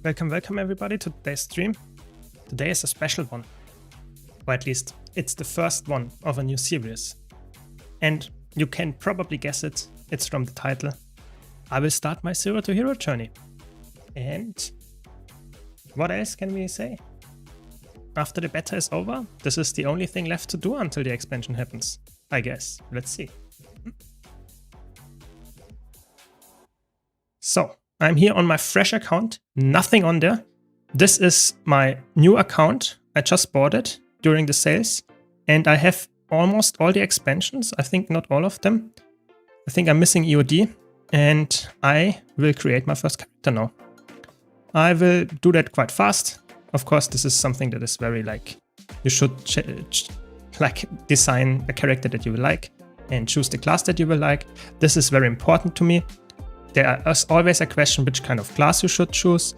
Welcome everybody to today's stream. Today is a special one, or at least it's the first one of a new series. And you can probably guess it, it's from the title. I will start my Zero to Hero journey. And what else can we say? After the beta is over, this is the only thing left to do until the expansion happens, I guess. Let's see. So, I'm here on my fresh account, nothing on there. This is my new account. I just bought it during the sales and I have almost all the expansions. I think not all of them. I think I'm missing EOD and I will create my first character now. I will do that quite fast. Of course, this is something that is very you should design a character that you will like and choose the class that you will like. This is very important to me. There is always a question which kind of class you should choose.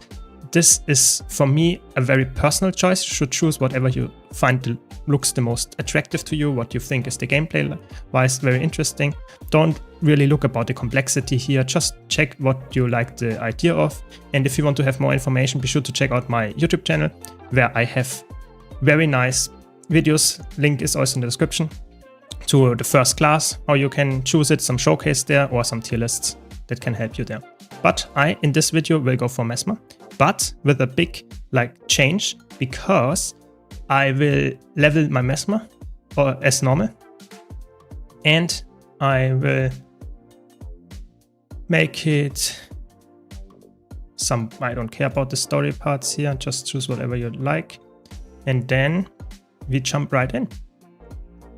This is, for me, a very personal choice. You should choose whatever you find looks the most attractive to you, what you think is the gameplay-wise very interesting. Don't really look about the complexity here. Just check what you like the idea of. And if you want to have more information, be sure to check out my YouTube channel, where I have very nice videos. Link is also in the description to the first class, how you can choose it, some showcase there, or some tier lists that can help you there. But I, in this video, will go for Mesmer, but with a big change, because I will level my Mesmer or as normal, and I will make it some, I don't care about the story parts here, just choose whatever you like, and then we jump right in.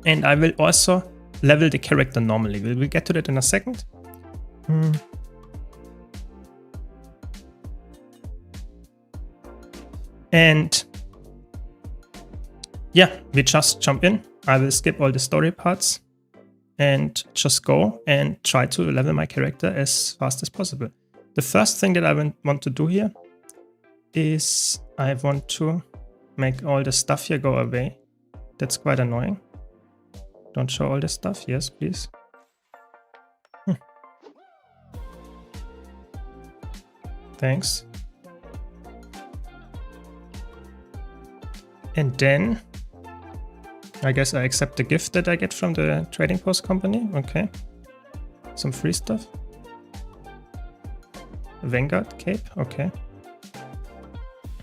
And I will also level the character normally. We'll get to that in a second. And yeah, we just jump in. I will skip all the story parts and just go and try to level my character as fast as possible. The first thing that I want to do here is I want to make all the stuff here go away. That's quite annoying. Don't show all the stuff. Yes, please. Thanks. And then I guess I accept the gift that I get from the trading post company. Okay. Some free stuff. Vanguard cape. Okay.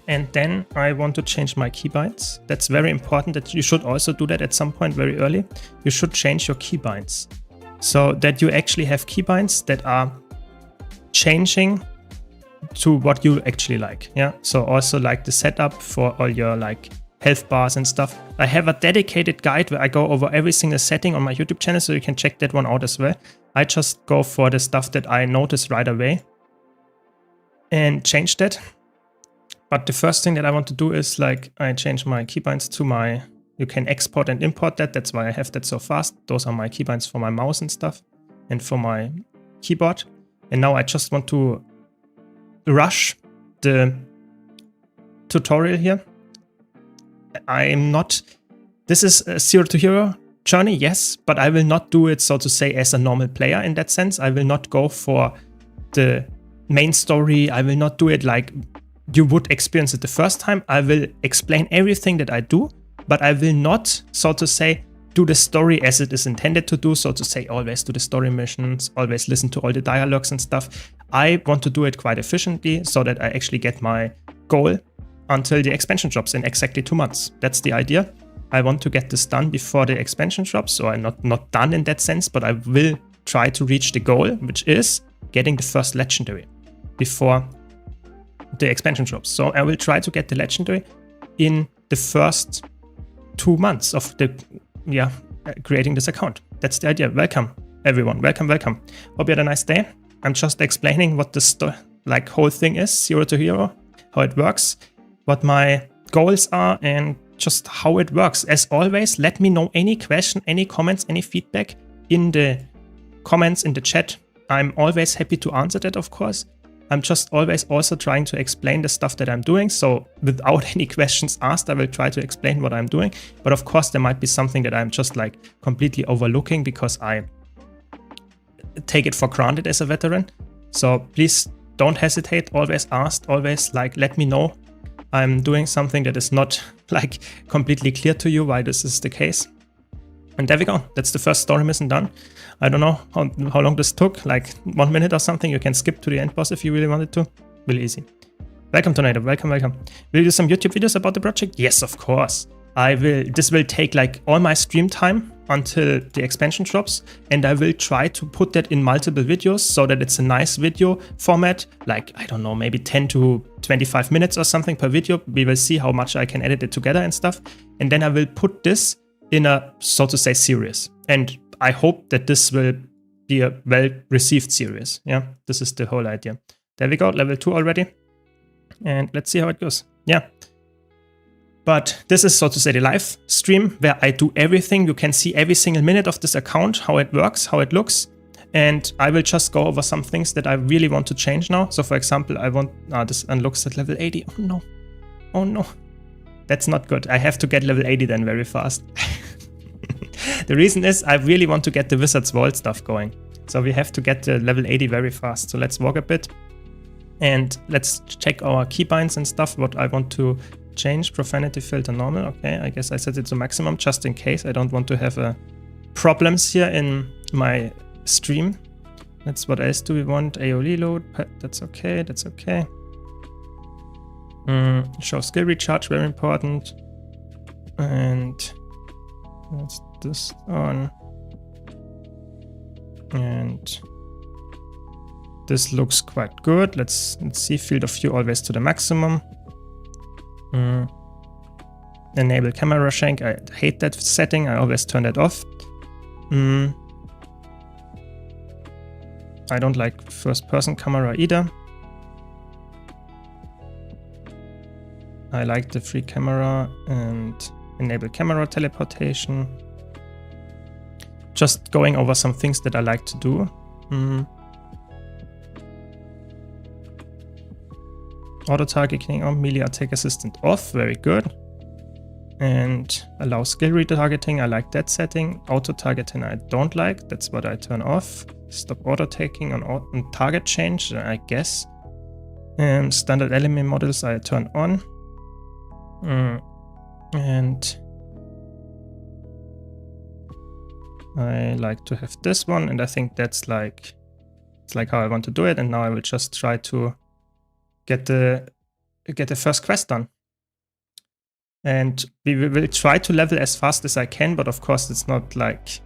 And then I want to change my keybinds. That's very important. That you should also do that at some point very early. You should change your keybinds so that you actually have keybinds that are changing to what you actually like. Yeah. So also the setup for all your health bars and stuff. I have a dedicated guide where I go over every single setting on my YouTube channel, so you can check that one out as well. I just go for the stuff that I notice right away and change that. But the first thing that I want to do is I change my keybinds to my, you can export and import that. That's why I have that so fast. Those are my keybinds for my mouse and stuff and for my keyboard. And now I just want to rush the tutorial here. This is a Zero to Hero journey, yes, but I will not do it, so to say, as a normal player in that sense. I will not go for the main story. I will not do it like you would experience it the first time. I will explain everything that I do, but I will not, so to say, do the story as it is intended to do, so to say, always do the story missions, always listen to all the dialogues and stuff. I want to do it quite efficiently so that I actually get my goal until the expansion drops in exactly 2 months. That's the idea. I want to get this done before the expansion drops, so I'm not done in that sense, but I will try to reach the goal, which is getting the first legendary before the expansion drops. So I will try to get the legendary in the first 2 months of creating this account. That's the idea. Welcome everyone. Welcome. Hope you had a nice day. I'm just explaining what the whole thing is, Zero to Hero, how it works, what my goals are, and just how it works. As always, let me know any question, any comments, any feedback in the comments in the chat. I'm always happy to answer that, of course. I'm just always also trying to explain the stuff that I'm doing. So without any questions asked, I will try to explain what I'm doing. But of course, there might be something that I'm just completely overlooking because I take it for granted as a veteran. So please don't hesitate, always ask, always like let me know I'm doing something that is not like completely clear to you why this is the case. And there we go. That's the first story mission done. I don't know how long this took, like 1 minute or something. You can skip to the end boss if you really wanted to. Really easy. Welcome, Tornado. Welcome, welcome. Will you do some YouTube videos about the project? Yes, of course. I will. This will take like all my stream time until the expansion drops, and I will try to put that in multiple videos so that it's a nice video format, like, I don't know, maybe 10 to 25 minutes or something per video. We will see how much I can edit it together and stuff. And then I will put this in a, so to say, series. And I hope that this will be a well-received series. Yeah, this is the whole idea. There we go, level 2 already. And let's see how it goes. Yeah. But this is, so to say, the live stream where I do everything. You can see every single minute of this account, how it works, how it looks. And I will just go over some things that I really want to change now. So for example, I want, this unlocks at level 80. Oh no, oh no. That's not good. I have to get level 80 then very fast. The reason is I really want to get the Wizard's Vault stuff going. So we have to get the level 80 very fast. So let's walk a bit. And let's check our keybinds and stuff, what I want to change. Profanity filter normal. Okay, I guess I set it to maximum just in case. I don't want to have problems here in my stream. That's what else do we want? AOE load. That's okay. That's okay. Show skill recharge, very important. And let's this on. And this looks quite good. Let's see, field of view always to the maximum. Enable camera shank. I hate that setting. I always turn that off. I don't like first person camera either. I like the free camera and enable camera teleportation. Just going over some things that I like to do. Auto targeting on, melee attack assistant off, very good. And allow skill retargeting, I like that setting. Auto targeting I don't like, that's what I turn off. Stop auto taking on target change, I guess. Standard element models I turn on. And I like to have this one, and I think that's like, it's like how I want to do it. And now I will just try to get the first quest done. And we will try to level as fast as I can, but of course it's not like,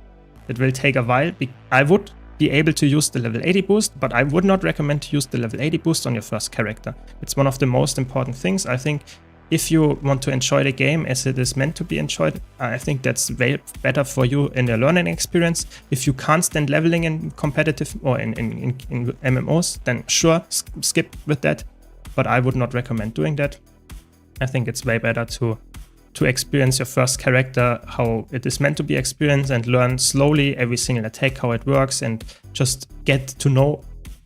it will take a while. I would be able to use the level 80 boost, but I would not recommend to use the level 80 boost on your first character. It's one of the most important things. I think if you want to enjoy the game as it is meant to be enjoyed, I think that's way better for you in the learning experience. If you can't stand leveling in competitive or in MMOs, then sure, skip with that. But I would not recommend doing that. I think it's way better to experience your first character how it is meant to be experienced and learn slowly every single attack, how it works, and just get to know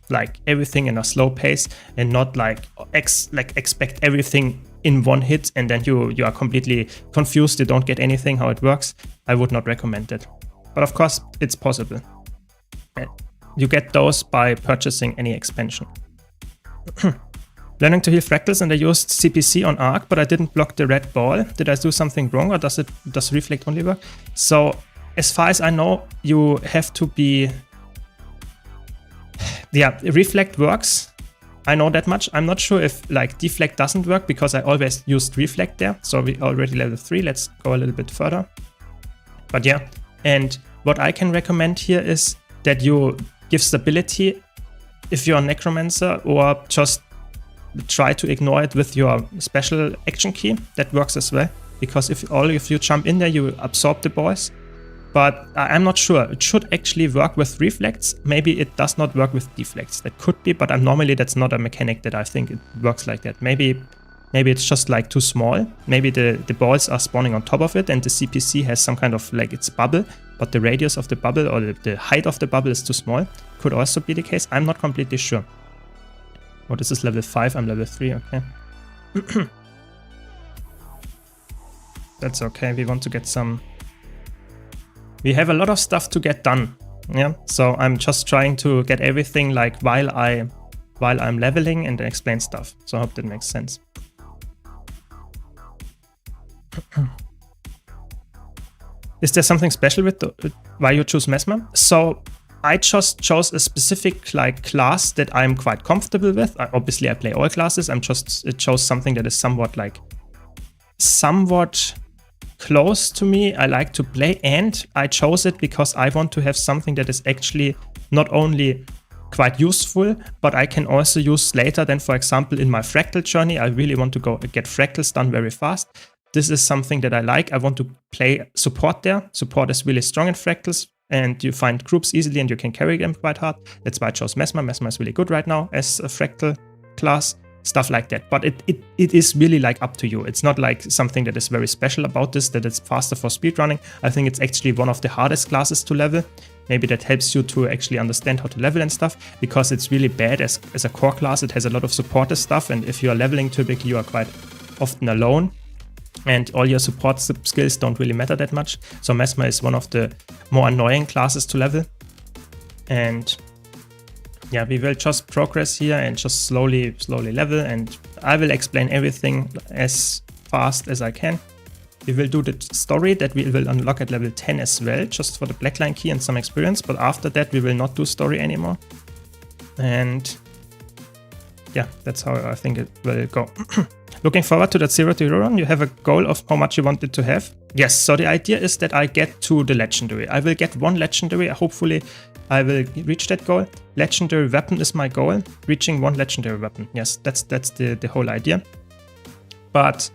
like everything in a slow pace and not like expect everything in one hit and then you are completely confused, you don't get anything how it works. I would not recommend it. But of course, it's possible. You get those by purchasing any expansion. Learning to heal fractals, and I used CPC on Arc, but I didn't block the red ball. Did I do something wrong, or does reflect only work? So as far as I know, you have to be... Yeah, reflect works. I know that much. I'm not sure if like deflect doesn't work because I always used reflect there. So we already level 3. Let's go a little bit further. But yeah, and what I can recommend here is that you give stability if you're a necromancer, or just try to ignore it with your special action key. That works as well, because if you jump in there, you absorb the balls. But I'm not sure. It should actually work with reflects. Maybe it does not work with deflects. That could be, but normally that's not a mechanic that I think it works like that. Maybe it's just like too small. Maybe the balls are spawning on top of it and the CPC has some kind of like its bubble, but the radius of the bubble or the height of the bubble is too small. Could also be the case. I'm not completely sure. Oh, this is level 5. I'm level 3. Okay. That's okay. We want to get some... We have a lot of stuff to get done. Yeah. So I'm just trying to get everything like while I while I'm leveling and explain stuff. So I hope that makes sense. Is there something special with why you choose Mesmer? So I just chose a specific like class that I'm quite comfortable with. Obviously I play all classes. It chose something that is somewhat close to me. I like to play, and I chose it because I want to have something that is actually not only quite useful, but I can also use later. Then, for example, in my fractal journey, I really want to go get fractals done very fast. This is something that I like. I want to play support there. Support is really strong in fractals, and you find groups easily and you can carry them quite hard. That's why I chose Mesmer. Mesmer is really good right now as a fractal class, stuff like that. But it is really like up to you. It's not like something that is very special about this, that it's faster for speedrunning. I think it's actually one of the hardest classes to level. Maybe that helps you to actually understand how to level and stuff, because it's really bad as a core class. It has a lot of supporter stuff, and if you are leveling, typically you are quite often alone, and all your support skills don't really matter that much. So Mesmer is one of the more annoying classes to level. And yeah, we will just progress here and just slowly level, and I will explain everything as fast as I can. We will do the story that we will unlock at level 10 as well, just for the Blackline key and some experience, but after that we will not do story anymore. And yeah, that's how I think it will go. Looking forward to that 0 to hero run. You have a goal of how much you want it to have? Yes, so the idea is that I get to the legendary. I will get 1 legendary. Hopefully I will reach that goal. Legendary weapon is my goal. Reaching 1 legendary weapon. Yes, that's the whole idea. But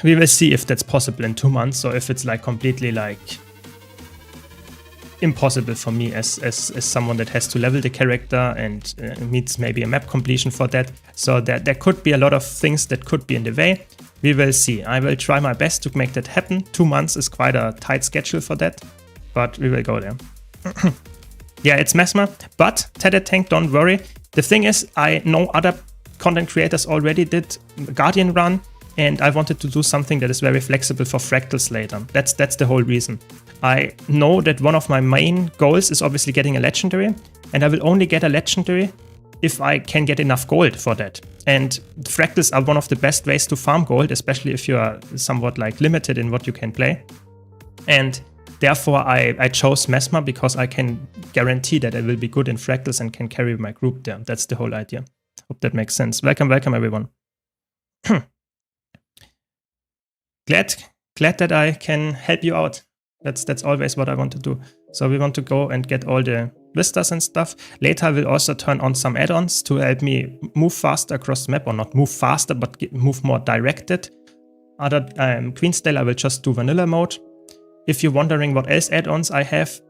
we will see if that's possible in 2 months, or if it's like completely like impossible for me as someone that has to level the character and needs maybe a map completion for that. So there could be a lot of things that could be in the way. We will see. I will try my best to make that happen. 2 months is quite a tight schedule for that, but we will go there. Yeah, it's Mesmer, but Tethered Tank, don't worry. The thing is, I know other content creators already did Guardian run, and I wanted to do something that is very flexible for fractals later. That's the whole reason. I know that one of my main goals is obviously getting a legendary, and I will only get a legendary if I can get enough gold for that. And fractals are one of the best ways to farm gold, especially if you are somewhat like limited in what you can play. And therefore I chose Mesmer, because I can guarantee that I will be good in fractals and can carry my group there. That's the whole idea. Hope that makes sense. Welcome everyone. Glad that I can help you out. That's always what I want to do. So we want to go and get all the vistas and stuff. Later I will also turn on some add-ons to help me move faster across the map, or not move faster, but move more directed. Other Queensdale I will just do vanilla mode. If you're wondering what else add-ons I have,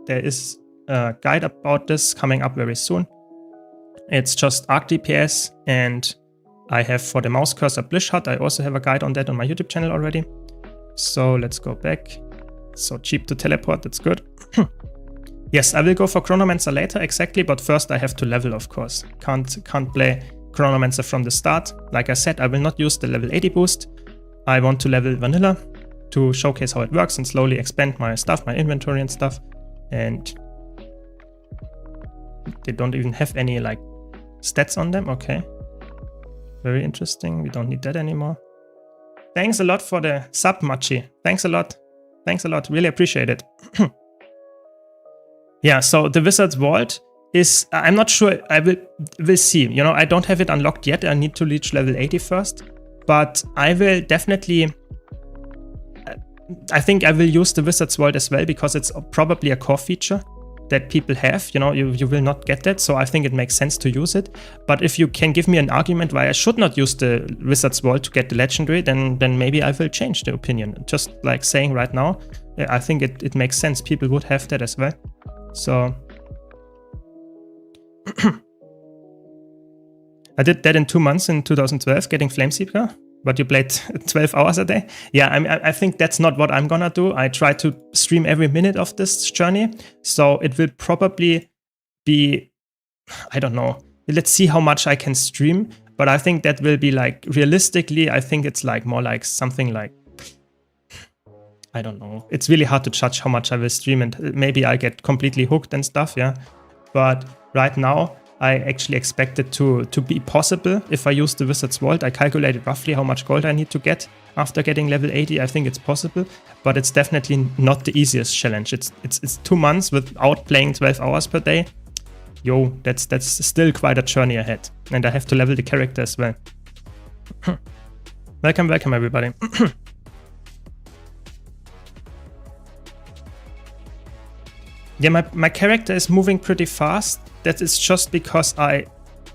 there is a guide about this coming up very soon. It's just arc DPS, and I have for the mouse cursor Blish Hut. I also have a guide on that on my YouTube channel already. So let's go back. So cheap to teleport, that's good. Yes, I will go for Chronomancer later, exactly, but first I have to level, of course. Can't play Chronomancer from the start. Like I said, I will not use the level 80 boost. I want to level vanilla to showcase how it works and slowly expand my stuff, my inventory and stuff. And they don't even have any like stats on them. Okay. Very interesting. We don't need that anymore. Thanks a lot for the sub, Machi. Thanks a lot. Thanks a lot. Really appreciate it. Yeah, so the Wizard's Vault is, I'm not sure, I will see. You know, I don't have it unlocked yet. I need to reach level 80 first. But I will definitely, I think I will use the Wizard's Vault as well, because it's probably a core feature that people have. You know, you will not get that, so I think it makes sense to use it. But if you can give me an argument why I should not use the Wizard's Vault to get the legendary, then maybe I will change the opinion. Just like saying right now, I think it makes sense. People would have that as well. So I did that in 2 months in 2012, getting Flameseeker. But you played 12 hours a day? Yeah, I think that's not what I'm gonna do. I try to stream every minute of this journey. So it will probably be, I don't know. Let's see how much I can stream. But I think that will be like, realistically, I think it's like more like something like, I don't know. It's really hard to judge how much I will stream, and maybe I get completely hooked and stuff, yeah. But right now, I actually expect it to be possible if I use the Wizard's Vault. I calculated roughly how much gold I need to get after getting level 80. I think it's possible, but it's definitely not the easiest challenge. It's 2 months without playing 12 hours per day. Yo, that's still quite a journey ahead. And I have to level the character as well. Welcome, welcome everybody. Yeah, my character is moving pretty fast. That is just because I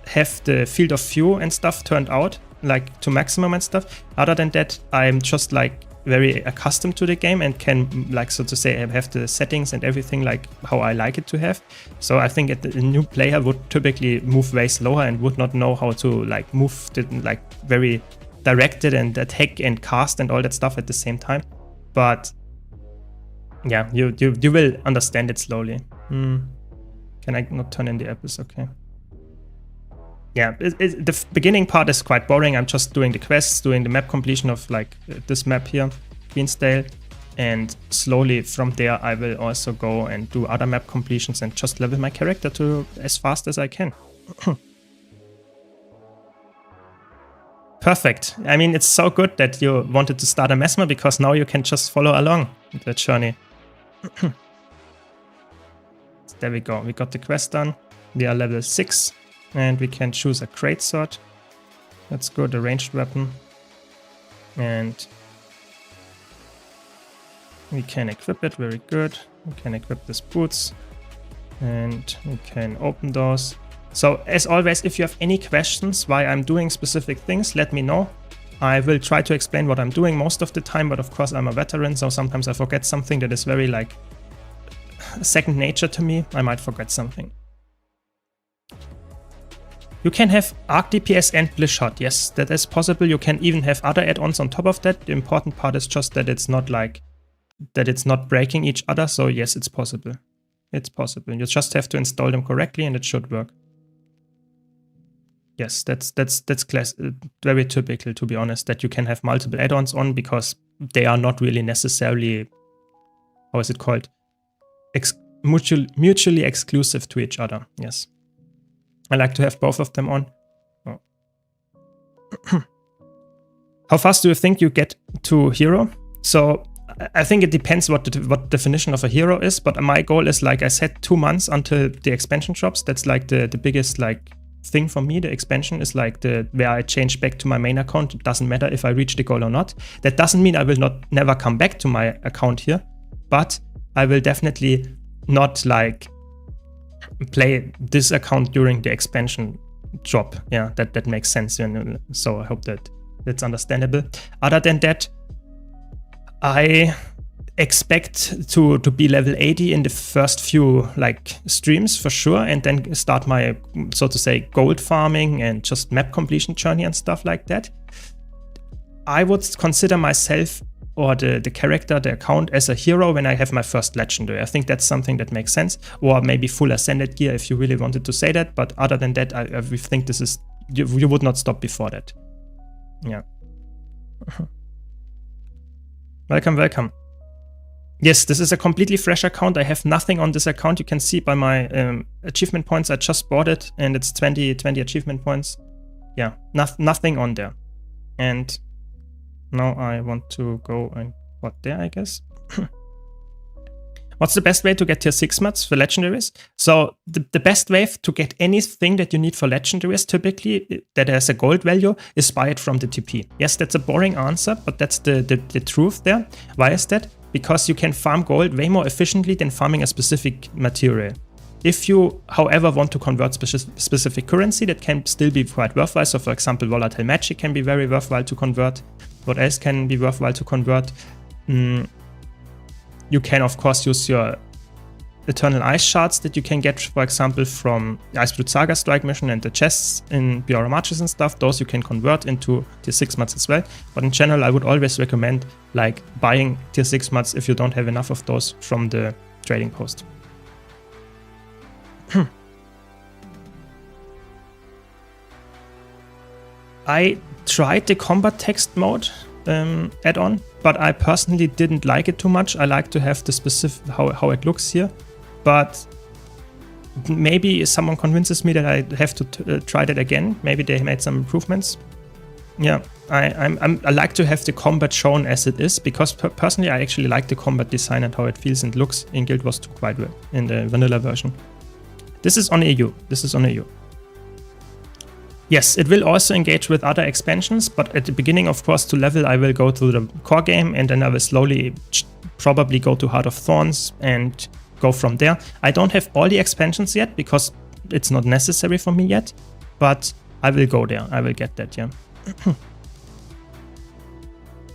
have the field of view and stuff turned out, like to maximum and stuff. Other than that, I'm just like very accustomed to the game and can, like, so to say, have the settings and everything like how I like it to have. So I think a new player would typically move way slower and would not know how to like move the, like very directed and attack and cast and all that stuff at the same time. But yeah, you will understand it slowly. Can I not turn in the apples? Okay. Yeah, the beginning part is quite boring. I'm just doing the quests, doing the map completion of like this map here, Queensdale. And slowly from there, I will also go and do other map completions and just level my character to as fast as I can. Perfect. I mean, it's so good that you wanted to start a Mesmer because now you can just follow along the journey. There we go. We got the quest done. We are level 6 and we can choose a great sword. Let's go the ranged weapon. And we can equip it. Very good. We can equip these boots and we can open those. So as always, if you have any questions why I'm doing specific things, let me know. I will try to explain what I'm doing most of the time, but of course I'm a veteran, so sometimes I forget something that is very like second nature to me. I might forget something. You can have Arc DPS and Bliss Shot. Yes, that is possible. You can even have other add-ons on top of that. The important part is just that it's not like that it's not breaking each other. So yes, it's possible. It's possible. You just have to install them correctly and it should work. Yes, that's very typical, to be honest, that you can have multiple add-ons on because they are not really necessarily, how is it called, mutually exclusive to each other. Yes, I like to have both of them on. Oh. How fast do you think you get to hero? So I think it depends what definition of a hero is, but my goal is, like I said, 2 months until the expansion drops. That's like the biggest like thing for me. The expansion is like where I change back to my main account. It doesn't matter if I reach the goal or not. That doesn't mean I will never come back to my account here, but I will definitely not like play this account during the expansion drop. Yeah, that makes sense. So I hope that's understandable. Other than that, I expect to be level 80 in the first few like streams for sure, and then start my, so to say, gold farming and just map completion journey and stuff like that. I would consider myself or the character, the account, as a hero when I have my first legendary. I think that's something that makes sense, or maybe full ascended gear if you really wanted to say that. But other than that, I think this is, you would not stop before that. Yeah. Welcome, welcome. Yes, this is a completely fresh account. I have nothing on this account. You can see by my achievement points. I just bought it and it's 20 achievement points. Yeah, nothing on there. And now I want to go and what there, I guess. What's the best way to get tier 6 mats for legendaries? So the best way to get anything that you need for legendaries, typically that has a gold value, is buy it from the TP. Yes, that's a boring answer, but that's the truth there. Why is that? Because you can farm gold way more efficiently than farming a specific material. If you, however, want to convert specific currency, that can still be quite worthwhile. So for example, volatile magic can be very worthwhile to convert. What else can be worthwhile to convert? You can, of course, use your Eternal Ice Shards that you can get, for example, from the Iceblood Saga Strike mission and the chests in Biora Marches and stuff. Those you can convert into tier 6 mats as well. But in general, I would always recommend like buying tier 6 mats if you don't have enough of those from the trading post. I tried the combat text mode add-on, but I personally didn't like it too much. I like to have the specific how it looks here, but maybe someone convinces me that I have to try that again. Maybe they made some improvements. Yeah, I like to have the combat shown as it is, because personally I actually like the combat design and how it feels and looks in Guild Wars 2 quite well in the vanilla version. This is on EU. This is on EU. Yes, it will also engage with other expansions, but at the beginning, of course, to level, I will go through the core game, and then I will slowly probably go to Heart of Thorns and go from there. I don't have all the expansions yet because it's not necessary for me yet, but I will go there. I will get that, yeah.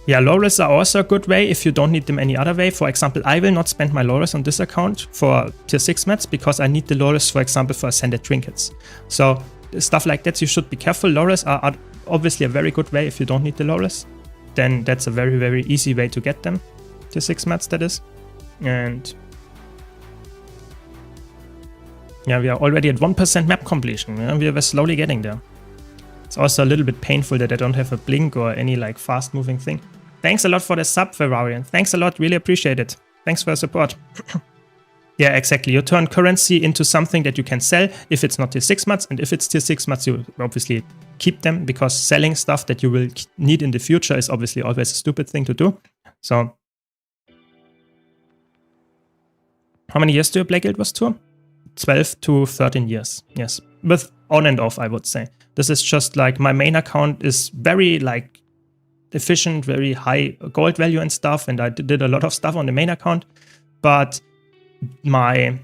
Yeah, Laurels are also a good way if you don't need them any other way. For example, I will not spend my Laurels on this account for tier 6 mats because I need the Laurels, for example, for Ascended Trinkets. So stuff like that, you should be careful. Laurels are obviously a very good way if you don't need the Laurels. Then that's a very, very easy way to get them. Tier 6 mats, that is. And yeah, we are already at 1% map completion. Yeah? We are slowly getting there. It's also a little bit painful that I don't have a blink or any like fast moving thing. Thanks a lot for the sub, Ferrarian. Thanks a lot, really appreciate it. Thanks for your support. Yeah, exactly. You turn currency into something that you can sell if it's not tier 6 mats, and if it's tier 6 mats, you obviously keep them, because selling stuff that you will need in the future is obviously always a stupid thing to do. So, how many years do you play Guild Wars 2? 12 to 13 years, yes. With on and off, I would say. This is just like my main account is very like efficient, very high gold value and stuff, and I did a lot of stuff on the main account, but my,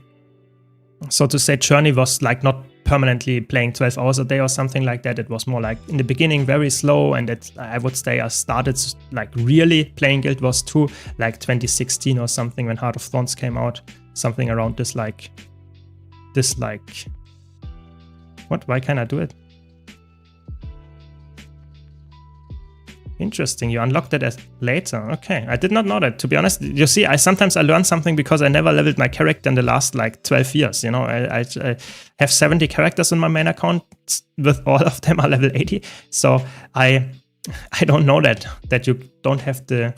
so to say, journey was like not permanently playing 12 hours a day or something like that. It was more like in the beginning very slow, and I would say I started like really playing Guild Wars 2 like 2016 or something, when Heart of Thorns came out, something around this like what, why can't I do it? Interesting, you unlocked it as later. Okay, I did not know that, to be honest. You see, sometimes I learn something because I never leveled my character in the last like 12 years. You know, I have 70 characters on my main account, with all of them are level 80. So I don't know that you don't have the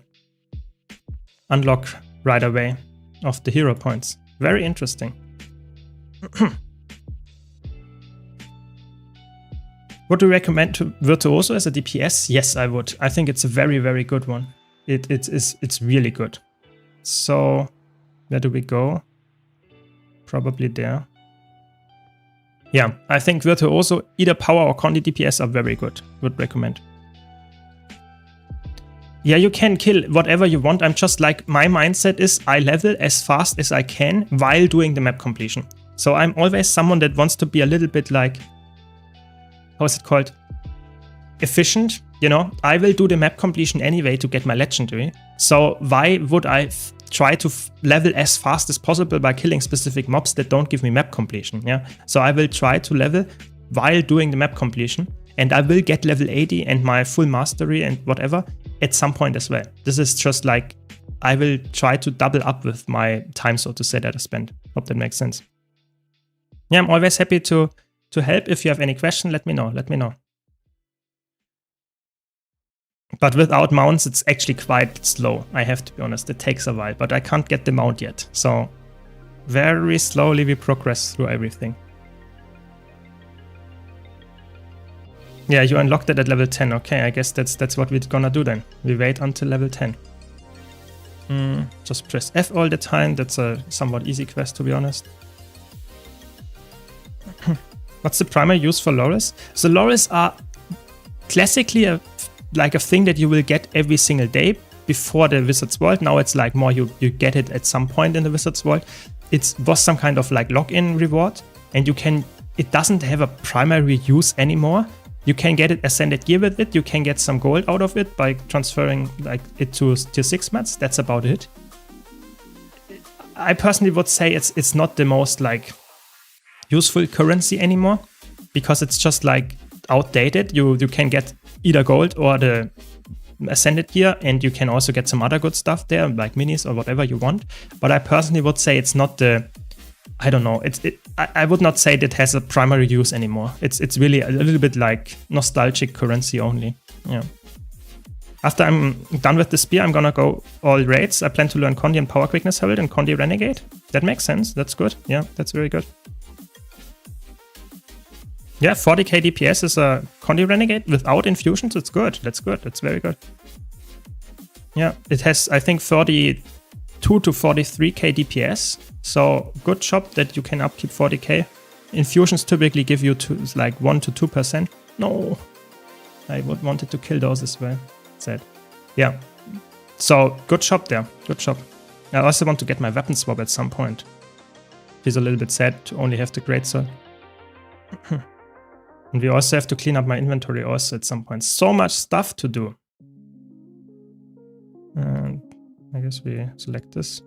unlock right away of the hero points. Very interesting. Would you recommend to Virtuoso as a DPS? Yes, I would. I think it's a very, very good one. It's really good. So, where do we go? Probably there. Yeah, I think Virtuoso, either Power or Condi DPS are very good. Would recommend. Yeah, you can kill whatever you want. I'm just like, my mindset is I level as fast as I can while doing the map completion. So I'm always someone that wants to be a little bit like, how is it called? Efficient, you know? I will do the map completion anyway to get my legendary. So why would I try to level as fast as possible by killing specific mobs that don't give me map completion? Yeah. So I will try to level while doing the map completion, and I will get level 80 and my full mastery and whatever at some point as well. This is just like, I will try to double up with my time, so to say, that I spend. Hope that makes sense. Yeah, I'm always happy to help. If you have any question, let me know. But without mounts, it's actually quite slow. I have to be honest, it takes a while, but I can't get the mount yet. So very slowly we progress through everything. Yeah, you unlocked it at level 10. Okay, I guess that's what we're gonna do then. We wait until level 10. Just press F all the time. That's a somewhat easy quest, to be honest. What's the primary use for Laurels? So Laurels are classically like a thing that you will get every single day before the Wizard's World. Now it's like more you get it at some point in the Wizard's World. It was some kind of like login reward, and it doesn't have a primary use anymore. You can get it Ascended Gear with it. You can get some gold out of it by transferring like it to tier 6 mats. That's about it. I personally would say it's not the most like useful currency anymore, because it's just like outdated. You can get either gold or the Ascended Gear, and you can also get some other good stuff there, like minis or whatever you want. But I personally would say it's not the, I don't know, I would not say that has a primary use anymore. It's really a little bit like nostalgic currency only. Yeah. After I'm done with the spear, I'm gonna go all raids. I plan to learn Condi and Power Quickness Herald and Condi Renegade. That makes sense. That's good. Yeah, that's very good. Yeah, 40k DPS is a Condi Renegade without infusions. It's good. That's good. That's very good. Yeah, it has, I think, 32 to 43k DPS. So good job that you can upkeep 40k. Infusions typically give you like 1 to 2%. No, I would wanted to kill those as well. Sad. Yeah. So good job there. Good job. I also want to get my weapon swap at some point. It's a little bit sad to only have the greatsword. And we also have to clean up my inventory also at some point. So much stuff to do. And I guess we select this.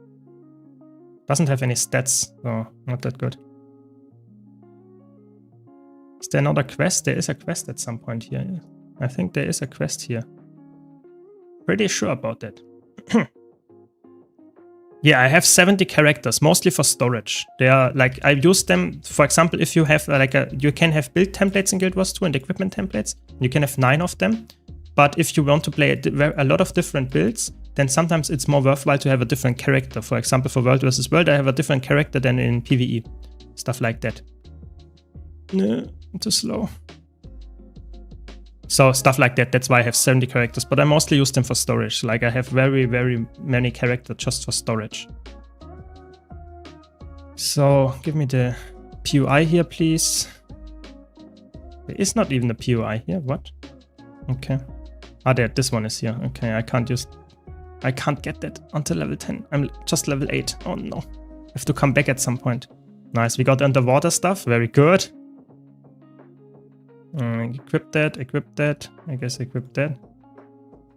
Doesn't have any stats, so not that good. Is there another quest? There is a quest at some point here. I think there is a quest here. Pretty sure about that. Yeah, I have 70 characters, mostly for storage. They are like, I use them, for example, if you have like you can have build templates in Guild Wars 2 and equipment templates. You can have 9 of them. But if you want to play a lot of different builds, then sometimes it's more worthwhile to have a different character. For example, for World vs. World, I have a different character than in PvE. Stuff like that. No, too slow. So stuff like that, that's why I have 70 characters, but I mostly use them for storage. Like I have very, very many characters just for storage. So give me the POI here, please. There is not even a POI here, what? Okay. Ah, there, this one is here. Okay, I can't get that until level 10. I'm just level 8. Oh no. I have to come back at some point. Nice, we got underwater stuff, very good. Equip that. I guess equip that.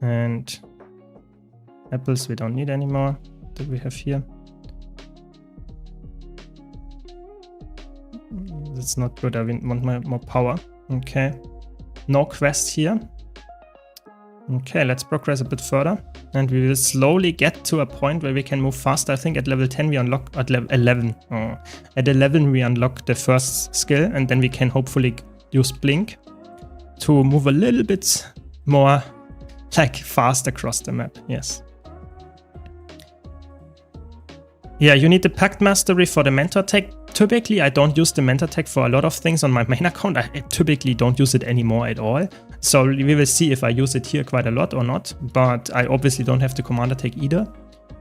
And apples we don't need anymore. What do we have here? That's not good. I want more power. Okay. No quest here. Okay, let's progress a bit further. And we will slowly get to a point where we can move faster. I think at level 10 we unlock, at level 11. Oh. At 11 we unlock the first skill, and then we can hopefully use Blink to move a little bit more like fast across the map. Yes. Yeah, you need the Pact Mastery for the Mentor tag. Typically, I don't use the Mentor tag for a lot of things on my main account. I typically don't use it anymore at all. So we will see if I use it here quite a lot or not. But I obviously don't have the Commander tag either.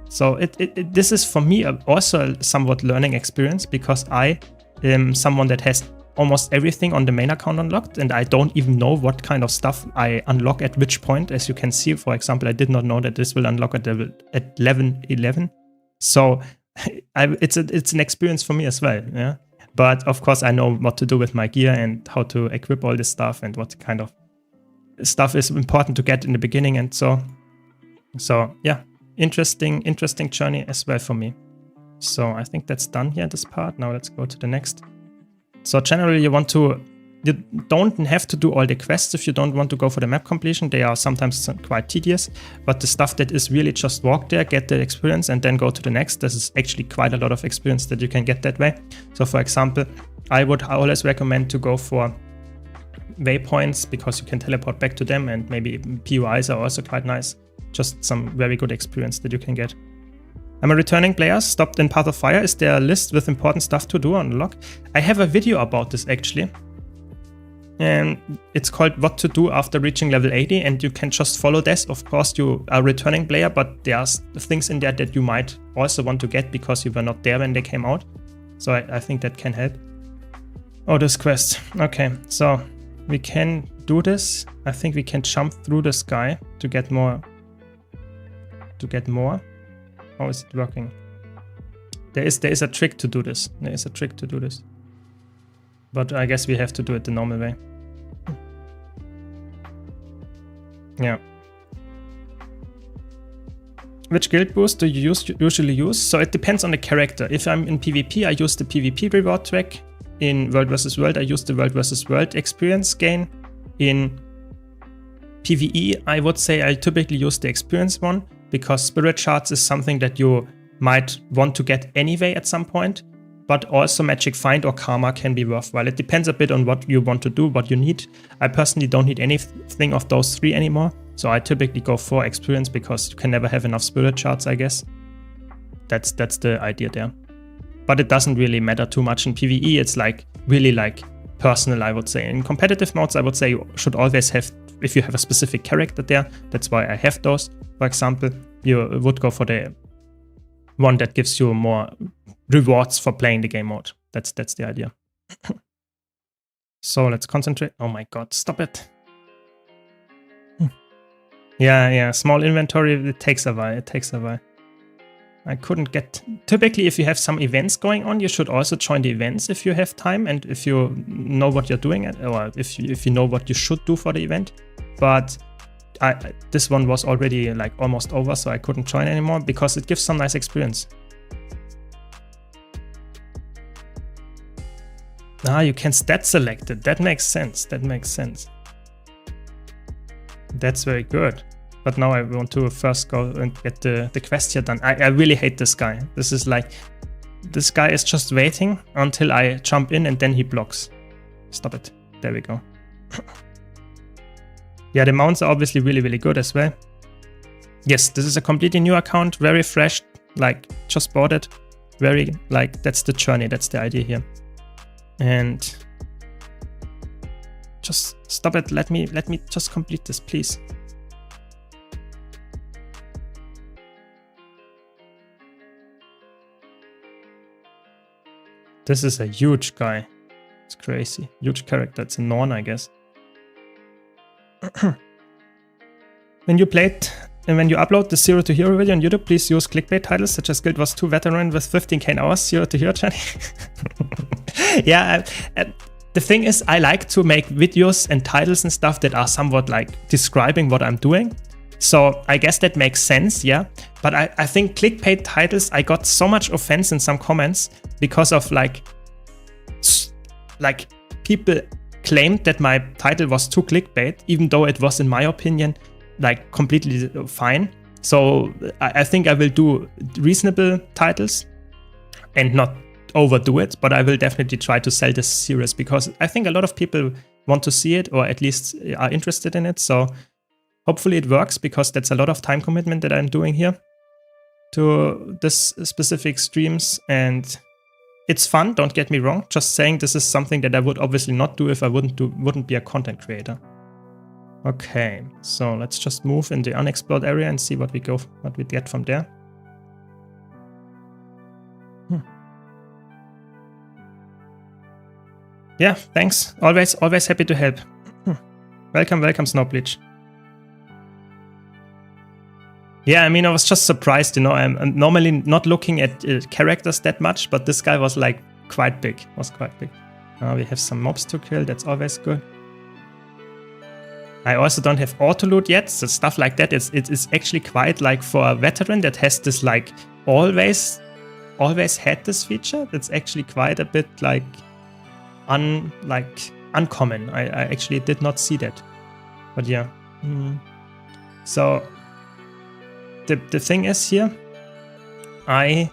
So this is for me also a somewhat learning experience, because I am someone that has almost everything on the main account unlocked, and I don't even know what kind of stuff I unlock at which point. As you can see, for example, I did not know that this will unlock at level 11. So it's an experience for me as well. Yeah, but of course I know what to do with my gear and how to equip all this stuff and what kind of stuff is important to get in the beginning, and so yeah, interesting journey as well for me. So I think that's done here, this part. Now let's go to the next. So generally you don't have to do all the quests if you don't want to go for the map completion. They are sometimes quite tedious, but the stuff that is really just walk there, get the experience, and then go to the next. This is actually quite a lot of experience that you can get that way. So for example, I would always recommend to go for waypoints, because you can teleport back to them, and maybe POIs are also quite nice. Just some very good experience that you can get. I'm a returning player, stopped in Path of Fire. Is there a list with important stuff to do on unlock? I have a video about this actually. And it's called What to Do After Reaching Level 80, and you can just follow this. Of course, you are a returning player, but there are things in there that you might also want to get because you were not there when they came out. So I think that can help. Oh, this quest. Okay, so we can do this. I think we can jump through the sky to get more. How is it working? There is a trick to do this. But I guess we have to do it the normal way. Yeah. Which guild boost do you usually use? So it depends on the character. If I'm in PvP, I use the PvP reward track. In World vs. World, I use the World vs. World experience gain. In PvE, I would say I typically use the experience one, because spirit shards is something that you might want to get anyway at some point. But also Magic Find or Karma can be worthwhile. It depends a bit on what you want to do, what you need. I personally don't need anything of those three anymore. So I typically go for experience, because you can never have enough spirit shards, I guess. That's the idea there. But it doesn't really matter too much in PvE. It's like really like personal, I would say. In competitive modes, I would say you should always have, if you have a specific character there, that's why I have those. For example, you would go for the one that gives you more rewards for playing the game mode. That's the idea. So let's concentrate. Oh my god, stop it. Yeah, small inventory, it takes a while. I couldn't get... Typically, if you have some events going on, you should also join the events if you have time and if you know what you're doing, or if you know what you should do for the event. But this one was already like almost over, so I couldn't join anymore because it gives some nice experience. You can stat select it. That makes sense. That's very good. But now I want to first go and get the quest here done. I really hate this guy. This guy is just waiting until I jump in and then he blocks. Stop it. There we go. Yeah, the mounts are obviously really, really good as well. Yes, this is a completely new account. Very fresh. Like, just bought it. Very, like, that's the journey. That's the idea here. And just stop it. Let me just complete this, please. This is a huge guy. It's crazy. Huge character. It's a Norn, I guess. When you upload the Zero to Hero video on YouTube, please use clickbait titles such as GW2 veteran with 15k hours, Zero to Hero channel. Yeah, the thing is, I like to make videos and titles and stuff that are somewhat like describing what I'm doing. So I guess that makes sense, yeah. But I think clickbait titles, I got so much offense in some comments because of like people claimed that my title was too clickbait, even though it was, in my opinion, like completely fine. So I think I will do reasonable titles and not overdo it, but I will definitely try to sell this series because I think a lot of people want to see it or at least are interested in it. So hopefully it works because that's a lot of time commitment that I'm doing here to this specific streams, and it's fun, don't get me wrong. Just saying, this is something that I would obviously not do if I wouldn't be a content creator. Okay, so let's just move in the unexplored area and see what we get from there. Yeah, thanks. Always happy to help. Welcome, Snowbleach. Yeah, I mean, I was just surprised, you know. I'm normally not looking at characters that much, but this guy was like quite big. We have some mobs to kill. That's always good. I also don't have auto loot yet, so stuff like that. It's actually quite like for a veteran that has this like always had this feature. That's actually quite a bit like uncommon. I actually did not see that, but yeah. So the thing is here, I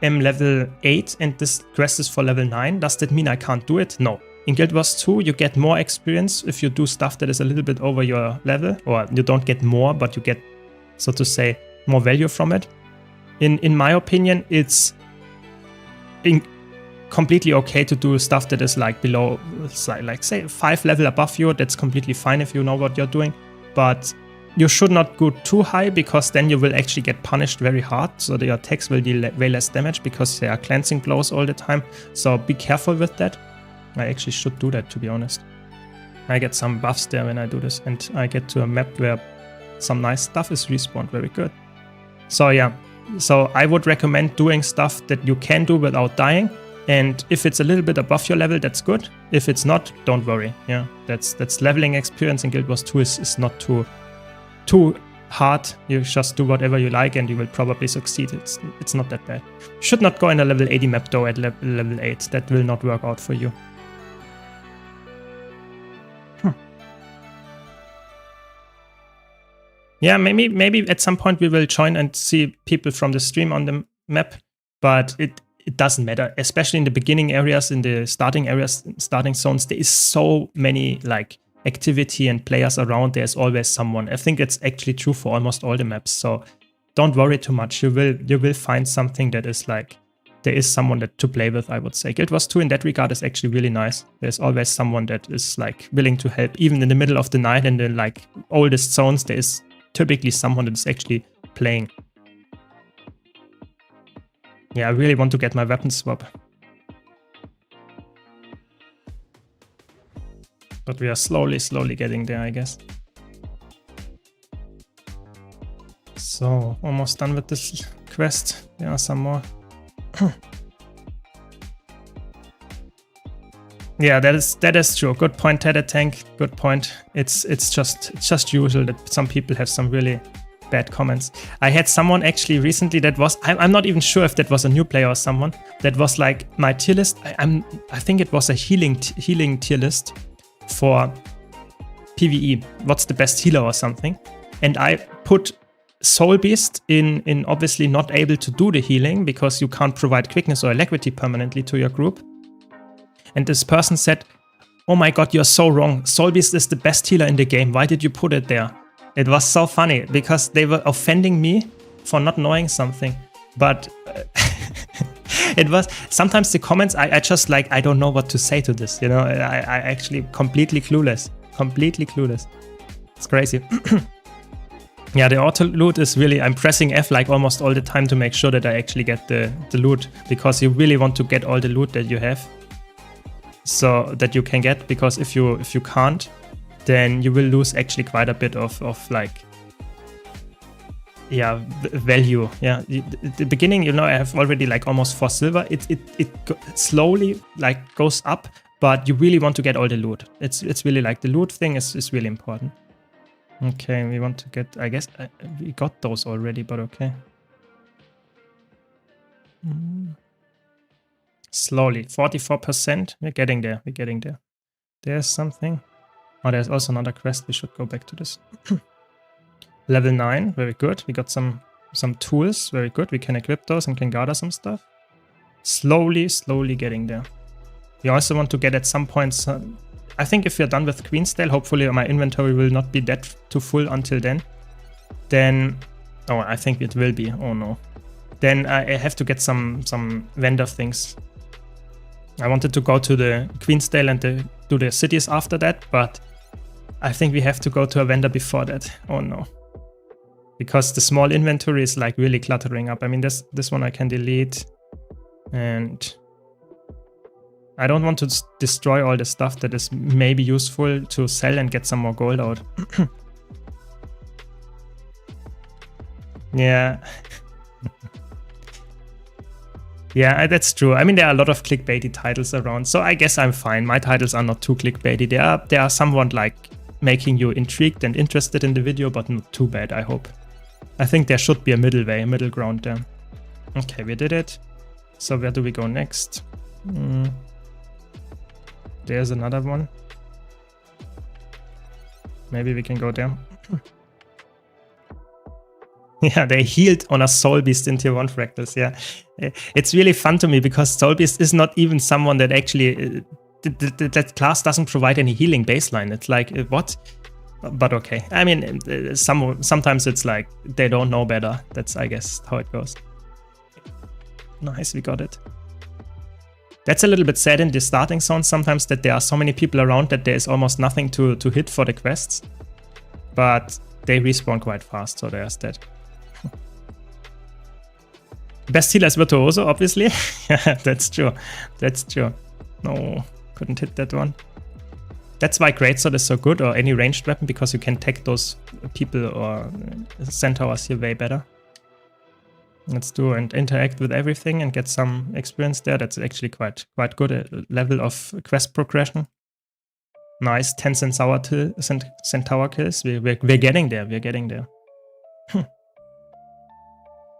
am level 8 and this quest is for level 9. Does that mean I can't do it? No. In Guild Wars 2, you get more experience if you do stuff that is a little bit over your level, or you don't get more, but you get, so to say, more value from it. In my opinion, it's completely okay to do stuff that is like below, like say 5 level above you. That's completely fine if you know what you're doing, but you should not go too high because then you will actually get punished very hard. So your attacks will deal way less damage because they are cleansing blows all the time. So be careful with that. I actually should do that, to be honest. I get some buffs there when I do this, and I get to a map where some nice stuff is respawned. Very good. So yeah, so I would recommend doing stuff that you can do without dying. And if it's a little bit above your level, that's good. If it's not, don't worry. Yeah, that's leveling experience in Guild Wars 2 is not too hard. You just do whatever you like and you will probably succeed. It's not that bad. Should not go in a level 80 map though at level 8. That will not work out for you. Yeah, maybe at some point we will join and see people from the stream on the map, but it doesn't matter, especially in the beginning areas, in the starting areas, starting zones. There is so many like activity and players around. There's always someone. I think it's actually true for almost all the maps. So don't worry too much. You will find something that is like there is someone to play with, I would say. Guild Wars 2 in that regard is actually really nice. There's always someone that is like willing to help. Even in the middle of the night in the like oldest zones, there is typically someone that is actually playing. Yeah, I really want to get my weapon swap. But we are slowly getting there, I guess. So, almost done with this quest. There are some more. Yeah, that is true. Good point, Tedder Tank. Good point. It's just usual that some people have some really bad comments. I had someone actually recently that was, I'm not even sure if that was a new player or someone that was like my tier list. I think it was a healing tier list for PvE. What's the best healer or something? And I put Soul Beast in obviously not able to do the healing because you can't provide quickness or alacrity permanently to your group. And this person said, "Oh my god, you're so wrong. Soul Beast is the best healer in the game. Why did you put it there?" It was so funny because they were offending me for not knowing something. But it was sometimes the comments, I just like, I don't know what to say to this. You know, I actually completely clueless. It's crazy. Yeah, the auto loot is really, I'm pressing F like almost all the time to make sure that I actually get the loot, because you really want to get all the loot that you have. So that you can get, because if you can't, then you will lose actually quite a bit of like, yeah, value. Yeah, the beginning, you know, I have already like almost 4 silver. It slowly like goes up, but you really want to get all the loot. It's really like the loot thing is really important. Okay, we want to get, I guess we got those already, but okay. Slowly, 44%. We're getting there. There's something. Oh, there's also another quest. We should go back to this. Level 9, very good. We got some tools, very good. We can equip those and can gather some stuff. Slowly getting there. We also want to get at some points. I think if we're done with Queensdale, hopefully my inventory will not be that too full until then. Oh, I think it will be. Oh no. Then I have to get some vendor things. I wanted to go to the Queensdale and do the cities after that, but I think we have to go to a vendor before that. Oh no. Because the small inventory is like really cluttering up. I mean, this one I can delete. And I don't want to destroy all the stuff that is maybe useful to sell and get some more gold out. Yeah. Yeah, that's true. I mean, there are a lot of clickbaity titles around, so I guess I'm fine. My titles are not too clickbaity. They are somewhat like making you intrigued and interested in the video, but not too bad, I hope. I think there should be a middle ground there. Okay, we did it. So where do we go next? There's another one. Maybe we can go there. Yeah, they healed on a Soul Beast in tier 1 fractals. Yeah, it's really fun to me because Soul Beast is not even someone that actually that class doesn't provide any healing baseline. It's like what? But okay. I mean, sometimes it's like they don't know better. That's, I guess, how it goes. Nice, we got it. That's a little bit sad in the starting zone sometimes, that there are so many people around that there is almost nothing to hit for the quests. But they respawn quite fast, so there's that. Best healer is Virtuoso, obviously. Yeah, that's true. No, couldn't hit that one. That's why Greatsword is so good, or any ranged weapon, because you can tech those people or centaurs here way better. Let's do and interact with everything and get some experience there. That's actually quite good level of quest progression. Nice, 10 centaur kills. We're getting there.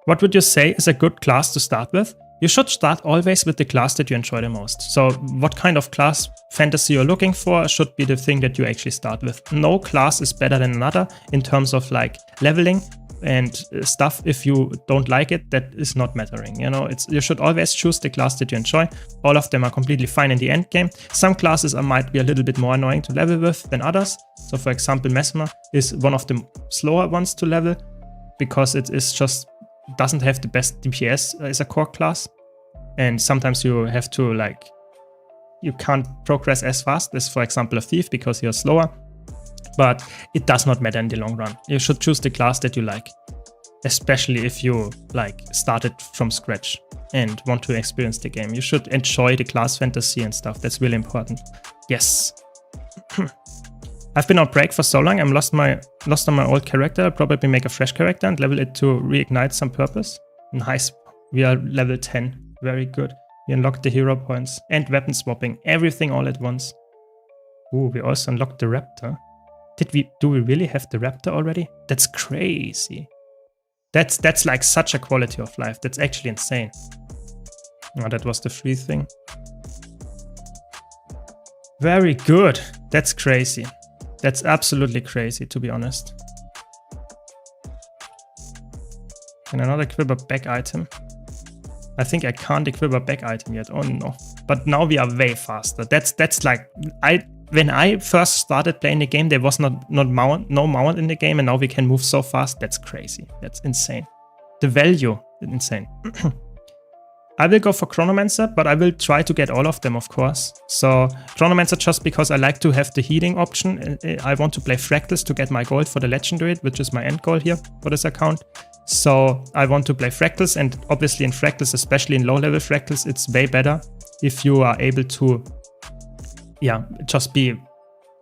What would you say is a good class to start with? You should start always with the class that you enjoy the most. So what kind of class fantasy you're looking for should be the thing that you actually start with. No class is better than another in terms of like leveling and stuff. If you don't like it, that is not mattering. You know, you should always choose the class that you enjoy. All of them are completely fine in the end game. Some classes might be a little bit more annoying to level with than others. So for example, Mesmer is one of the slower ones to level because it is just doesn't have the best DPS as a core class. and sometimes you have to like, you can't progress as fast as, for example, a thief because you're slower, but it does not matter in the long run. You should choose the class that you like, especially if you like started from scratch and want to experience the game. You should enjoy the class fantasy and stuff. That's really important. Yes. I've been on break for so long, I'm lost on my old character. I'll probably make a fresh character and level it to reignite some purpose. Nice. We are level 10. Very good. We unlocked the hero points and weapon swapping. Everything all at once. Ooh, we also unlocked the raptor. Do we really have the raptor already? That's crazy. That's like such a quality of life. That's actually insane. Oh, that was the free thing. Very good. That's crazy. That's absolutely crazy, to be honest. Can I not equip a back item? I think I can't equip a back item yet. Oh no. But now we are way faster. That's like, when I first started playing the game, there was no mount in the game, and now we can move so fast. That's crazy. That's insane. The value, insane. I will go for Chronomancer, but I will try to get all of them, of course. So Chronomancer just because I like to have the healing option. I want to play Fractals to get my gold for the Legendary, which is my end goal here for this account. So I want to play Fractals, and obviously in Fractals, especially in low-level Fractals, it's way better if you are able to, yeah, just be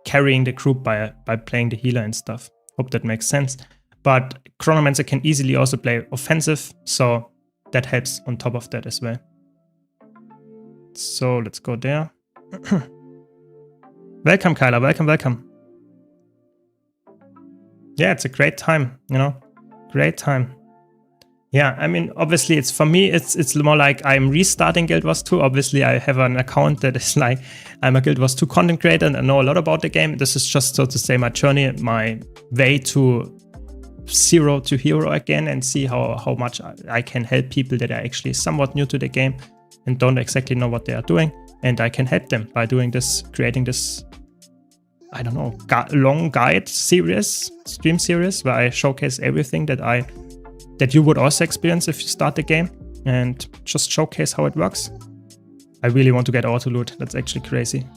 carrying the group by playing the healer and stuff. Hope that makes sense. But Chronomancer can easily also play offensive, so that helps on top of that as well. So let's go there. Welcome, Kyla. Welcome, welcome. Yeah, it's a great time, you know, great time. Yeah, I mean, obviously, it's for me, it's more like I'm restarting Guild Wars 2. Obviously, I have an account that is like, I'm a Guild Wars 2 content creator and I know a lot about the game. This is just, so to say, my journey, my way to zero to hero again, and see how much I can help people that are actually somewhat new to the game and don't exactly know what they are doing. And I can help them by doing this, creating this, I don't know, long guide series, stream series, where I showcase everything that you would also experience if you start the game, and just showcase how it works. I really want to get auto loot. That's actually crazy.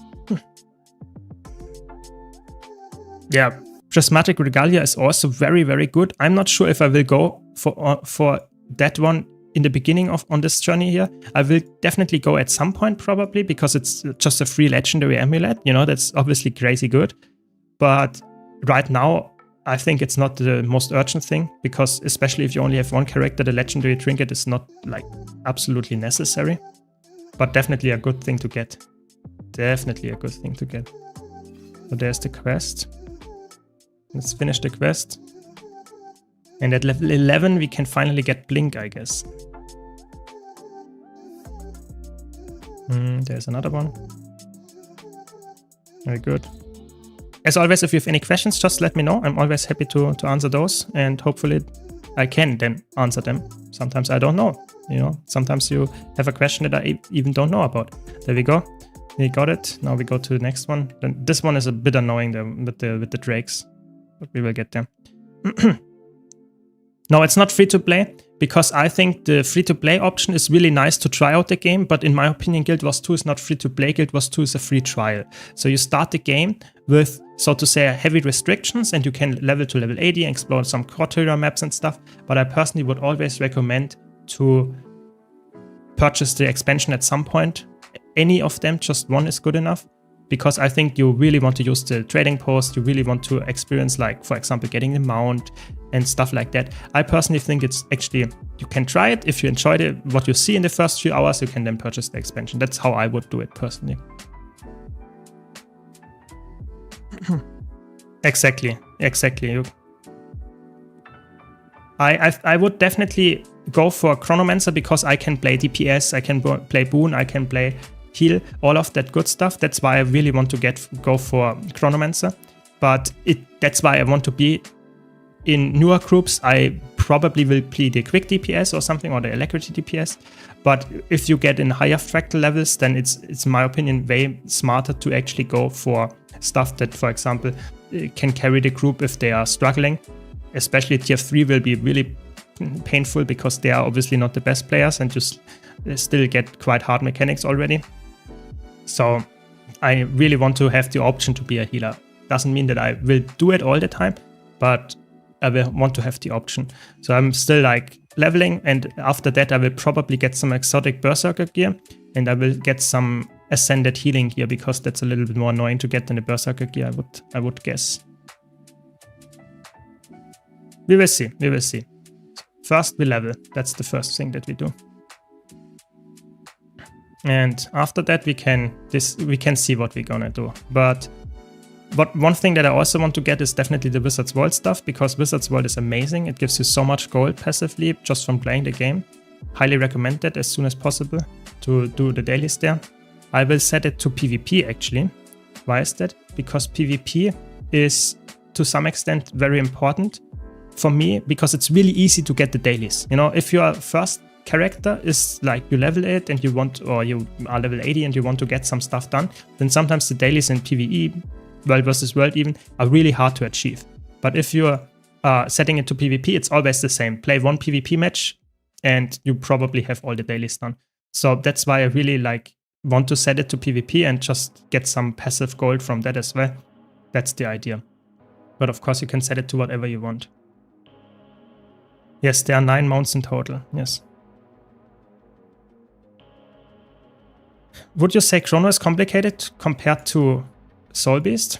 Yeah, Prismatic Regalia is also very, very good. I'm not sure if I will go for that one in the beginning on this journey here. I will definitely go at some point probably, because it's just a free legendary amulet. You know, that's obviously crazy good. But right now, I think it's not the most urgent thing, because especially if you only have one character, the legendary trinket is not like absolutely necessary. But definitely a good thing to get. Definitely a good thing to get. So there's the quest. Let's finish the quest. And at level 11, we can finally get Blink, I guess. There's another one. Very good. As always, if you have any questions, just let me know. I'm always happy to answer those. And hopefully I can then answer them. Sometimes I don't know. You know, sometimes you have a question that I even don't know about. There we go. We got it. Now we go to the next one. Then this one is a bit annoying with the drakes. But we will get there. No, it's not free to play, because I think the free to play option is really nice to try out the game. But in my opinion, Guild Wars 2 is not free to play. Guild Wars 2 is a free trial. So you start the game with, so to say, heavy restrictions, and you can level to level 80 and explore some criteria maps and stuff. But I personally would always recommend to purchase the expansion at some point. Any of them, just one is good enough. Because I think you really want to use the trading post, you really want to experience, like, for example, getting the mount and stuff like that. I personally think it's actually, you can try it. If you enjoyed it, what you see in the first few hours, you can then purchase the expansion. That's how I would do it personally. Exactly. I would definitely go for Chronomancer, because I can play DPS, I can play Boon, I can play heal, all of that good stuff. That's why I really want to go for Chronomancer. But that's why I want to be in newer groups. I probably will play the quick DPS or something, or the alacrity DPS. But if you get in higher fractal levels, then it's in my opinion way smarter to actually go for stuff that, for example, can carry the group if they are struggling. Especially tier 3 will be really painful because they are obviously not the best players and just still get quite hard mechanics already. So I really want to have the option to be a healer. Doesn't mean that I will do it all the time, but I will want to have the option. So I'm still like leveling, and after that I will probably get some exotic berserker gear, and I will get some ascended healing gear because that's a little bit more annoying to get than the berserker gear, I would guess. We will see, we will see. First we level, that's the first thing that we do. And after that we can see what we're gonna do. But one thing that I also want to get is definitely the Wizard's World stuff, because Wizard's World is amazing. It gives you so much gold passively just from playing the game. Highly recommend that as soon as possible to do the dailies there. I will set it to PvP actually. Why is that? Because PvP is to some extent very important for me, because it's really easy to get the dailies. You know, if your first character is like you level it and you want, or you are level 80 and you want to get some stuff done, then sometimes the dailies in PvE, World versus World even, are really hard to achieve. But if you're setting it to PvP, it's always the same. Play one PvP match and you probably have all the dailies done. So that's why I really want to set it to PvP and just get some passive gold from that as well. That's the idea. But of course you can set it to whatever you want. Yes, there are 9 mounts in total, yes. Would you say Chrono is complicated compared to Soul Beast?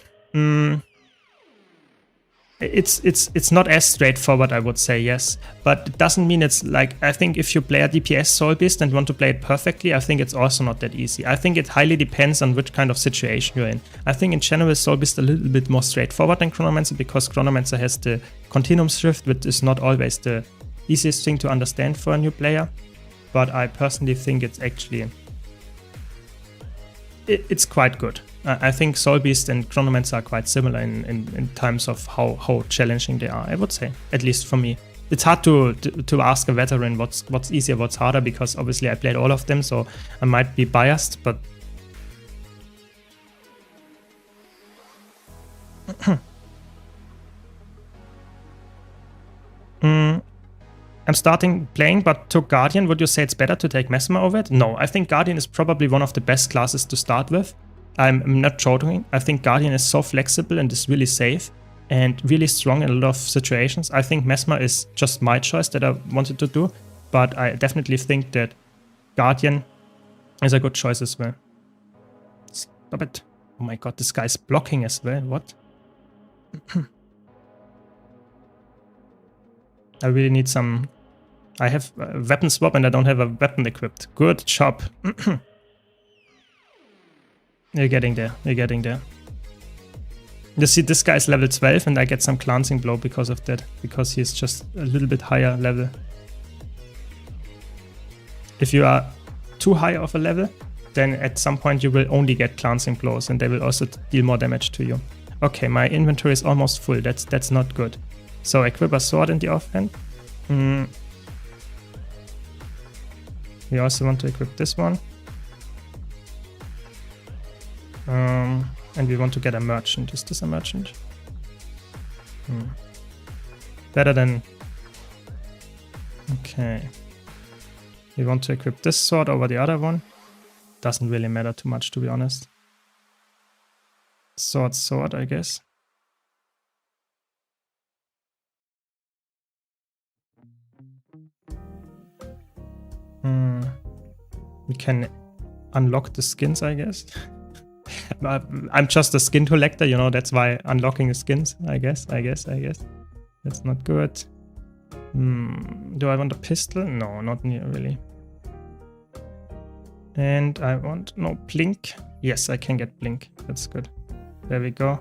It's not as straightforward, I would say, yes. But it doesn't mean it's like, I think if you play a DPS Soul Beast and want to play it perfectly, I think it's also not that easy. I think it highly depends on which kind of situation you're in. I think in general Soul Beast a little bit more straightforward than Chronomancer, because Chronomancer has the Continuum Shift, which is not always the easiest thing to understand for a new player. But I personally think it's actually... It's quite good. I think Soul Beast and Chronomancer are quite similar in terms of how challenging they are, I would say, at least for me. It's hard to ask a veteran what's easier, what's harder, because obviously I played all of them, so I might be biased, but... I'm starting playing, but took Guardian. Would you say it's better to take Mesmer over it? No, I think Guardian is probably one of the best classes to start with. I'm not joking. I think Guardian is so flexible and is really safe and really strong in a lot of situations. I think Mesmer is just my choice that I wanted to do, but I definitely think that Guardian is a good choice as well. Stop it. Oh my god, this guy's blocking as well. What? I really need some... I have a weapon swap and I don't have a weapon equipped. Good job. You're getting there. You're getting there. You see, this guy's level 12 and I get some glancing blow because of that. Because he's just a little bit higher level. If you are too high of a level, then at some point you will only get glancing blows and they will also deal more damage to you. Okay, my inventory is almost full. That's not good. So equip a sword in the offhand. We also want to equip this one. And we want to get a merchant. Is this a merchant? Better than... Okay. We want to equip this sword over the other one. Doesn't really matter too much, to be honest. Sword, I guess. We can unlock the skins, I guess. I'm just a skin collector, you know, that's why unlocking the skins, I guess. That's not good. Do I want a pistol? No, not really. And I want, no, blink. Yes, I can get blink. That's good. There we go.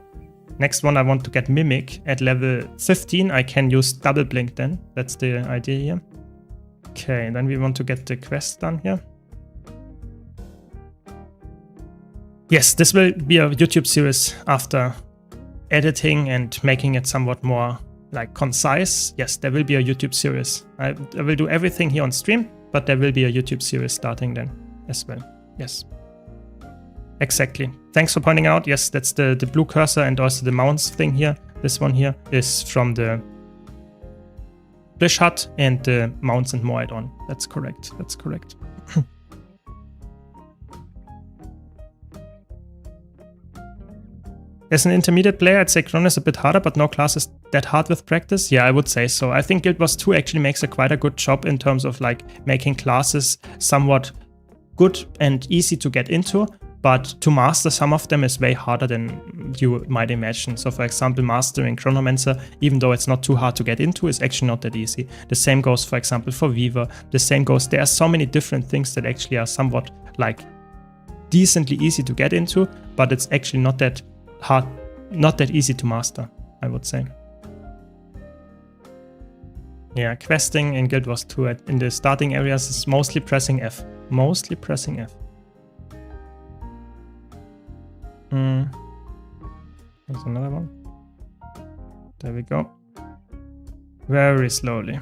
Next one, I want to get mimic. At level 15, I can use double blink then. That's the idea here. Okay, then we want to get the quest done here. Yes, this will be a YouTube series after editing and making it somewhat more like concise. Yes, there will be a YouTube series. I will do everything here on stream, but there will be a YouTube series starting then as well. Yes, exactly. Thanks for pointing out. Yes, that's the blue cursor and also the mounts thing here. This one here is from the Blish Hut and the Mounts and more add-on. That's correct. That's correct. As an intermediate player, I'd say Chrono is a bit harder, but no class is that hard with practice. Yeah, I would say so. I think Guild Wars 2 actually makes quite a good job in terms of like making classes somewhat good and easy to get into, but to master some of them is way harder than you might imagine. So for example, mastering Chronomancer, even though it's not too hard to get into, is actually not that easy. The same goes, for example, for Weaver. The same goes, there are so many different things that actually are somewhat like decently easy to get into, but it's actually not that hard, not that easy to master, I would say. Yeah, questing in Guild Wars 2 in the starting areas is mostly pressing F. Mostly pressing F. There's another one. There we go. Very slowly.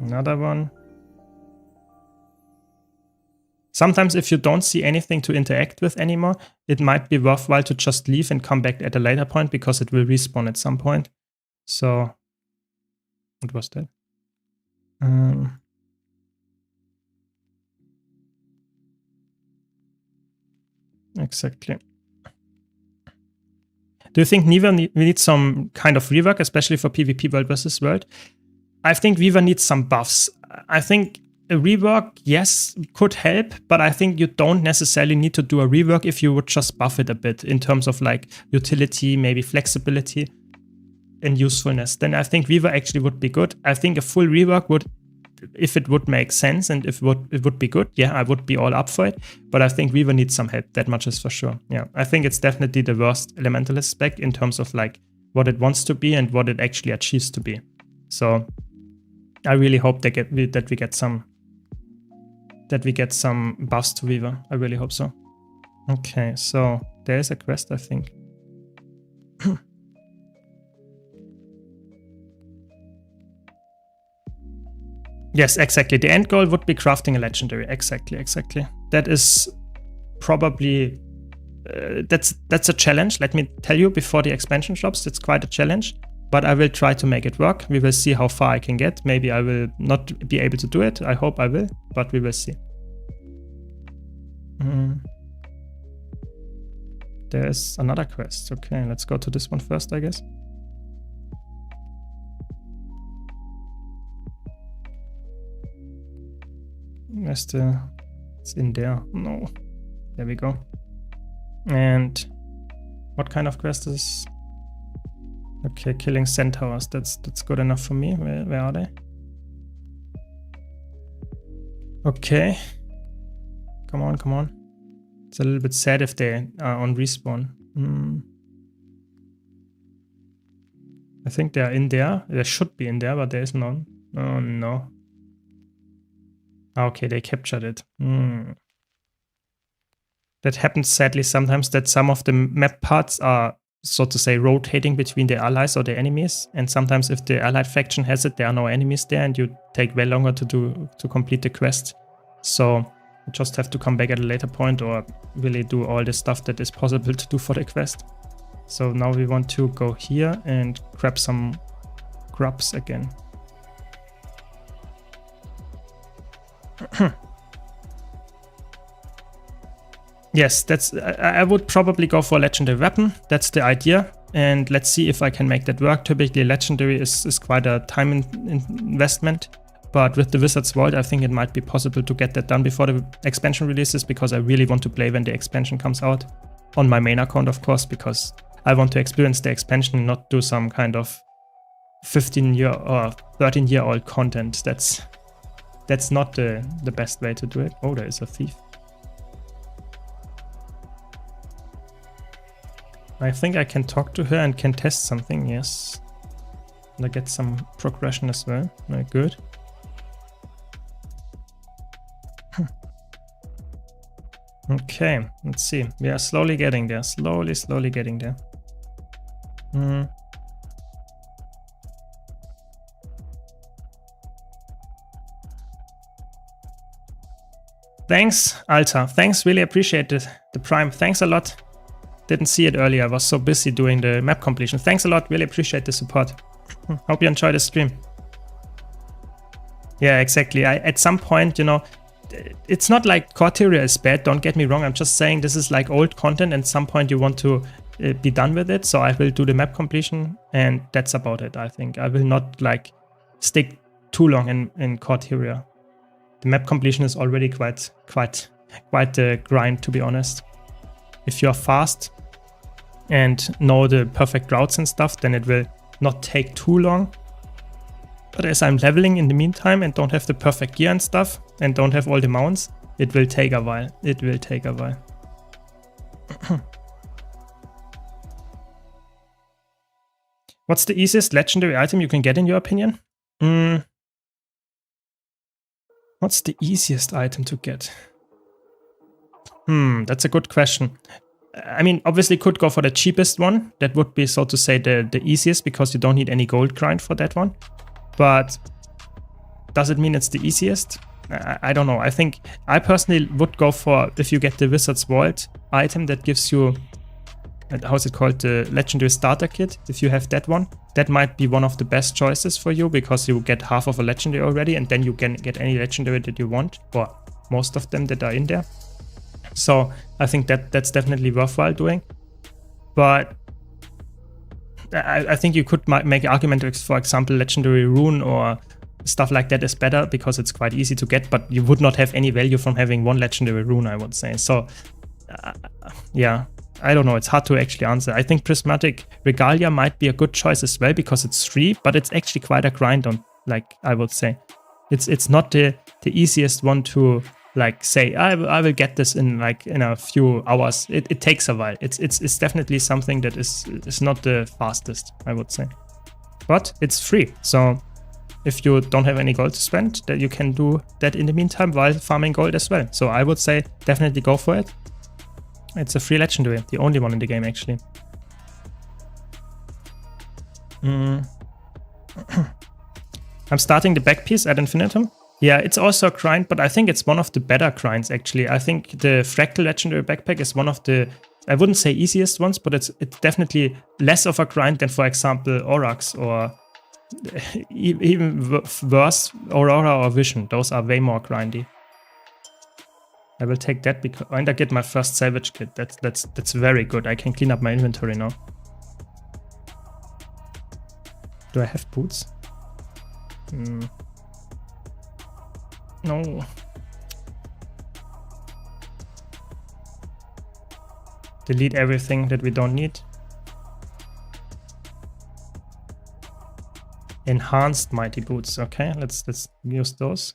Another one. Sometimes if you don't see anything to interact with anymore, it might be worthwhile to just leave and come back at a later point because it will respawn at some point. So, what was that? Exactly. Do you think Weaver needs some kind of rework, especially for PvP World versus World? I think Weaver needs some buffs. I think a rework, yes, could help, but I think you don't necessarily need to do a rework if you would just buff it a bit in terms of like utility, maybe flexibility and usefulness. Then I think Weaver actually would be good. I think a full rework would, if it would make sense and if it would be good, yeah, I would be all up for it. But I think Weaver needs some help, that much is for sure. Yeah, I think it's definitely the worst Elementalist spec in terms of like what it wants to be and what it actually achieves to be. So I really hope that we get some buffs to Weaver. I really hope so. Okay, so there is a quest, I think. Yes, exactly. The end goal would be crafting a legendary. Exactly. That is probably that's a challenge. Let me tell you, before the expansion drops, it's quite a challenge. But I will try to make it work. We will see how far I can get. Maybe I will not be able to do it. I hope I will, but we will see. There's another quest. Okay, let's go to this one first, I guess. It's in there. No. There we go. And what kind of quest is... Okay, killing centaurs. That's good enough for me. Where are they? Okay. Come on. It's a little bit sad if they are on respawn. I think they are in there. They should be in there, but there is none. Oh no. Okay, they captured it. That happens sadly sometimes, that some of the map parts are, so to say, rotating between the allies or the enemies. And sometimes if the allied faction has it, there are no enemies there and you take way longer to complete the quest. So you just have to come back at a later point or really do all the stuff that is possible to do for the quest. So now we want to go here and grab some grubs again. Yes, I would probably go for a legendary weapon. That's the idea. And let's see if I can make that work. Typically, legendary is quite a time investment. But with the Wizard's Vault, I think it might be possible to get that done before the expansion releases, because I really want to play when the expansion comes out. On my main account, of course, because I want to experience the expansion and not do some kind of 15-year or 13-year-old content. That's not the best way to do it. Oh, there is a thief. I think I can talk to her and can test something, yes. And I get some progression as well. Very good. Okay, let's see. We are slowly getting there. Slowly getting there. Thanks, Alta. Thanks, really appreciate it. The Prime. Thanks a lot. Didn't see it earlier. I was so busy doing the map completion. Thanks a lot. Really appreciate the support. Hope you enjoy the stream. Yeah, exactly. At some point, you know, it's not like Corteria is bad. Don't get me wrong. I'm just saying this is like old content, and at some point you want to be done with it. So I will do the map completion, and that's about it. I think I will not like stick too long in Corteria. The map completion is already quite a grind, to be honest. If you're fast and know the perfect routes and stuff, then it will not take too long. But as I'm leveling in the meantime and don't have the perfect gear and stuff and don't have all the mounts, it will take a while. It will take a while. What's the easiest legendary item you can get in your opinion? What's the easiest item to get? That's a good question. I mean, obviously could go for the cheapest one. That would be, so to say, the easiest, because you don't need any gold grind for that one. But does it mean it's the easiest? I don't know. I think I personally would go for, if you get the Wizard's Vault item that gives you, how's it called, the Legendary Starter Kit. If you have that one, that might be one of the best choices for you, because you get half of a Legendary already, and then you can get any Legendary that you want, or most of them that are in there. So I think that's definitely worthwhile doing. But I think you could make an argument, for example, Legendary Rune or stuff like that is better, because it's quite easy to get, but you would not have any value from having one Legendary Rune, I would say. So yeah, I don't know. It's hard to actually answer. I think Prismatic Regalia might be a good choice as well, because it's free, but it's actually quite a grind on, like, I would say. It's not the easiest one to like say, I will get this in a few hours. It takes a while. It's definitely something that is not the fastest, I would say. But it's free. So if you don't have any gold to spend, that you can do that in the meantime while farming gold as well. So I would say definitely go for it. It's a free legendary, the only one in the game actually. I'm starting the back piece at infinitum. Yeah, it's also a grind, but I think it's one of the better grinds actually. I think the Fractal Legendary Backpack is one of the, I wouldn't say easiest ones, but it's definitely less of a grind than, for example, Aurochs or even worse, Aurora or Vision. Those are way more grindy. I will take that because and I get my first Salvage Kit. That's very good. I can clean up my inventory now. Do I have boots? No. Delete everything that we don't need. Enhanced Mighty Boots. Okay, let's use those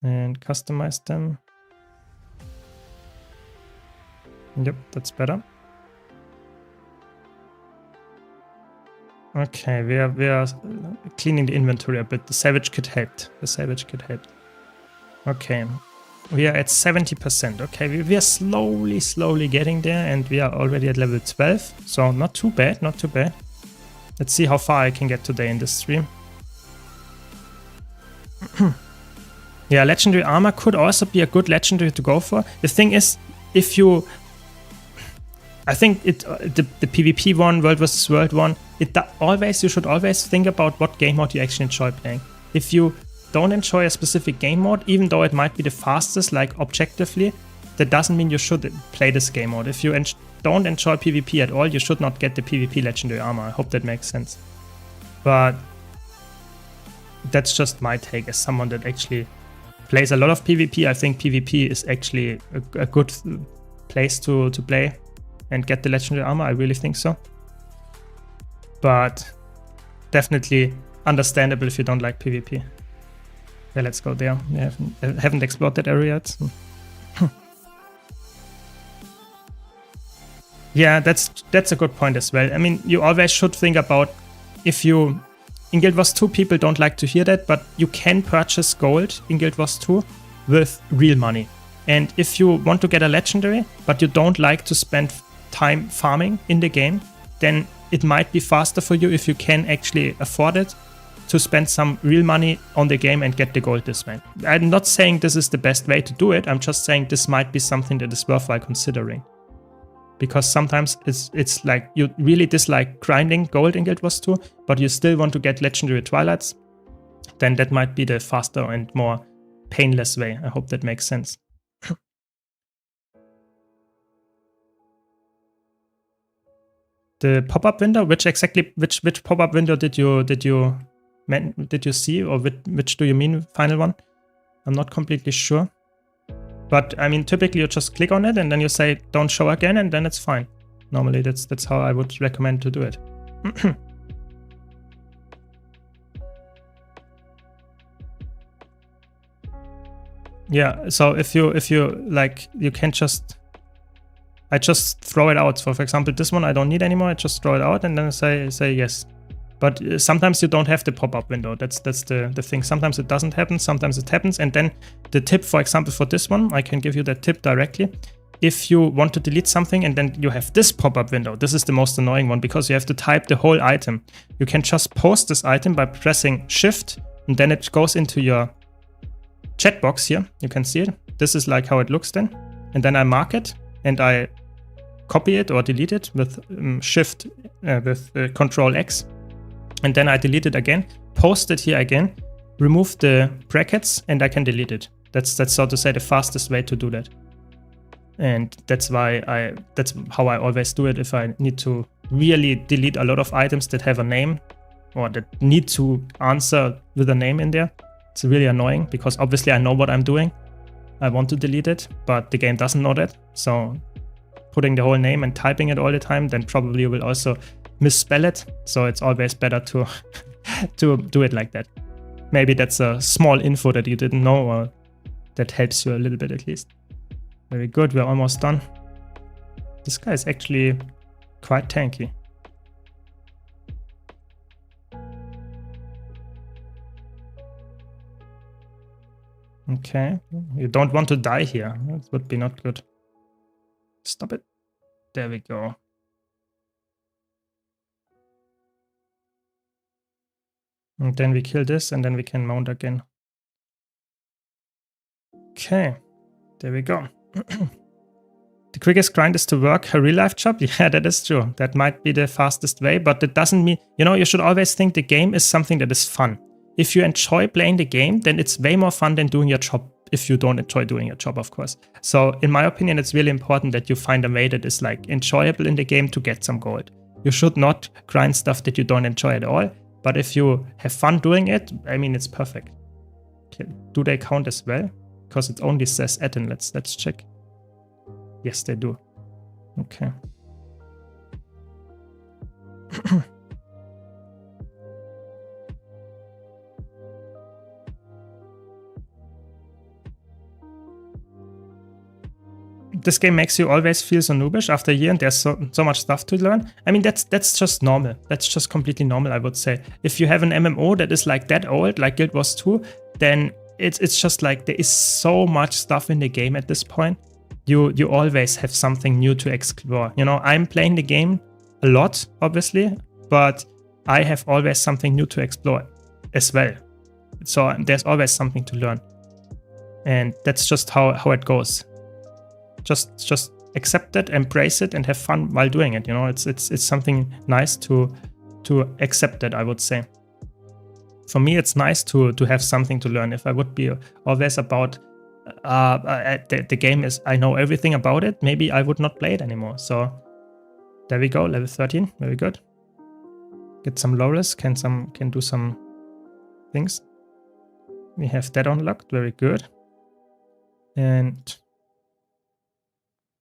and customize them. Yep, that's better. Okay, we are cleaning the inventory a bit. The Savage Kit helped. Okay, we are at 70%. Okay, we are slowly getting there, and we are already at level 12. So not too bad, not too bad. Let's see how far I can get today in this stream. Yeah, Legendary Armor could also be a good legendary to go for. The thing is, if you... I think the PvP one, World vs. World one, you should always think about what game mode you actually enjoy playing. If you don't enjoy a specific game mode, even though it might be the fastest, like objectively, that doesn't mean you should play this game mode. If you don't enjoy PvP at all, you should not get the PvP Legendary Armor. I hope that makes sense. But that's just my take as someone that actually plays a lot of PvP. I think PvP is actually a good place to play and get the Legendary Armor. I really think so. But definitely understandable if you don't like PvP. Yeah, let's go there. We haven't explored that area yet. Yeah, that's a good point as well. I mean, you always should think about, if you... In Guild Wars 2, people don't like to hear that, but you can purchase gold in Guild Wars 2 with real money. And if you want to get a legendary, but you don't like to spend time farming in the game, then it might be faster for you if you can actually afford it to spend some real money on the game and get the gold this way. I'm not saying this is the best way to do it, I'm just saying this might be something that is worthwhile considering. because sometimes it's like you really dislike grinding gold in Guild Wars 2, but you still want to get Legendary Twilights, then that might be the faster and more painless way. I hope that makes sense. The pop-up window, which pop-up window did you see, or which do you mean, final one? I'm not completely sure. But I mean, typically you just click on it and then you say don't show again, and then it's fine. Normally that's how I would recommend to do it. Yeah, so if you like, you can just, I just throw it out. So for example, this one I don't need anymore. I just throw it out and then I say yes. But sometimes you don't have the pop-up window. That's the thing. Sometimes it doesn't happen, sometimes it happens. And then the tip, for example, for this one, I can give you that tip directly. If you want to delete something and then you have this pop-up window, this is the most annoying one because you have to type the whole item. You can just post this item by pressing Shift, and then it goes into your chat box here. You can see it. This is like how it looks then. And then I mark it and I copy it or delete it with Shift, with Control X. And then I delete it again, post it here again, remove the brackets, and I can delete it. That's so to say the fastest way to do that. And that's how I always do it if I need to really delete a lot of items that have a name or that need to answer with a name in there. It's really annoying because obviously I know what I'm doing. I want to delete it, but the game doesn't know that. So putting the whole name and typing it all the time, then probably you will also misspell it. So it's always better to to do it like that. Maybe that's a small info that you didn't know, or that helps you a little bit at least. Very good, we're almost done. This guy is actually quite tanky. Okay, you don't want to die here. That would be not good. Stop it. There we go. And then we kill this, and then we can mount again. Okay, there we go. The quickest grind is to work a real-life job? Yeah, that is true. That might be the fastest way, but it doesn't mean... You know, you should always think the game is something that is fun. If you enjoy playing the game, then it's way more fun than doing your job. If you don't enjoy doing your job, of course. So, in my opinion, it's really important that you find a way that is like enjoyable in the game to get some gold. You should not grind stuff that you don't enjoy at all. But if you have fun doing it, I mean, it's perfect. Okay. Do they count as well? Because it only says add-in. Let's check. Yes, they do. Okay. This game makes you always feel so noobish after a year, and there's so much stuff to learn. I mean, that's just normal. That's just completely normal, I would say. If you have an MMO that is like that old, like Guild Wars 2, then it's just like there is so much stuff in the game at this point. You always have something new to explore. You know, I'm playing the game a lot, obviously, but I have always something new to explore as well. So there's always something to learn. And that's just how it goes. Just accept it, embrace it, and have fun while doing it. You know, it's something nice to accept it, I would say. For me, it's nice to have something to learn. If I would be always about the game is, I know everything about it, maybe I would not play it anymore. So there we go, level 13, very good. Get some laurels, can do some things. We have that unlocked, very good. And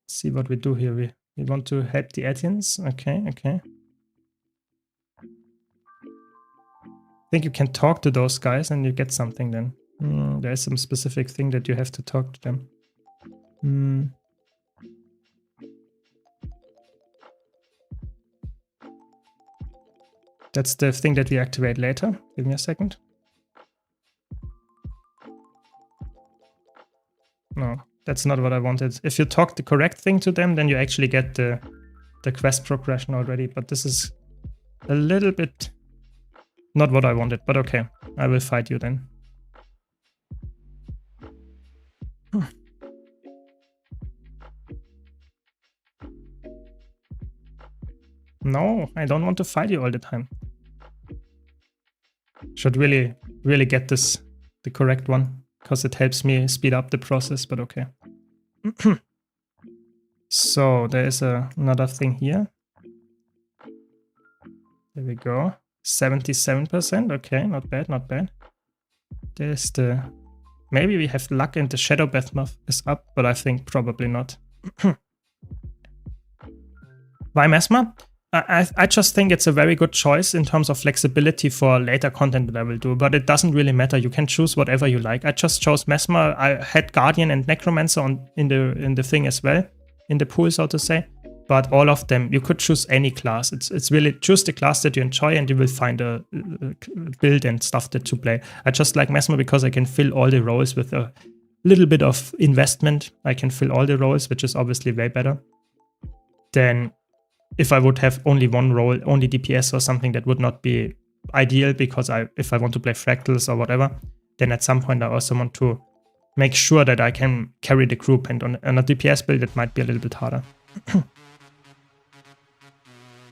see what we do here. We want to help the Etians. Okay. I think you can talk to those guys and you get something then. There is some specific thing that you have to talk to them. That's the thing that we activate later. Give me a second. No, that's not what I wanted. If you talk the correct thing to them, then you actually get the quest progression already. But this is a little bit not what I wanted. But okay, I will fight you then. No, I don't want to fight you all the time. Should really get this the correct one, because it helps me speed up the process, but okay. So there is another thing here. There we go. 77%. Okay, not bad, not bad. There's the... Maybe we have luck and the Shadow Behemoth is up, but I think probably not. Why Mesmer? I just think it's a very good choice in terms of flexibility for later content that I will do, but it doesn't really matter. You can choose whatever you like. I just chose Mesmer. I had Guardian and Necromancer in the thing as well, in the pool, so to say. But all of them, you could choose any class. It's really choose the class that you enjoy, and you will find a build and stuff that to play. I just like Mesmer because I can fill all the roles with a little bit of investment. I can fill all the roles, which is obviously way better than if I would have only one role, only DPS or something. That would not be ideal, because if I want to play fractals or whatever, then at some point I also want to make sure that I can carry the group, and on a DPS build it might be a little bit harder.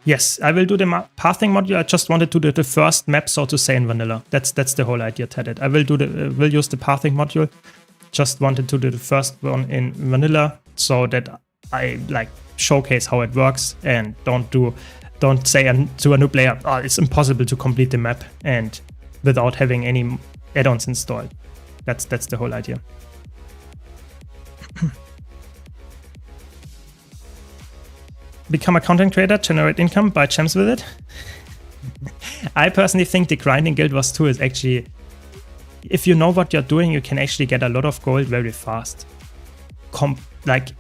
Yes, I will do the pathing module. I just wanted to do the first map, so to say, in vanilla. That's the whole idea, Tedded. I will use the pathing module. Just wanted to do the first one in vanilla, so that I like showcase how it works, and don't say to a new player, oh, it's impossible to complete the map and without having any add-ons installed. That's the whole idea. Become a content creator, generate income, buy gems with it. I personally think the grinding Guild Wars 2 is actually, if you know what you're doing, you can actually get a lot of gold very fast. Like,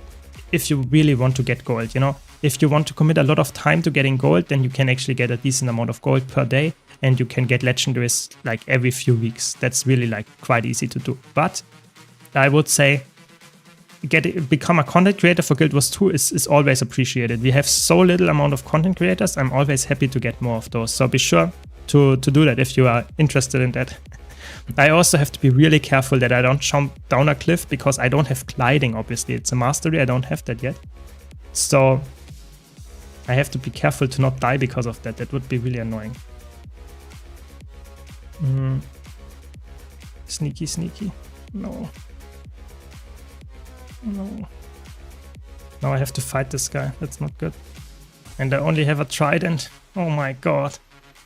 if you really want to get gold, you know, if you want to commit a lot of time to getting gold, then you can actually get a decent amount of gold per day, and you can get legendaries like every few weeks. That's really like quite easy to do. But I would say become a content creator for Guild Wars 2 is always appreciated. We have so little amount of content creators. I'm always happy to get more of those. So be sure to do that if you are interested in that. I also have to be really careful that I don't jump down a cliff, because I don't have gliding, obviously. It's a mastery, I don't have that yet. So I have to be careful to not die because of that. That would be really annoying. Sneaky, sneaky. No. No. Now I have to fight this guy. That's not good. And I only have a trident. Oh my god.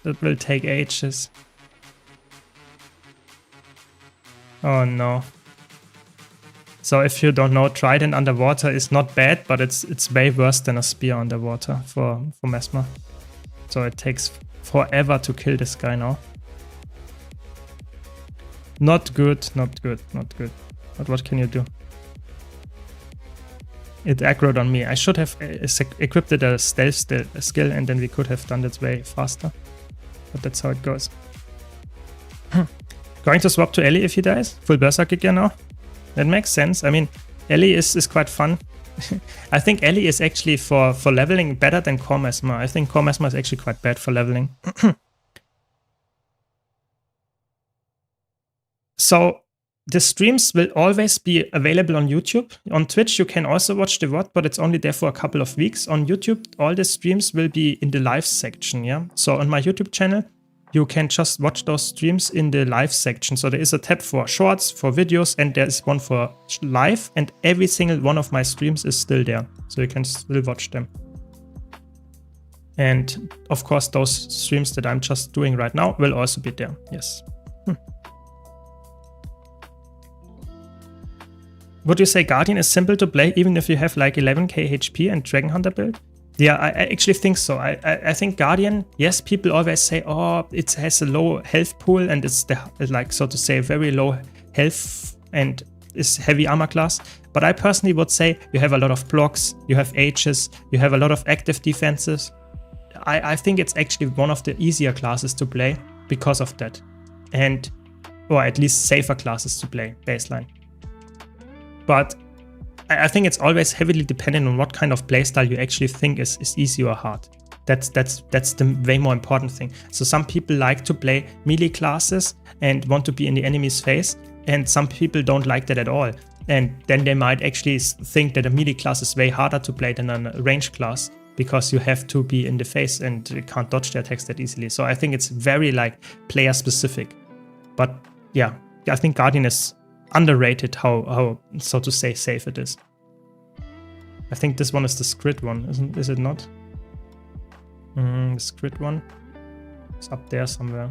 That will take ages. Oh no. So if you don't know, trident underwater is not bad, but it's way worse than a spear underwater for Mesmer. So it takes forever to kill this guy now. Not good, not good, not good. But what can you do? It aggroed on me. I should have equipped a stealth skill, and then we could have done that way faster. But that's how it goes. Going to swap to Ellie if he dies? Full Berserker gear now? That makes sense. I mean, Ellie is quite fun. I think Ellie is actually for leveling better than Core Mesmer. I think Core Mesmer is actually quite bad for leveling. So the streams will always be available on YouTube. On Twitch, you can also watch the VOD, but it's only there for a couple of weeks. On YouTube, all the streams will be in the live section, yeah? So on my YouTube channel, you can just watch those streams in the live section. So there is a tab for shorts, for videos, and there is one for live, and every single one of my streams is still there. So you can still watch them. And of course, those streams that I'm just doing right now will also be there, yes. Would you say Guardian is simple to play even if you have like 11k HP and Dragon Hunter build? Yeah, I actually think so. I think Guardian, yes, people always say, oh, it has a low health pool and it's like, so to say, very low health and is heavy armor class. But I personally would say you have a lot of blocks, you have H's, you have a lot of active defenses. I think it's actually one of the easier classes to play because of that. And, or at least safer classes to play, baseline. But I think it's always heavily dependent on what kind of playstyle you actually think is easy or hard. That's the way more important thing. So some people like to play melee classes and want to be in the enemy's face, and some people don't like that at all. And then they might actually think that a melee class is way harder to play than a range class. because you have to be in the face and you can't dodge their attacks that easily. So I think it's very like player specific. But yeah, I think Guardian is underrated how so to say safe it is. I think this one is the Scrid one, is it not? The Scrid one. It's up there somewhere.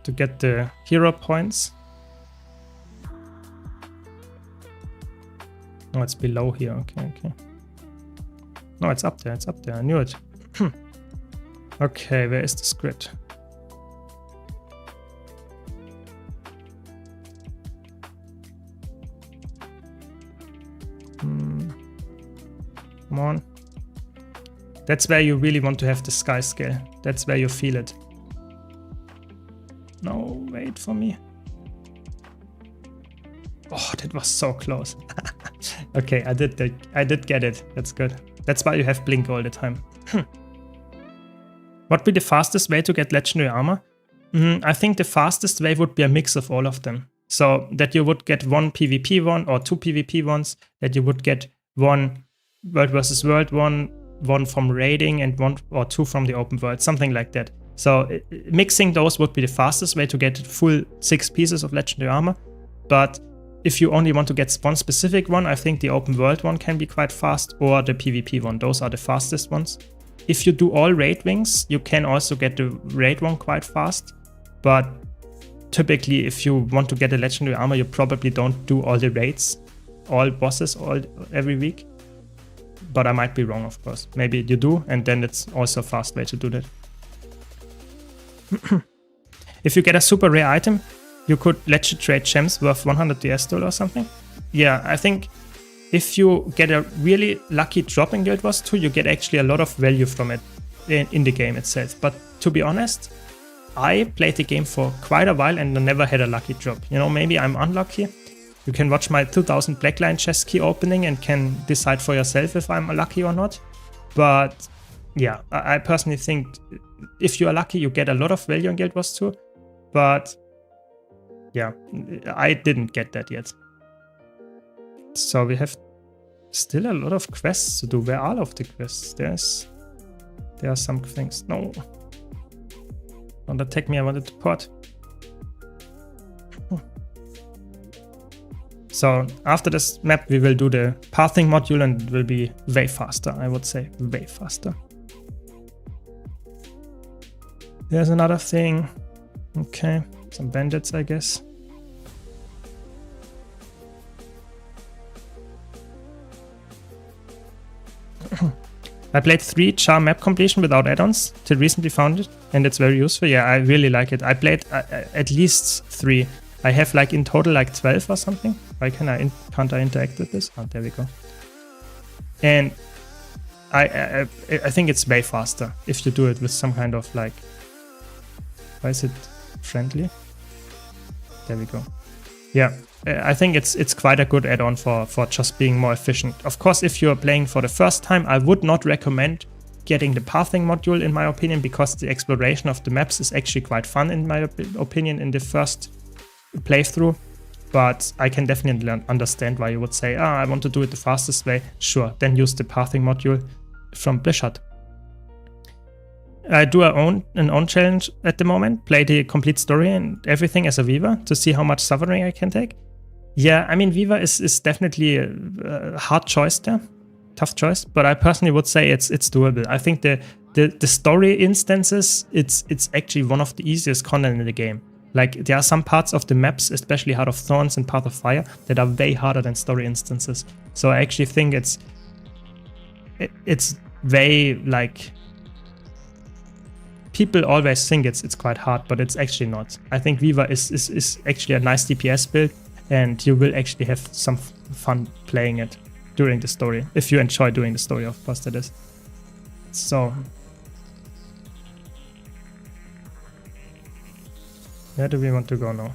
To get the hero points. Oh, it's below here. Okay. No, it's up there. I knew it. Okay, where is the Scrid? Come on. That's where you really want to have the sky scale. That's where you feel it. No, wait for me. Oh, that was so close. Okay, I did get it. That's good. That's why you have Blink all the time. What would be the fastest way to get legendary armor? I think the fastest way would be a mix of all of them. So that you would get one PvP one or two PvP ones, that you would get one World versus World one from raiding and one or two from the open world, something like that. So mixing those would be the fastest way to get full 6 pieces of legendary armor. But if you only want to get one specific one, I think the open world one can be quite fast, or the PvP one. Those are the fastest ones. If you do all raid wings, you can also get the raid one quite fast. But typically, if you want to get a legendary armor, you probably don't do all the raids, all bosses every week. But I might be wrong, of course. Maybe you do, and then it's also a fast way to do that. If you get a super rare item, you could legit trade gems worth 100 DS or something. Yeah, I think if you get a really lucky drop in Guild Wars 2, you get actually a lot of value from it in the game itself. But to be honest, I played the game for quite a while and I never had a lucky drop. You know, maybe I'm unlucky. You can watch my 2000 Blackline chest key opening and can decide for yourself if I'm lucky or not. But yeah, I personally think if you are lucky, you get a lot of value in Guild Wars 2. But yeah, I didn't get that yet. So we have still a lot of quests to do. Where are all of the quests? There are some things. No. Don't attack me, I wanted to port. So after this map, we will do the pathing module and it will be way faster, I would say. Way faster. There's another thing. Okay, some bandits, I guess. I played 3 Char map completion without add-ons till recently found it, and it's very useful. Yeah, I really like it. I played at least 3. I have like in total like 12 or something. Why can't I interact with this? Oh, there we go. And I think it's way faster if you do it with some kind of like, why is it friendly? There we go. Yeah, I think it's quite a good add-on for just being more efficient. Of course, if you're playing for the first time, I would not recommend getting the pathing module in my opinion, because the exploration of the maps is actually quite fun in my opinion in the first playthrough. But I can definitely understand why you would say, I want to do it the fastest way. Sure, then use the pathing module from Blizzard. I do an own challenge at the moment, play the complete story and everything as a Weaver to see how much suffering I can take. Yeah, I mean, Weaver is definitely a hard choice there, tough choice, but I personally would say it's doable. I think the story instances, it's actually one of the easiest content in the game. Like, there are some parts of the maps, especially Heart of Thorns and Path of Fire, that are way harder than story instances. So I actually think it's way, like, people always think it's quite hard, but it's actually not. I think Weaver is actually a nice DPS build, and you will actually have some fun playing it during the story, if you enjoy doing the story, of course, that is. So where do we want to go now?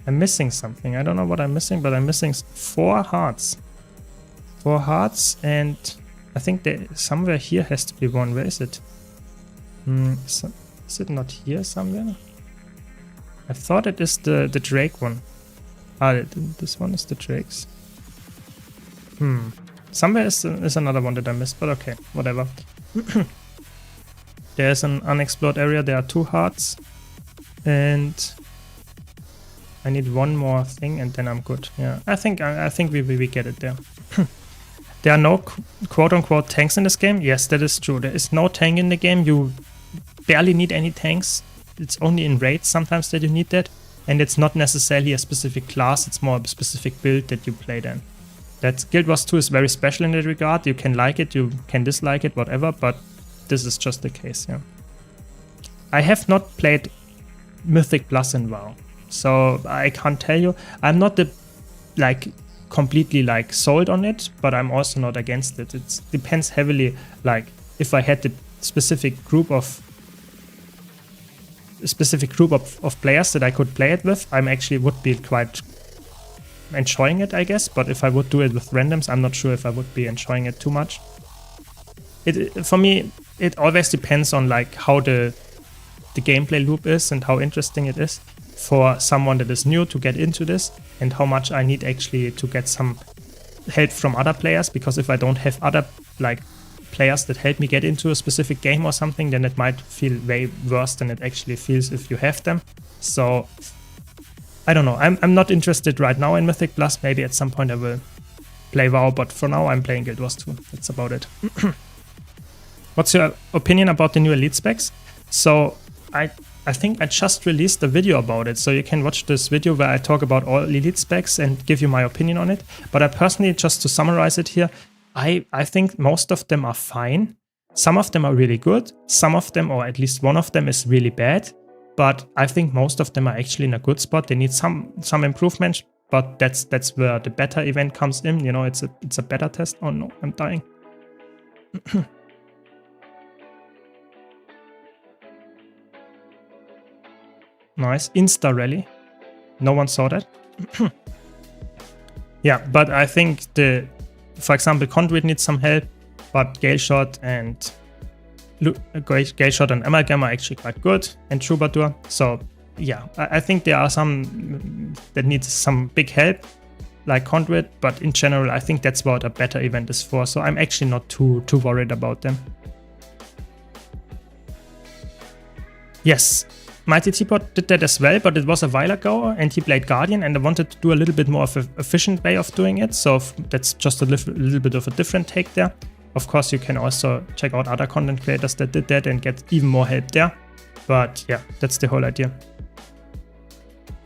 I'm missing something. I don't know what I'm missing, but I'm missing 4 hearts. 4 hearts, and I think that somewhere here has to be one. Where is it? Is it not here somewhere? I thought it is the Drake one. This one is the Drake's. Somewhere is another one that I missed, but okay, whatever. There's an unexplored area. There are 2 hearts. And I need one more thing and then I'm good. Yeah, I think we get it there. There are no quote-unquote tanks in this game. Yes, that is true. There is no tank in the game. You barely need any tanks. It's only in raids sometimes that you need that. And it's not necessarily a specific class. It's more a specific build that you play then. That Guild Wars 2 is very special in that regard. You can like it, you can dislike it, whatever. But this is just the case, yeah. I have not played Mythic Plus in WoW. So I can't tell you. I'm not completely sold on it, but I'm also not against it. It depends heavily, if I had the specific group of players that I could play it with, I actually would be quite enjoying it, I guess. But if I would do it with randoms, I'm not sure if I would be enjoying it too much. For me, it always depends on how the gameplay loop is and how interesting it is for someone that is new to get into this, and how much I need actually to get some help from other players, because if I don't have other players that help me get into a specific game or something, then it might feel way worse than it actually feels if you have them. So I don't know, I'm not interested right now in Mythic Plus. Maybe at some point I will play WoW, but for now I'm playing Guild Wars 2. That's about it. What's your opinion about the new elite specs? So I think I just released a video about it, so you can watch this video where I talk about all elite specs and give you my opinion on it. But I personally, just to summarize it here, I think most of them are fine. Some of them are really good. Some of them, or at least one of them, is really bad. But I think most of them are actually in a good spot. They need some improvements, but that's where the beta event comes in. You know, it's a beta test. Oh no, I'm dying. Nice. Insta rally. No one saw that. Yeah, but I think for example, Conduit needs some help, but Gale Shot and Amalgam are actually quite good, and Troubadour. So yeah, I think there are some that need some big help, like Conduit, but in general, I think that's what a better event is for. So I'm actually not too worried about them. Yes. Mighty Teapot did that as well, but it was a while ago, and he played Guardian, and I wanted to do a little bit more of an efficient way of doing it, so that's just a little bit of a different take there. Of course, you can also check out other content creators that did that and get even more help there, but yeah, that's the whole idea.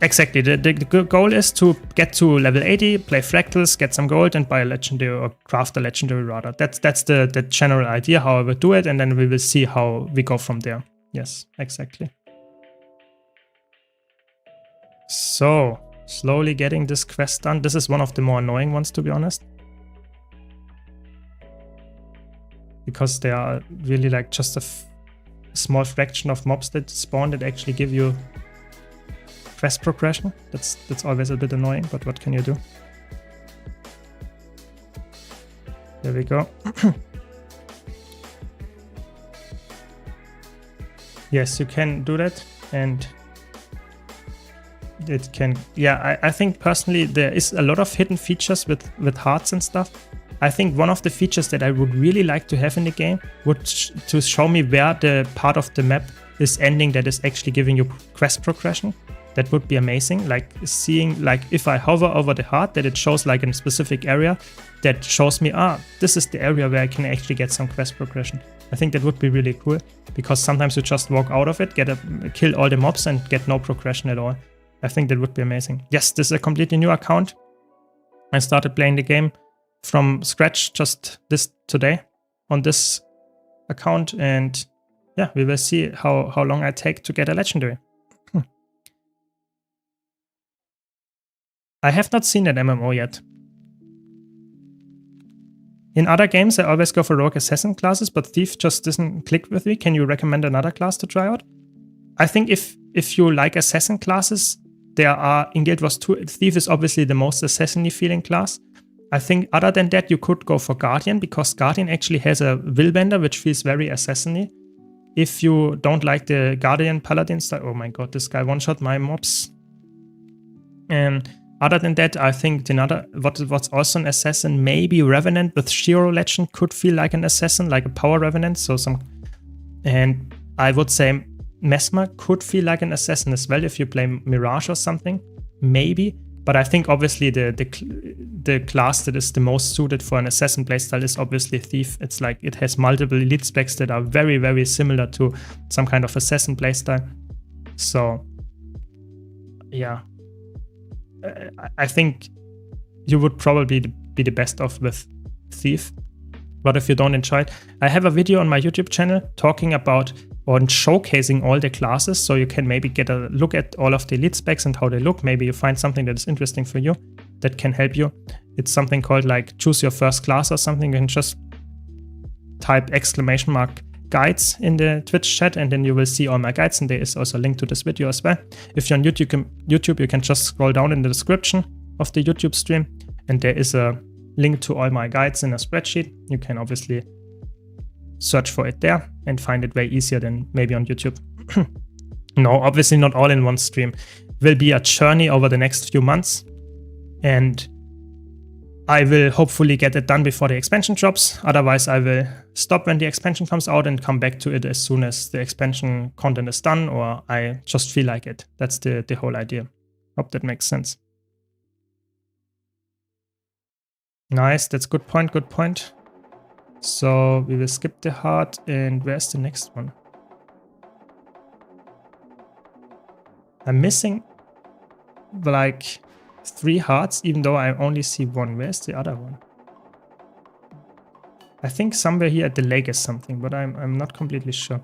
Exactly, the goal is to get to level 80, play Fractals, get some gold, and buy a legendary, or craft a legendary rather. That's the general idea how I will do it, and then we will see how we go from there. Yes, exactly. So, slowly getting this quest done. This is one of the more annoying ones, to be honest. Because there are really just a small fraction of mobs that spawn that actually give you quest progression. That's always a bit annoying, but what can you do? There we go. Yes, you can do that, and it can, yeah, I think personally there is a lot of hidden features with hearts and stuff. I think one of the features that I would really like to have in the game would to show me where the part of the map is ending that is actually giving you quest progression. That would be amazing, seeing if I hover over the heart, that it shows in a specific area that shows me, this is the area where I can actually get some quest progression. I think that would be really cool, because sometimes you just walk out of it, kill all the mobs and get no progression at all. I think that would be amazing. Yes, this is a completely new account. I started playing the game from scratch just today on this account, and yeah, we will see how long I take to get a legendary. I have not seen that MMO yet. In other games, I always go for rogue assassin classes, but thief just doesn't click with me. Can you recommend another class to try out? I think if you like assassin classes, there are in Guild Wars 2, thief is obviously the most assassin-y feeling class. I think other than that, you could go for Guardian, because Guardian actually has a Willbender, which feels very assassin-y. If you don't like the Guardian Paladin style, oh my god, this guy one-shot my mobs. Other than that, I think what's also an assassin, maybe Revenant with Shiro Legend could feel like an assassin, like a power Revenant. And I would say Mesmer could feel like an assassin as well if you play Mirage or something, maybe. But I think obviously the class that is the most suited for an assassin playstyle is obviously Thief. It's like it has multiple elite specs that are very, very similar to some kind of assassin playstyle. So yeah, I think you would probably be the best off with Thief. But if you don't enjoy it, I have a video on my YouTube channel talking about on showcasing all the classes, so you can maybe get a look at all of the elite specs and how they look. Maybe you find something that is interesting for you that can help you. It's something called like choose your first class or something. You can just type !guides in the Twitch chat and then you will see all my guides, and there is also a link to this video as well. If you're on YouTube, you can just scroll down in the description of the YouTube stream and there is a link to all my guides in a spreadsheet. You can obviously search for it there and find it way easier than maybe on YouTube. No, obviously not all in one stream. It will be a journey over the next few months, and I will hopefully get it done before the expansion drops. Otherwise, I will stop when the expansion comes out and come back to it as soon as the expansion content is done, or I just feel like it. That's the whole idea. Hope that makes sense. Nice, that's good point, good point. So we will skip the heart, and where's the next one? I'm missing like 3 hearts, even though I only see 1. Where's the other one? I think somewhere here at the lake is something, but I'm not completely sure.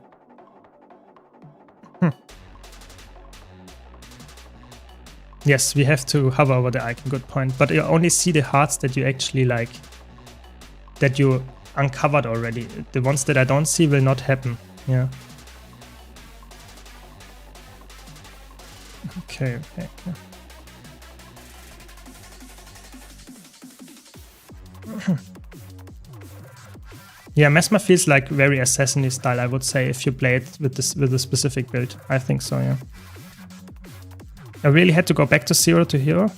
Yes, we have to hover over the icon, good point. But you only see the hearts that you actually like, that you uncovered already. The ones that I don't see will not happen. Yeah. Okay. Yeah, Mesmer feels like very assassin-y style, I would say, if you play it with a specific build. I think so, yeah. I really had to go back to 0 to hero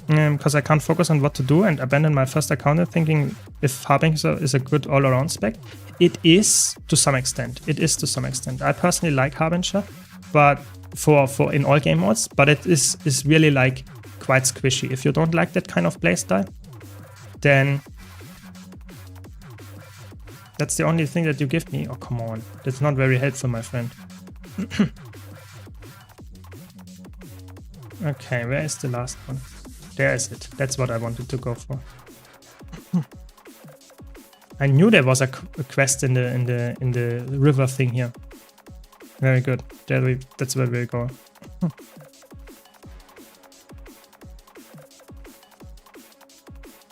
because I can't focus on what to do and abandon my first account thinking if Harbinger is a good all-around spec. It is to some extent. It is to some extent. I personally like Harbinger, but for in all game modes, but it is really like quite squishy. If you don't like that kind of playstyle, then that's the only thing that you give me. Oh, come on. That's not very helpful, my friend. Okay, where is the last one? There is it. That's what I wanted to go for. I knew there was a quest in the river thing here. Very good. That's where we go.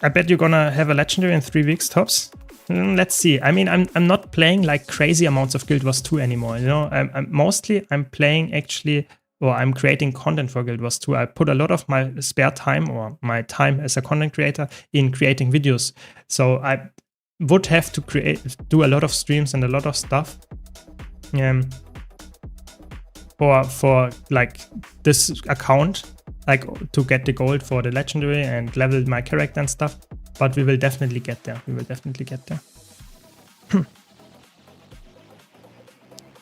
I bet you're gonna have a legendary in 3 weeks tops. Let's see. I mean, I'm not playing like crazy amounts of Guild Wars 2 anymore. You know, I'm playing actually, or I'm creating content for Guild Wars 2. I put a lot of my spare time or my time as a content creator in creating videos. So I would have to do a lot of streams and a lot of stuff. For like this account, like to get the gold for the legendary and level my character and stuff. But we will definitely get there. We will definitely get there.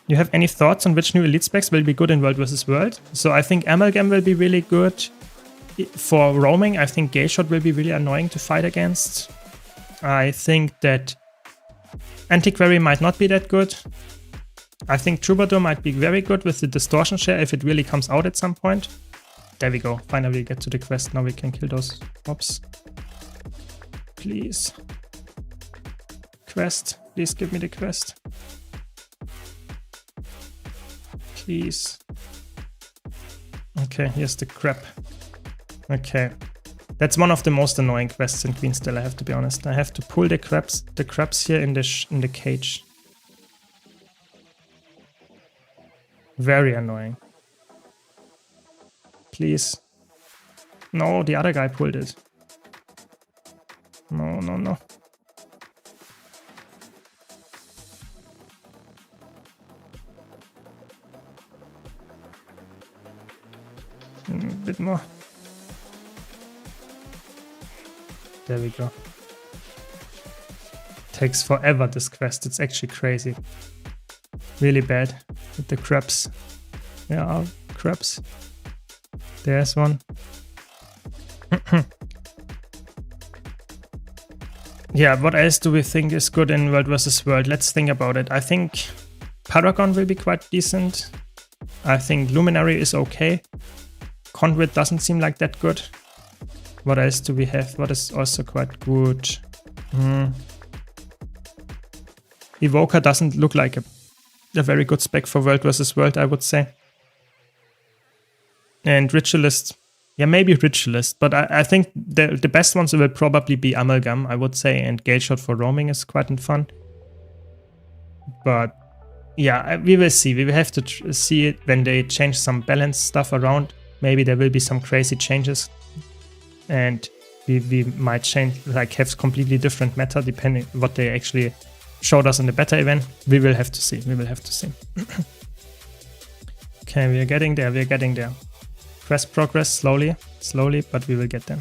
You have any thoughts on which new elite specs will be good in World vs. World? So I think Amalgam will be really good. For roaming, I think Gay Shot will be really annoying to fight against. I think that Antiquary might not be that good. I think Troubadour might be very good with the distortion share if it really comes out at some point. There we go. Finally get to the quest. Now we can kill those mobs. Please. Quest. Please give me the quest. Please. Okay, here's the crab. Okay. That's one of the most annoying quests in Queenstill, I have to be honest. I have to pull the crabs here in the cage. Very annoying. Please. No, the other guy pulled it. No, no, no. A bit more. There we go. Takes forever, this quest. It's actually crazy. Really bad with the crabs. Yeah, crabs. There's one. Yeah, what else do we think is good in World vs. World? Let's think about it. I think Paragon will be quite decent. I think Luminary is okay. Conduit doesn't seem like that good. What else do we have? What is also quite good? Evoker doesn't look like a very good spec for World vs. World, I would say. And Ritualist, yeah, maybe Ritualist, but I think the best ones will probably be Amalgam, I would say, and Gale Shot for roaming is quite fun. But yeah, we will see. We will have to see it when they change some balance stuff around. Maybe there will be some crazy changes, and we might change, like have completely different meta depending what they actually showed us in the beta event. We will have to see. We will have to see. Okay, we are getting there. We are getting there. Quest progress slowly, but we will get there.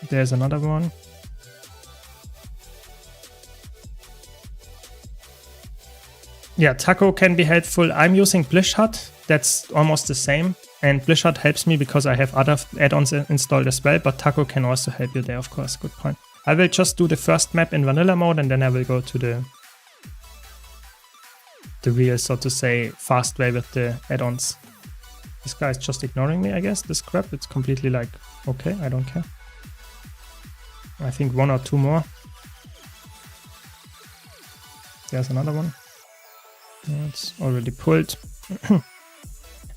There's another one. Yeah, Taco can be helpful. I'm using Blishut. That's almost the same. And Blishut helps me because I have other add-ons installed as well, but Taco can also help you there, of course. Good point. I will just do the first map in vanilla mode, and then I will go to the real, so to say, fast way with the add-ons. This guy is just ignoring me, I guess. This crap, it's completely like, okay, I don't care. I think one or two more. There's another one. It's already pulled.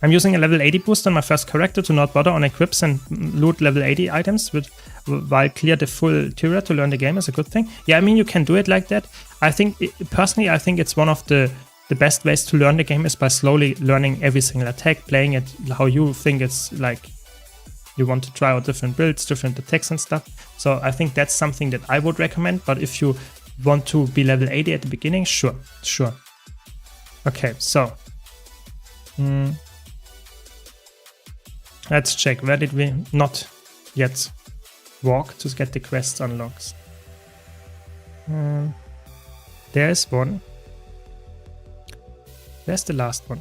I'm using a level 80 boost on my first character to not bother on equips and loot level 80 items while clear the full Tyria to learn the game is a good thing. Yeah, I mean, you can do it like that. I think, personally, I think it's one of the best ways to learn the game is by slowly learning every single attack, playing it how you think it's like you want to try out different builds, different attacks and stuff. So I think that's something that I would recommend. But if you want to be level 80 at the beginning, sure. Okay, so let's check. Where did we not yet walk to get the quest unlocks? There's one. Where's the last one?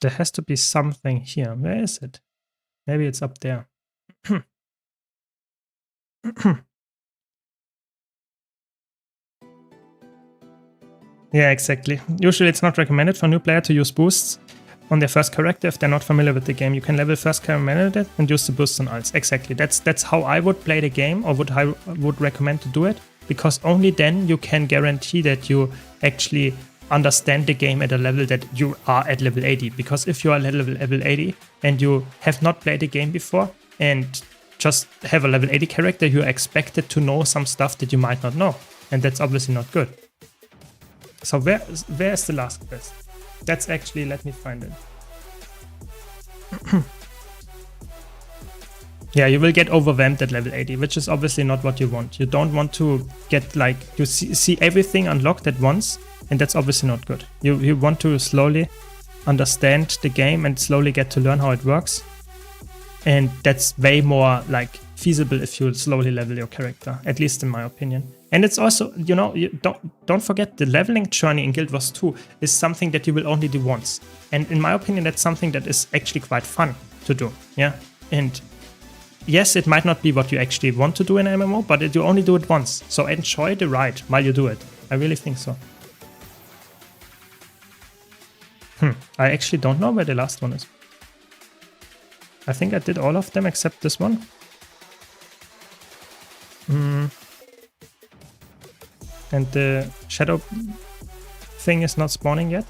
There has to be something here. Where is it? Maybe it's up there. Yeah, exactly. Usually it's not recommended for new player to use boosts on their first character if they're not familiar with the game. You can level first character and use the boosts on alts. Exactly. That's how I would play the game, or I would recommend to do it, because only then you can guarantee that you actually understand the game at a level that you are at level 80. Because if you are at level 80 and you have not played the game before and just have a level 80 character, you're expected to know some stuff that you might not know. And that's obviously not good. So where is the last quest? That's actually, let me find it. Yeah, you will get overwhelmed at level 80, which is obviously not what you want. You don't want to get like, you see everything unlocked at once, and that's obviously not good. You want to slowly understand the game and slowly get to learn how it works. And that's way more like feasible if you slowly level your character, at least in my opinion. And it's also, you know, you don't forget the leveling journey in Guild Wars 2 is something that you will only do once. And in my opinion, that's something that is actually quite fun to do. Yeah. And yes, it might not be what you actually want to do in an MMO, but you only do it once. So enjoy the ride while you do it. I really think so. I actually don't know where the last one is. I think I did all of them except this one. And the shadow thing is not spawning yet.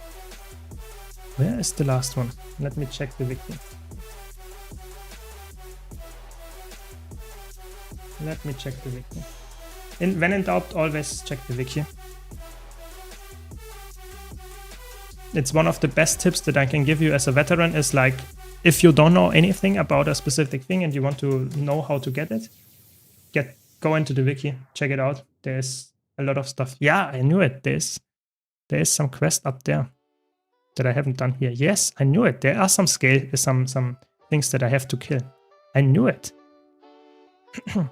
Where is the last one? Let me check the wiki. Let me check the wiki. When in doubt, always check the wiki. It's one of the best tips that I can give you as a veteran is like, if you don't know anything about a specific thing and you want to know how to get it, go into the wiki, check it out. There's a lot of stuff. Yeah, I knew it. There is some quest up there. that I haven't done here. Yes, I knew it. There are some some things that I have to kill. I knew it.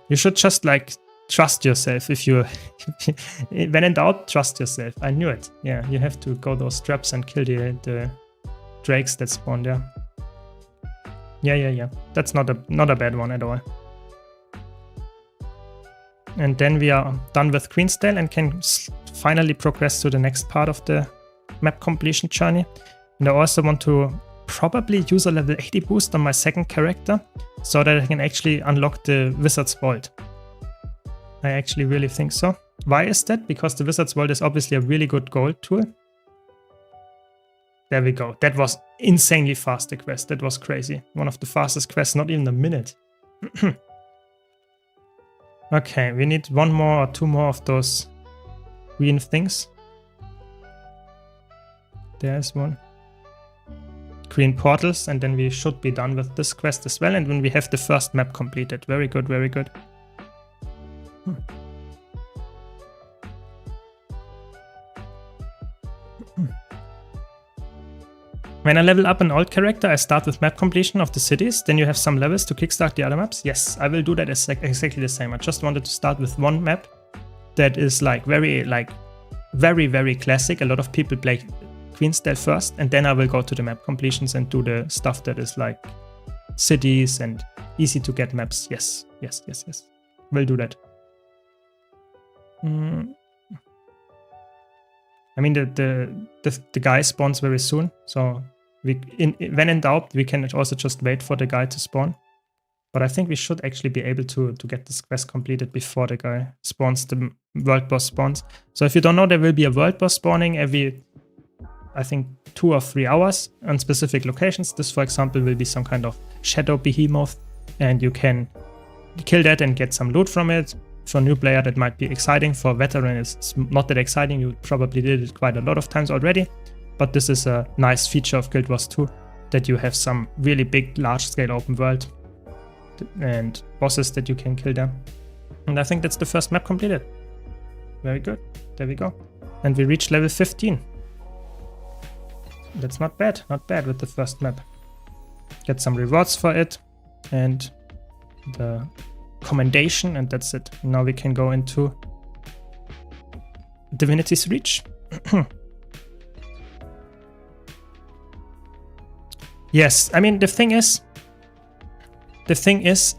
You should just like trust yourself. If you, when in doubt, trust yourself. I knew it. Yeah, you have to go those traps and kill the drakes that spawn there. Yeah. That's not a bad one at all. And then we are done with Queensdale and can finally progress to the next part of the map completion journey. And I also want to probably use a level 80 boost on my second character so that I can actually unlock the Wizard's Vault. I actually really think so. Why is that? Because the Wizard's Vault is obviously a really good gold tool. There we go. That was insanely fast, the quest. That was crazy. One of the fastest quests, not even a minute. Okay, we need one more or two more of those green things. There's one. Green portals, and then we should be done with this quest as well. And when we have the first map completed. Very good, very good. When I level up an old character, I start with map completion of the cities. Then you have some levels to kickstart the other maps. Yes, I will do that exactly the same. I just wanted to start with one map that is very classic. A lot of people play Queensdale first, and then I will go to the map completions and do the stuff that is like cities and easy to get maps. Yes. We'll do that. I mean, the guy spawns very soon, so when in doubt, we can also just wait for the guy to spawn. But I think we should actually be able to get this quest completed before the guy spawns, the world boss spawns. So if you don't know, there will be a world boss spawning every, I think, 2 or 3 hours on specific locations. This, for example, will be some kind of shadow behemoth, and you can kill that and get some loot from it. For a new player, that might be exciting. For a veteran, it's not that exciting. You probably did it quite a lot of times already. But this is a nice feature of Guild Wars 2, that you have some really big, large-scale open world and bosses that you can kill there. And I think that's the first map completed. Very good. There we go. And we reached level 15. That's not bad. Not bad with the first map. Get some rewards for it. And the commendation, and that's it. Now we can go into Divinity's Reach. Yes, I mean, the thing is,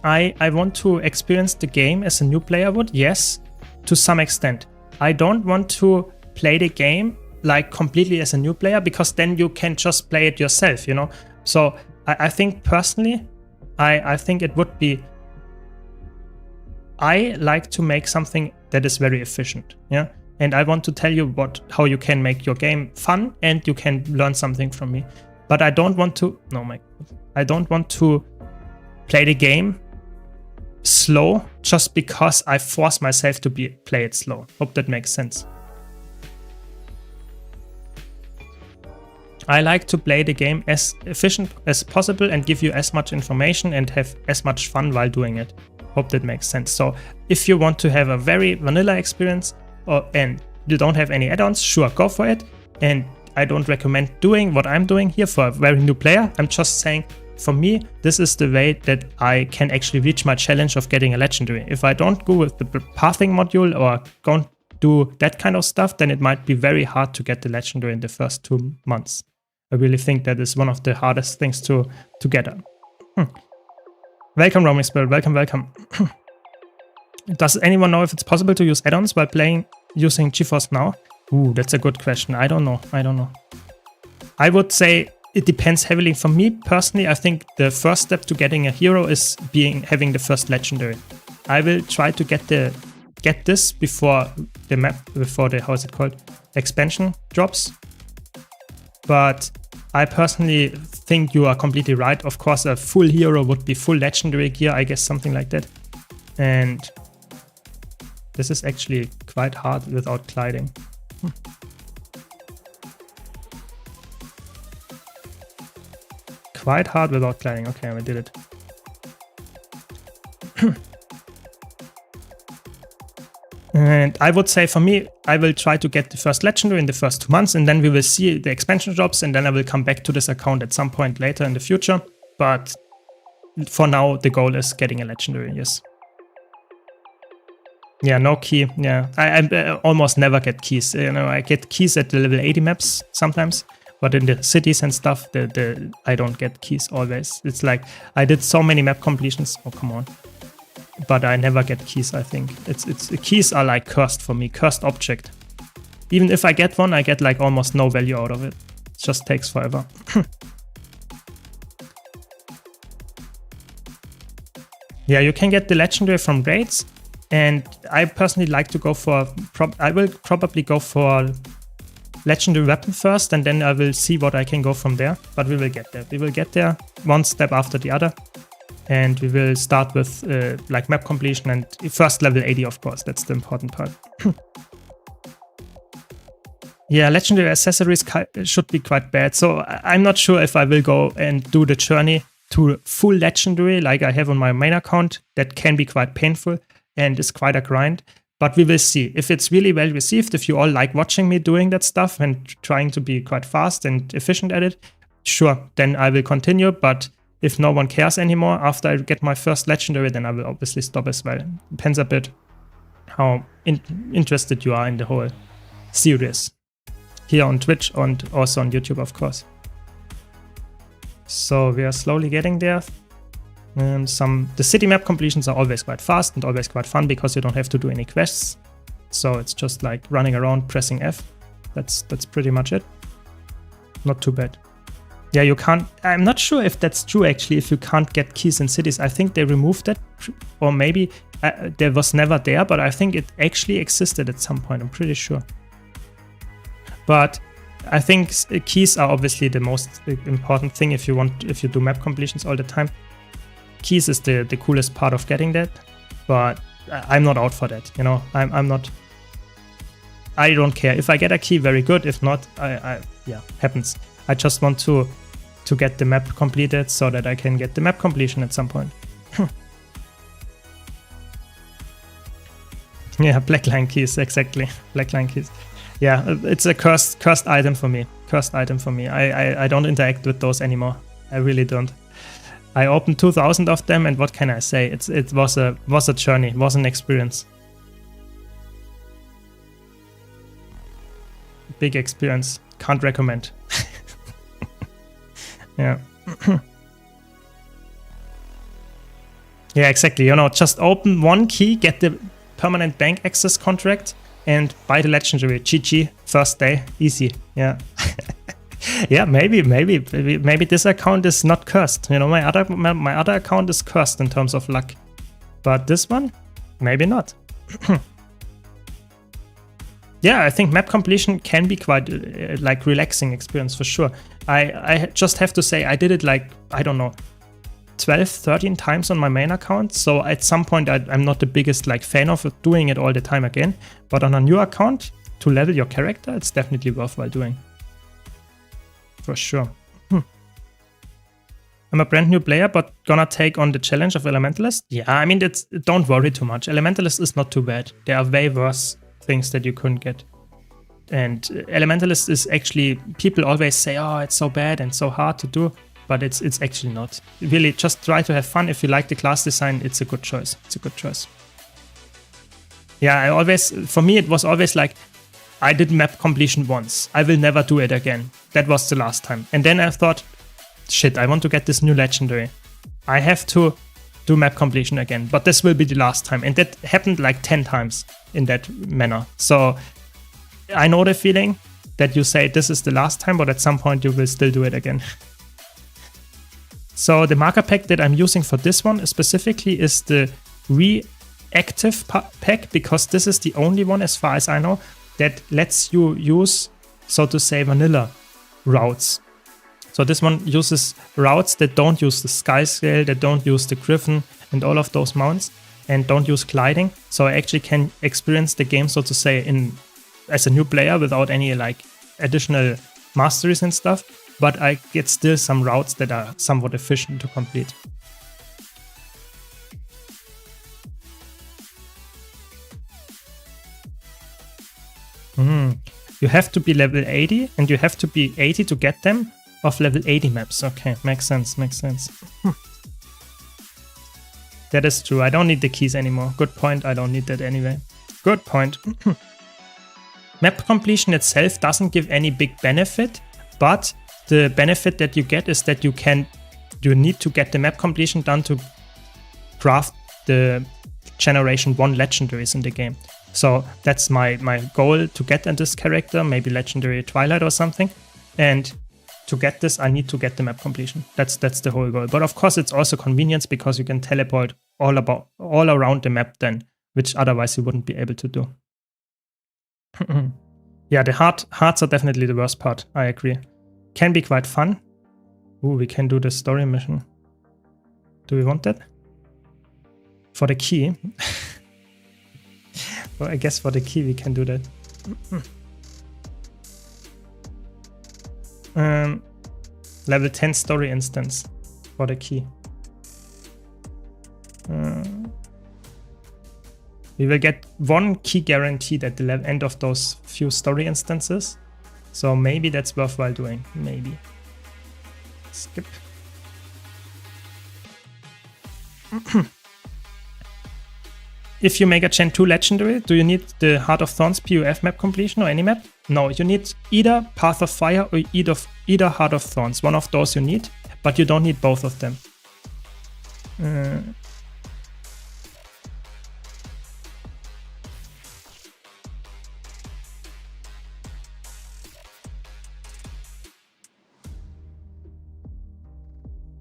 I want to experience the game as a new player would, yes, to some extent. I don't want to play the game like completely as a new player, because then you can just play it yourself, you know? So I think personally, I think it would be, I like to make something that is very efficient, yeah? And I want to tell you how you can make your game fun and you can learn something from me. But I don't want to, I don't want to play the game slow just because I force myself to play it slow. Hope that makes sense. I like to play the game as efficient as possible and give you as much information and have as much fun while doing it. Hope that makes sense. So if you want to have a very vanilla experience and you don't have any add-ons, sure, go for it. And I don't recommend doing what I'm doing here for a very new player. I'm just saying, for me, this is the way that I can actually reach my challenge of getting a legendary. If I don't go with the pathing module or don't do that kind of stuff, then it might be very hard to get the legendary in the first 2 months. I really think that is one of the hardest things to get. Welcome, Roaming Spirit. Welcome. Does anyone know if it's possible to use add-ons while playing using GeForce Now? Ooh, that's a good question. I don't know. I would say it depends heavily. For me personally, I think the first step to getting a hero is having the first legendary. I will try to get this before the expansion drops. But I personally think you are completely right. Of course, a full hero would be full legendary gear, I guess, something like that. And this is actually quite hard without gliding. Quite hard without gliding. Okay, we did it. And I would say for me, I will try to get the first legendary in the first 2 months, and then we will see the expansion drops, and then I will come back to this account at some point later in the future. But for now, the goal is getting a legendary, yes. Yeah, no key. Yeah, I almost never get keys. You know, I get keys at the level 80 maps sometimes, but in the cities and stuff, I don't get keys always. It's like I did so many map completions. Oh, come on. But I never get keys, I think. Keys are like cursed for me, cursed object. Even if I get one, I get like almost no value out of it. It just takes forever. Yeah, you can get the legendary from raids. And I personally like to go for, I will probably go for legendary weapon first, and then I will see what I can go from there. But we will get there. We will get there one step after the other. And we will start with like map completion and first level 80, of course. That's the important part. Yeah, legendary accessories should be quite bad. So I'm not sure if I will go and do the journey to full legendary like I have on my main account. That can be quite painful and is quite a grind. But we will see. If it's really well received, if you all like watching me doing that stuff and trying to be quite fast and efficient at it, sure, then I will continue. But if no one cares anymore after I get my first legendary, then I will obviously stop as well. Depends a bit how interested you are in the whole series. Here on Twitch and also on YouTube, of course. So we are slowly getting there. The city map completions are always quite fast and always quite fun because you don't have to do any quests. So it's just like running around pressing F. That's pretty much it. Not too bad. Yeah, you can't. I'm not sure if that's true actually. If you can't get keys in cities, I think they removed that, or maybe there was never there. But I think it actually existed at some point. I'm pretty sure. But I think keys are obviously the most important thing if you do map completions all the time. Keys is the coolest part of getting that, but I'm not out for that. You know, I'm not. I don't care if I get a key. Very good. If not, yeah, happens. I just want to get the map completed so that I can get the map completion at some point. Yeah, blackline keys, exactly. Blackline keys. Yeah, it's a cursed item for me. Cursed item for me. I don't interact with those anymore. I really don't. I opened 2,000 of them, and what can I say? It was a journey, was an experience. Big experience. Can't recommend. Yeah. Yeah, exactly. You know, just open one key, get the permanent bank access contract, and buy the legendary. GG, first day, easy. Yeah. Yeah, maybe this account is not cursed. You know, my other account is cursed in terms of luck, but this one, maybe not. Yeah, I think map completion can be quite like relaxing experience for sure. I just have to say I did it like, I don't know, 12, 13 times on my main account. So at some point I'm not the biggest like fan of doing it all the time again. But on a new account to level your character, it's definitely worthwhile doing. For sure. I'm a brand new player, but gonna take on the challenge of Elementalist. Yeah, I mean, don't worry too much. Elementalist is not too bad. There are way worse things that you couldn't get. And Elementalist is actually, people always say, oh, it's so bad and so hard to do, but it's actually not. Really, just try to have fun. If you like the class design, it's a good choice. It's a good choice. Yeah, for me, it was always like, I did map completion once. I will never do it again. That was the last time. And then I thought, shit, I want to get this new legendary. I have to do map completion again, but this will be the last time. And that happened like 10 times in that manner. So I know the feeling that you say this is the last time, but at some point you will still do it again. So the marker pack that I'm using for this one specifically is the reactive pack, because this is the only one, as far as I know, that lets you use, so to say, vanilla routes. So this one uses routes that don't use the sky scale, that don't use the griffin and all of those mounts, and don't use gliding. So I actually can experience the game, so to say, as a new player without any like additional masteries and stuff. But I get still some routes that are somewhat efficient to complete. You have to be level 80 and you have to be 80 to get them of level 80 maps. Okay, makes sense, makes sense. That is true. I don't need the keys anymore. Good point. I don't need that anyway. Good point. Map completion itself doesn't give any big benefit, but the benefit that you get is that you need to get the map completion done to craft the Generation 1 legendaries in the game. So that's my goal to get in this character, maybe Legendary Twilight or something. And to get this, I need to get the map completion. That's the whole goal. But of course, it's also convenience because you can teleport all around the map then, which otherwise you wouldn't be able to do. Yeah, the hearts are definitely the worst part. I agree. Can be quite fun. Ooh, we can do the story mission. Do we want that? For the key. Well, I guess for the key we can do that. Level 10 story instance for the key. We will get 1 key guaranteed at the end of those few story instances. So maybe that's worthwhile doing. Maybe. Skip. If you make a Gen 2 legendary, do you need the Heart of Thorns PUF map completion or any map? No, you need either Path of Fire or either Heart of Thorns. One of those you need, but you don't need both of them.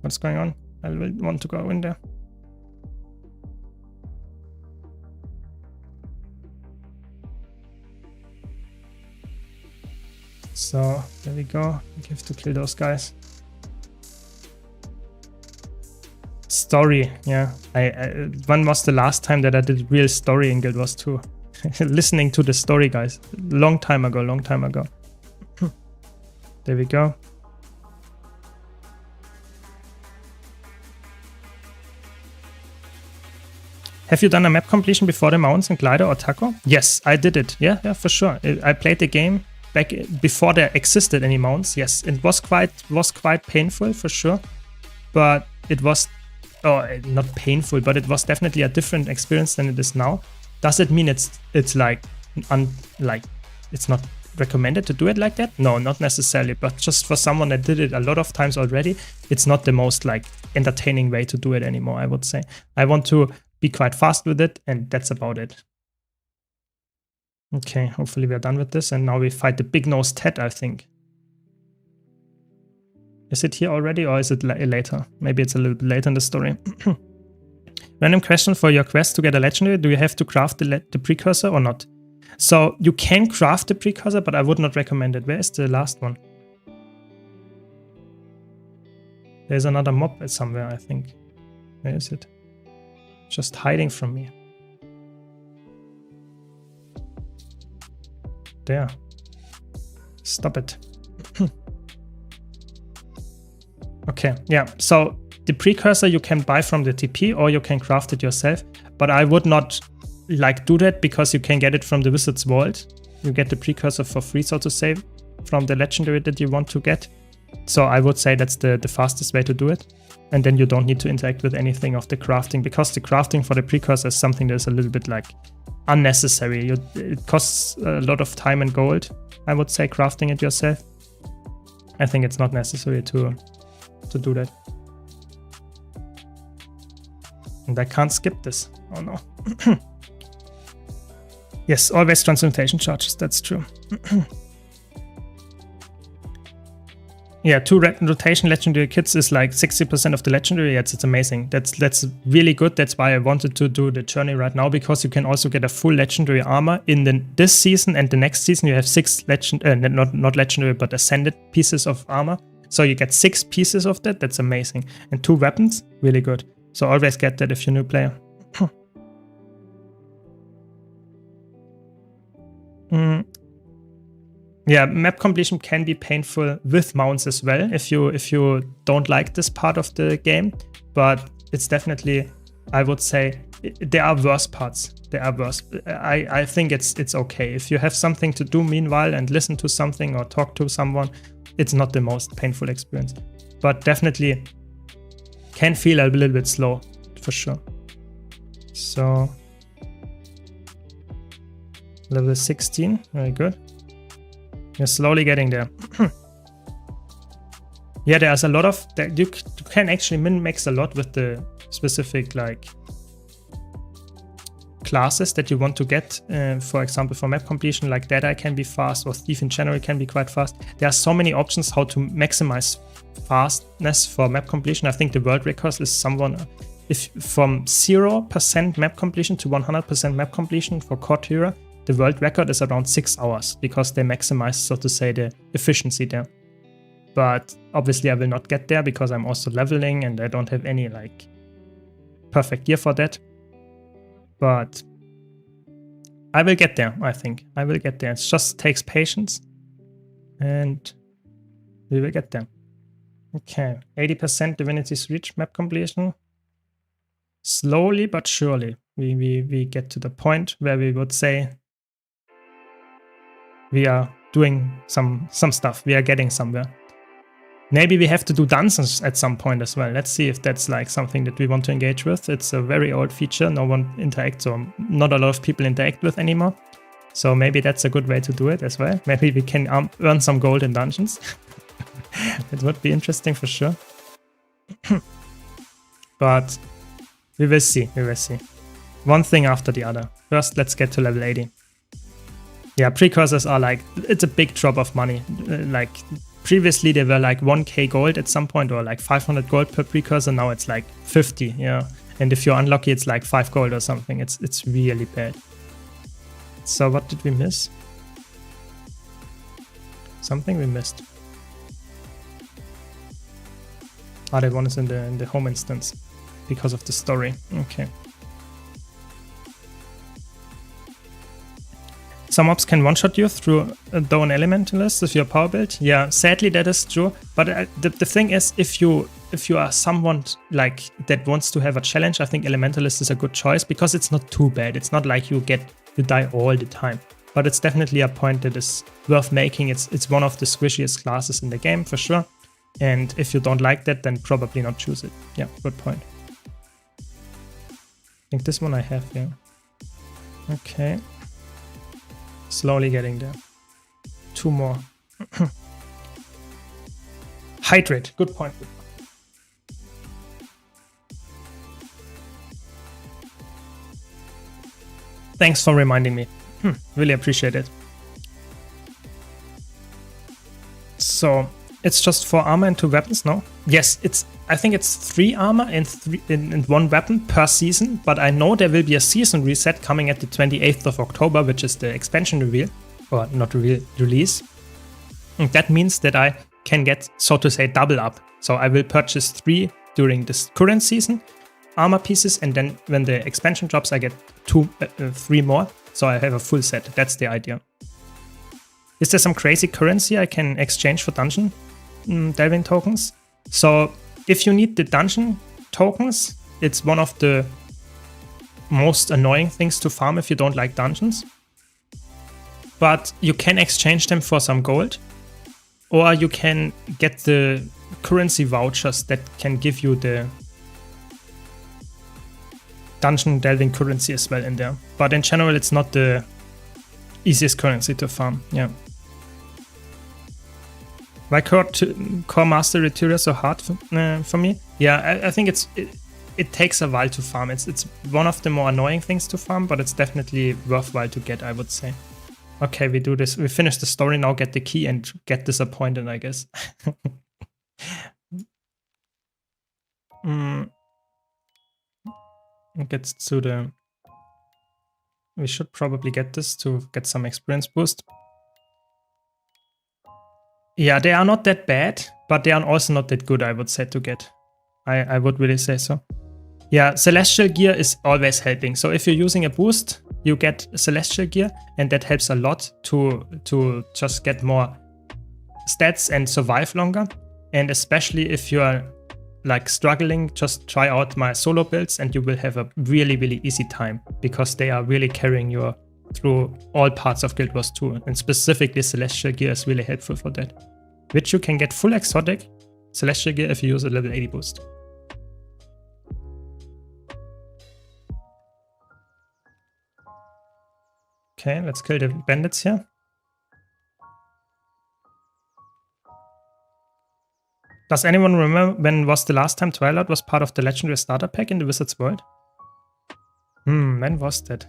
What's going on? I will want to go in there. So there we go. We have to kill those guys. Story, yeah. When was the last time that I did real story in Guild Wars 2? Listening to the story, guys. Long time ago, long time ago. There we go. Have you done a map completion before the mounts in Glider or Taco? Yes, I did it. Yeah, for sure. I played the game back before there existed any mounts. Yes, it was quite painful for sure, but it was not painful, but it was definitely a different experience than it is now. Does it mean it's like it's not recommended to do it like that? No, not necessarily, but just for someone that did it a lot of times already, it's not the most like entertaining way to do it anymore, I would say. I want to be quite fast with it, and that's about it. Okay, hopefully we're done with this, and now we fight the big-nosed Ted, I think. Is it here already, or is it later? Maybe it's a little bit later in the story. Random question for your quest to get a legendary. Do you have to craft the precursor or not? So you can craft the precursor, but I would not recommend it. Where is the last one? There's another mob somewhere, I think. Where is it? Just hiding from me. There. Stop it. Okay, yeah. So the precursor you can buy from the TP or you can craft it yourself. But I would not do that because you can get it from the Wizard's Vault. You get the precursor for free, so to say, from the legendary that you want to get. So I would say that's the fastest way to do it. And then you don't need to interact with anything of the crafting, because the crafting for the precursor is something that's a little bit like unnecessary. It costs a lot of time and gold, I would say, crafting it yourself. I think it's not necessary to do that. And I can't skip this. Oh no. Yes, always transmutation charges, that's true. Yeah, 2 rotation legendary kits is like 60% of the legendary. Yes, it's amazing. That's really good. That's why I wanted to do the journey right now, because you can also get a full legendary armor in this season, and the next season you have 6 not legendary but ascended pieces of armor. So you get 6 pieces of that. That's amazing. And 2 weapons, really good. So always get that if you're a new player. Yeah, map completion can be painful with mounts as well if you don't like this part of the game, but it's definitely, I would say, there are worse parts. There are worse. I think it's okay. If you have something to do meanwhile and listen to something or talk to someone, it's not the most painful experience. But definitely can feel a little bit slow, for sure. So, level 16, very good. You're slowly getting there. Yeah, there's a lot of, you can actually min-max a lot with the specific like classes that you want to get. For example, for map completion, like Deadeye can be fast, or Thief in general can be quite fast. There are so many options how to maximize fastness for map completion. I think the world record is if from 0% map completion to 100% map completion for Core Hero, the world record is around 6 hours because they maximize, so to say, the efficiency there. But obviously I will not get there because I'm also leveling and I don't have any like perfect gear for that. But I will get there, I think. I will get there. It just takes patience and we will get there. Okay, 80% Divinity's Reach map completion. Slowly but surely we get to the point where we would say we are doing some stuff. We are getting somewhere. Maybe we have to do dungeons at some point as well. Let's see if that's like something that we want to engage with. It's a very old feature. No one interacts, or not a lot of people interact with anymore. So maybe that's a good way to do it as well. Maybe we can earn some gold in dungeons. It would be interesting for sure. But we will see. We will see. One thing after the other. First, let's get to level 80. Yeah, precursors are like, it's a big drop of money. Like previously they were like 1k gold at some point, or like 500 gold per precursor. Now it's like 50, yeah. And if you're unlucky, it's like 5 gold or something. It's really bad. So what did we miss? Something we missed. Ah, that one is in the home instance because of the story. Okay. Some mobs can one-shot you through though an elementalist if you're power build. Yeah, sadly that is true. But the thing is, if you are someone like that wants to have a challenge, I think elementalist is a good choice because it's not too bad. It's not like you die all the time. But it's definitely a point that is worth making. It's one of the squishiest classes in the game for sure. And if you don't like that, then probably not choose it. Yeah, good point. I think this one I have here. Okay. Slowly getting there. 2 more. Hydrate. Good point. Thanks for reminding me. Really appreciate it. So it's just 4 armor and 2 weapons, no? Yes, I think it's 3 armor and 1 weapon per season, but I know there will be a season reset coming at the 28th of October, which is the expansion reveal, or not reveal, release. And that means that I can get, so to say, double up. So I will purchase 3 during this current season armor pieces, and then when the expansion drops, I get 3 more. So I have a full set. That's the idea. Is there some crazy currency I can exchange for dungeon delving tokens? So if you need the dungeon tokens, it's one of the most annoying things to farm if you don't like dungeons. But you can exchange them for some gold, or you can get the currency vouchers that can give you the dungeon delving currency as well in there. But in general, it's not the easiest currency to farm. Yeah. Why core mastery tutorial so hard for me? Yeah, I think it takes a while to farm. It's one of the more annoying things to farm, but it's definitely worthwhile to get, I would say. Okay, we do this. We finish the story now, get the key, and get disappointed, I guess. It gets to the... We should probably get this to get some experience boost. Yeah, they are not that bad, but they are also not that good, I would say, to get. I would really say so. Yeah, Celestial Gear is always helping. So if you're using a boost, you get Celestial Gear, and that helps a lot to just get more stats and survive longer. And especially if you're like struggling, just try out my solo builds and you will have a really easy time, because they are really carrying you through all parts of Guild Wars 2, and specifically Celestial Gear is really helpful for that. Which you can get full exotic Celestial Gear if you use a level 80 boost. Okay, let's kill the bandits here. Does anyone remember when was the last time Twilight was part of the Legendary Starter Pack in the Wizard's World? When was that?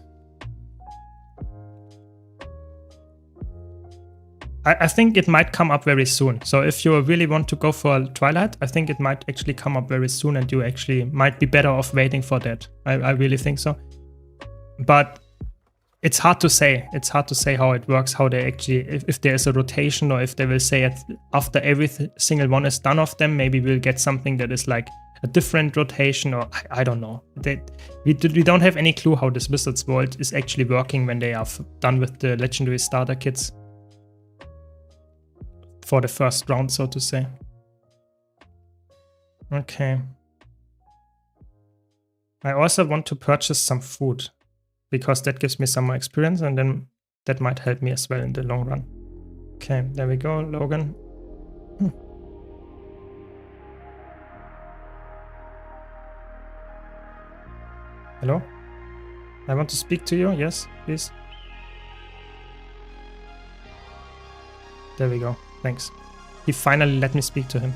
I think it might come up very soon. So if you really want to go for Twilight, I think it might actually come up very soon and you actually might be better off waiting for that. I really think so. But it's hard to say. It's hard to say how it works, how they actually, if there is a rotation, or if they will say it after every single one is done of them, maybe we'll get something that is like a different rotation, or I don't know. We don't have any clue how this Wizard's World is actually working when they are done with the Legendary Starter Kits for the first round, so to say. Okay. I also want to purchase some food, because that gives me some more experience, and then that might help me as well in the long run. Okay, there we go, Logan. Hello? I want to speak to you. Yes, please. There we go. Thanks. He finally let me speak to him.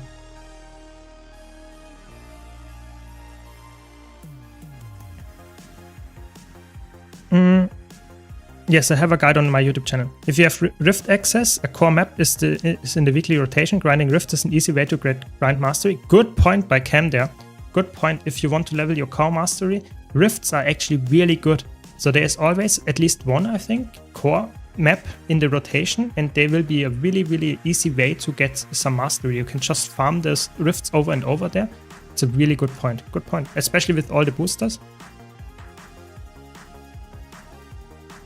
Yes, I have a guide on my YouTube channel. If you have Rift access, a core map is in the weekly rotation. Grinding Rift is an easy way to grind mastery. Good point by Cam there. Good point. If you want to level your core mastery, Rifts are actually really good. So there is always at least one, I think, core map in the rotation, and they will be a really easy way to get some mastery. You can just farm those Rifts over and over there. It's a really good point. Good point. Especially with all the boosters.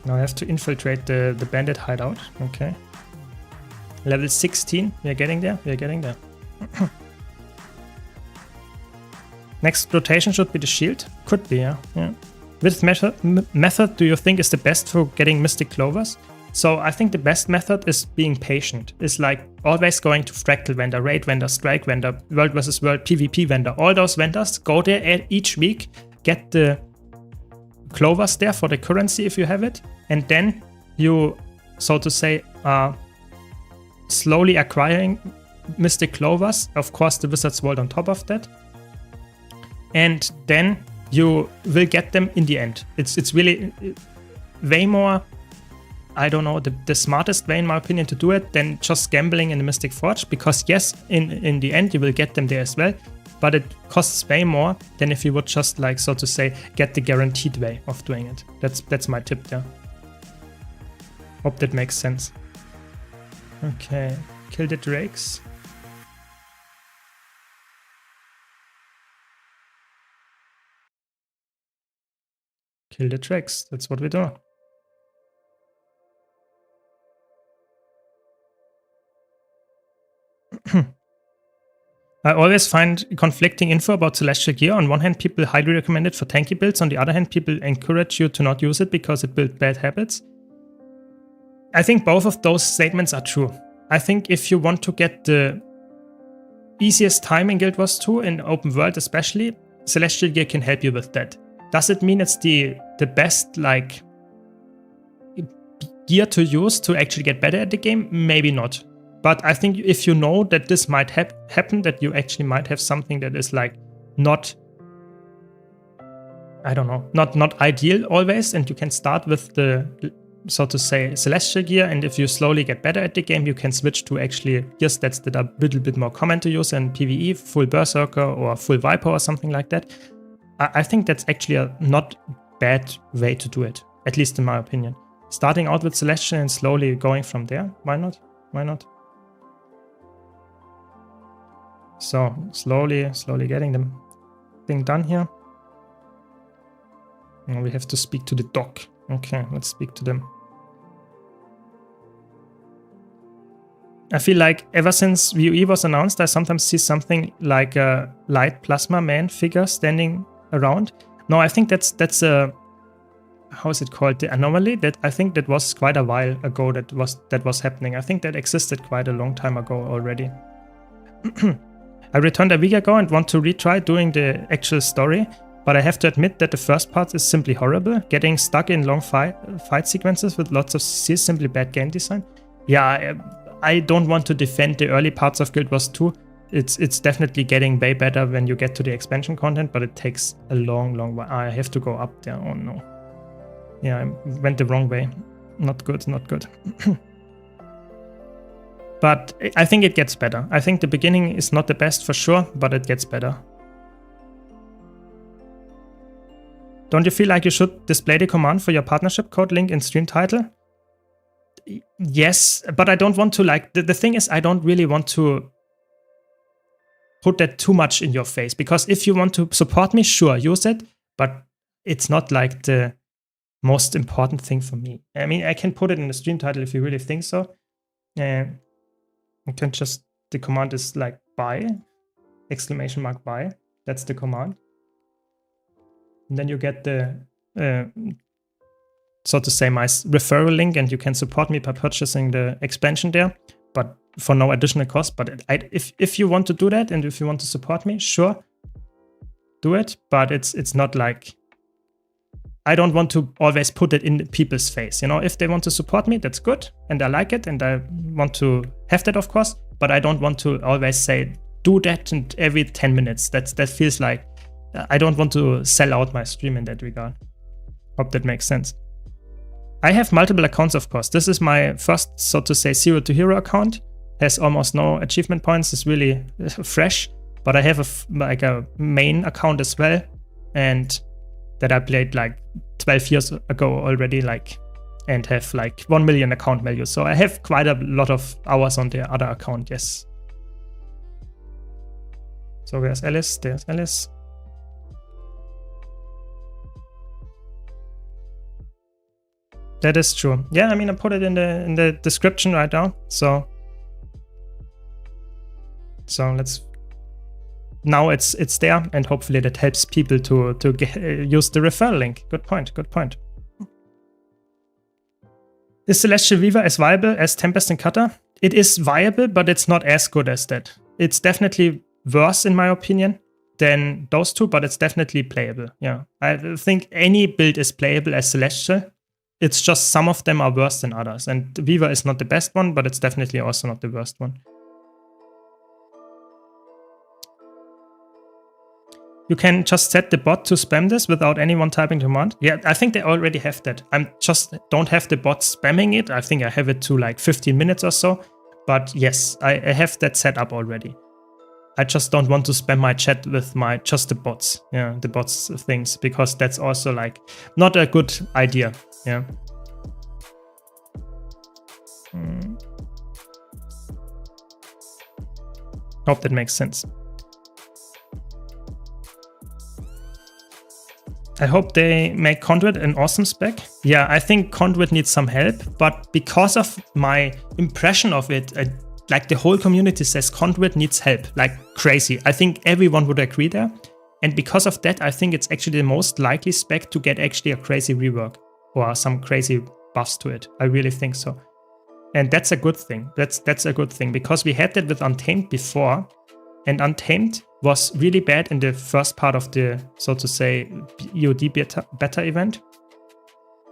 Now I have to infiltrate the bandit hideout. Okay. Level 16. We are getting there. We are getting there. Next rotation should be the shield. Could be, yeah. Which method do you think is the best for getting Mystic Clovers? So I think the best method is being patient. It's like always going to Fractal Vendor, Raid Vendor, Strike Vendor, World vs. World, PvP Vendor. All those vendors, go there each week, get the Clovers there for the currency if you have it, and then you, so to say, are slowly acquiring Mystic Clovers. Of course, the Wizard's World on top of that. And then you will get them in the end. It's really way more, I don't know, the smartest way in my opinion to do it than just gambling in the Mystic Forge, because yes, in the end you will get them there as well, but it costs way more than if you would just, like, so to say, get the guaranteed way of doing it. That's my tip there. Hope that makes sense. Okay, kill the drakes. Kill the drakes, that's what we do. I always find conflicting info about Celestial Gear. On one hand, people highly recommend it for tanky builds. On the other hand, people encourage you to not use it because it builds bad habits. I think both of those statements are true. I think if you want to get the easiest time in Guild Wars 2, in open world especially, Celestial Gear can help you with that. Does it mean it's the best, like, gear to use to actually get better at the game? Maybe not. But I think if you know that this might happen, that you actually might have something that is, like, not, I don't know, not ideal always, and you can start with the, so to say, Celestial Gear, and if you slowly get better at the game, you can switch to actually gears that are a little bit more common to use in PvE, full Berserker or full Viper or something like that. I think that's actually a not bad way to do it, at least in my opinion. Starting out with Celestial and slowly going from there, why not? Why not? So, slowly getting the thing done here. Now we have to speak to the doc. Okay, let's speak to them. I feel like ever since VOE was announced, I sometimes see something like a light plasma man figure standing around. No, I think that's a, how is it called? The anomaly. That I think that was quite a while ago that was happening. I think that existed quite a long time ago already. I returned a week ago and want to retry doing the actual story, but I have to admit that the first part is simply horrible. Getting stuck in long fight sequences with lots of CC is simply bad game design. Yeah, I don't want to defend the early parts of Guild Wars 2. It's definitely getting way better when you get to the expansion content, but it takes a long while. I have to go up there. Oh no. Yeah, I went the wrong way. Not good, not good. But I think it gets better. I think the beginning is not the best for sure, but it gets better. Don't you feel like you should display the command for your partnership code link in stream title? Yes, but I don't want to, like, the thing is, I don't really want to put that too much in your face, because if you want to support me, sure, use it, but it's not like the most important thing for me. I mean, I can put it in the stream title if you really think so. You can just, the command is like buy, exclamation mark buy. That's the command. And then you get the, so to say, my referral link, and you can support me by purchasing the expansion there, but for no additional cost. But if you want to do that, and if you want to support me, sure, do it. But it's not like, I don't want to always put it in people's face. You know, if they want to support me, that's good, and I like it, and I want to have that, of course. But I don't want to always say, do that, and every 10 minutes. That feels like, I don't want to sell out my stream in that regard. Hope that makes sense. I have multiple accounts, of course. This is my first, so to say, Zero to Hero account. Has almost no achievement points. It's really fresh. But I have a main account as well, and that I played like 12 years ago already, like, and have like 1 million account value. So I have quite a lot of hours on the other account, yes. So where's Alice? There's Alice. That is true. Yeah, I mean, I put it in the description right now. So let's, now it's there, and hopefully that helps people to use the referral link. Good point, good point. Is Celestial Weaver as viable as Tempest and Cutter? It is viable, but it's not as good as that. It's definitely worse, in my opinion, than those two, but it's definitely playable. Yeah, I think any build is playable as Celestial. It's just some of them are worse than others, and Weaver is not the best one, but it's definitely also not the worst one. You can just set the bot to spam this without anyone typing command. Yeah, I think they already have that. I just don't have the bot spamming it. I think I have it to like 15 minutes or so. But yes, I have that set up already. I just don't want to spam my chat with just the bots. Yeah, the bots things, because that's also like not a good idea. Yeah. Hope that makes sense. I hope they make Conduit an awesome spec. Yeah, I think Conduit needs some help, but because of my impression of it, like the whole community says Conduit needs help, like crazy. I think everyone would agree there. And because of that, I think it's actually the most likely spec to get actually a crazy rework or some crazy buffs to it. I really think so. And that's a good thing. That's a good thing, because we had that with Untamed before, and Untamed was really bad in the first part of the, so to say, EOD beta event.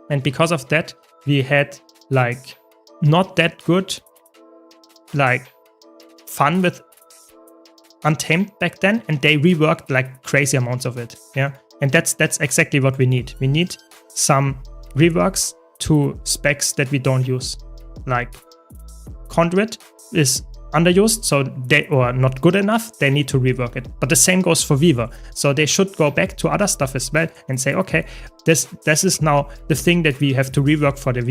And because of that, we had like not that good like fun with Untamed back then, and they reworked like crazy amounts of it. Yeah, and that's exactly what we need. We need some reworks to specs that we don't use. Like Conduit is underused, so they or not good enough, they need to rework it. But the same goes for Weaver. So they should go back to other stuff as well and say, okay, this is now the thing that we have to rework for the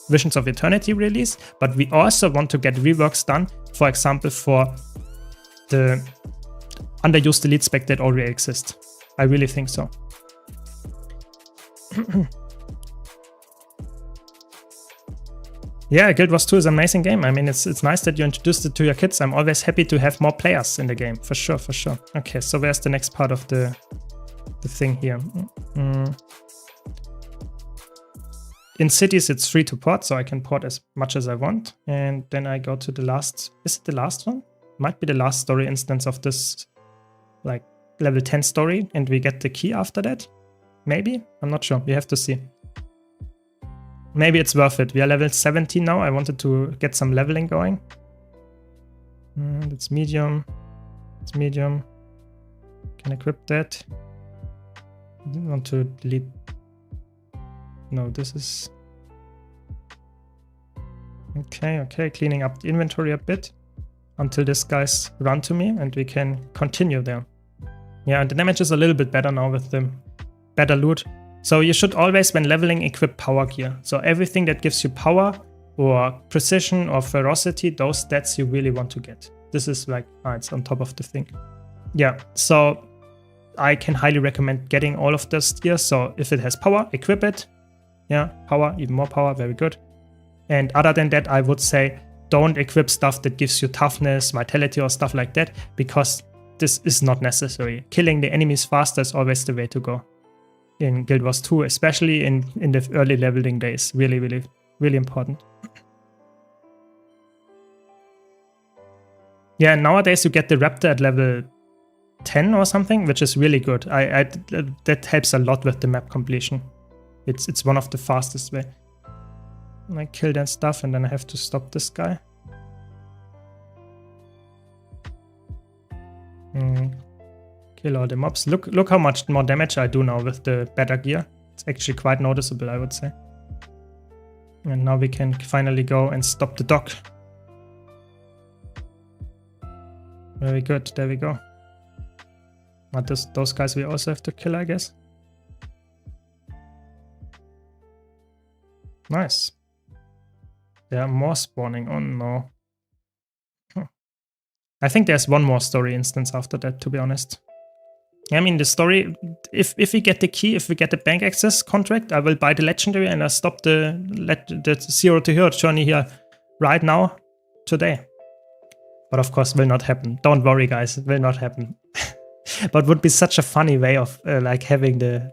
Visions of Eternity release, but we also want to get reworks done, for example, for the underused elite spec that already exists. I really think so. Yeah, Guild Wars 2 is an amazing game. I mean, it's nice that you introduced it to your kids. I'm always happy to have more players in the game, for sure, for sure. Okay, so where's the next part of the thing here? In cities, it's free to port, so I can port as much as I want. And then I go to the last... Is it the last one? Might be the last story instance of this, like, level 10 story, and we get the key after that? Maybe? I'm not sure. We have to see. Maybe it's worth it. We are level 17 now. I wanted to get some leveling going. It's medium. It's medium. Can equip that. I didn't want to delete. No, this is... Okay. Cleaning up the inventory a bit until these guys run to me and we can continue there. Yeah, the damage is a little bit better now with the better loot. So you should always, when leveling, equip power gear. So everything that gives you power or precision or ferocity, those stats you really want to get. This is like, it's on top of the thing. Yeah, so I can highly recommend getting all of this gear. So if it has power, equip it. Yeah, power, even more power, very good. And other than that, I would say don't equip stuff that gives you toughness, vitality or stuff like that, because this is not necessary. Killing the enemies faster is always the way to go. In Guild Wars 2, especially in the early leveling days. Really, really, really important. Yeah, nowadays you get the Raptor at level 10 or something, which is really good. That helps a lot with the map completion. It's one of the fastest way. I kill that stuff and then I have to stop this guy. Kill all the mobs. Look how much more damage I do now with the better gear. It's actually quite noticeable, I would say. And now we can finally go and stop the dog. Very good, there we go. But those guys we also have to kill, I guess. Nice. There are more spawning. Oh no. I think there's one more story instance after that, to be honest. I mean, the story, if we get the key, if we get the bank access contract, I will buy the legendary and I stop the 0 to hero journey here right now, today. But of course, will not happen. Don't worry, guys, it will not happen. But would be such a funny way of like having the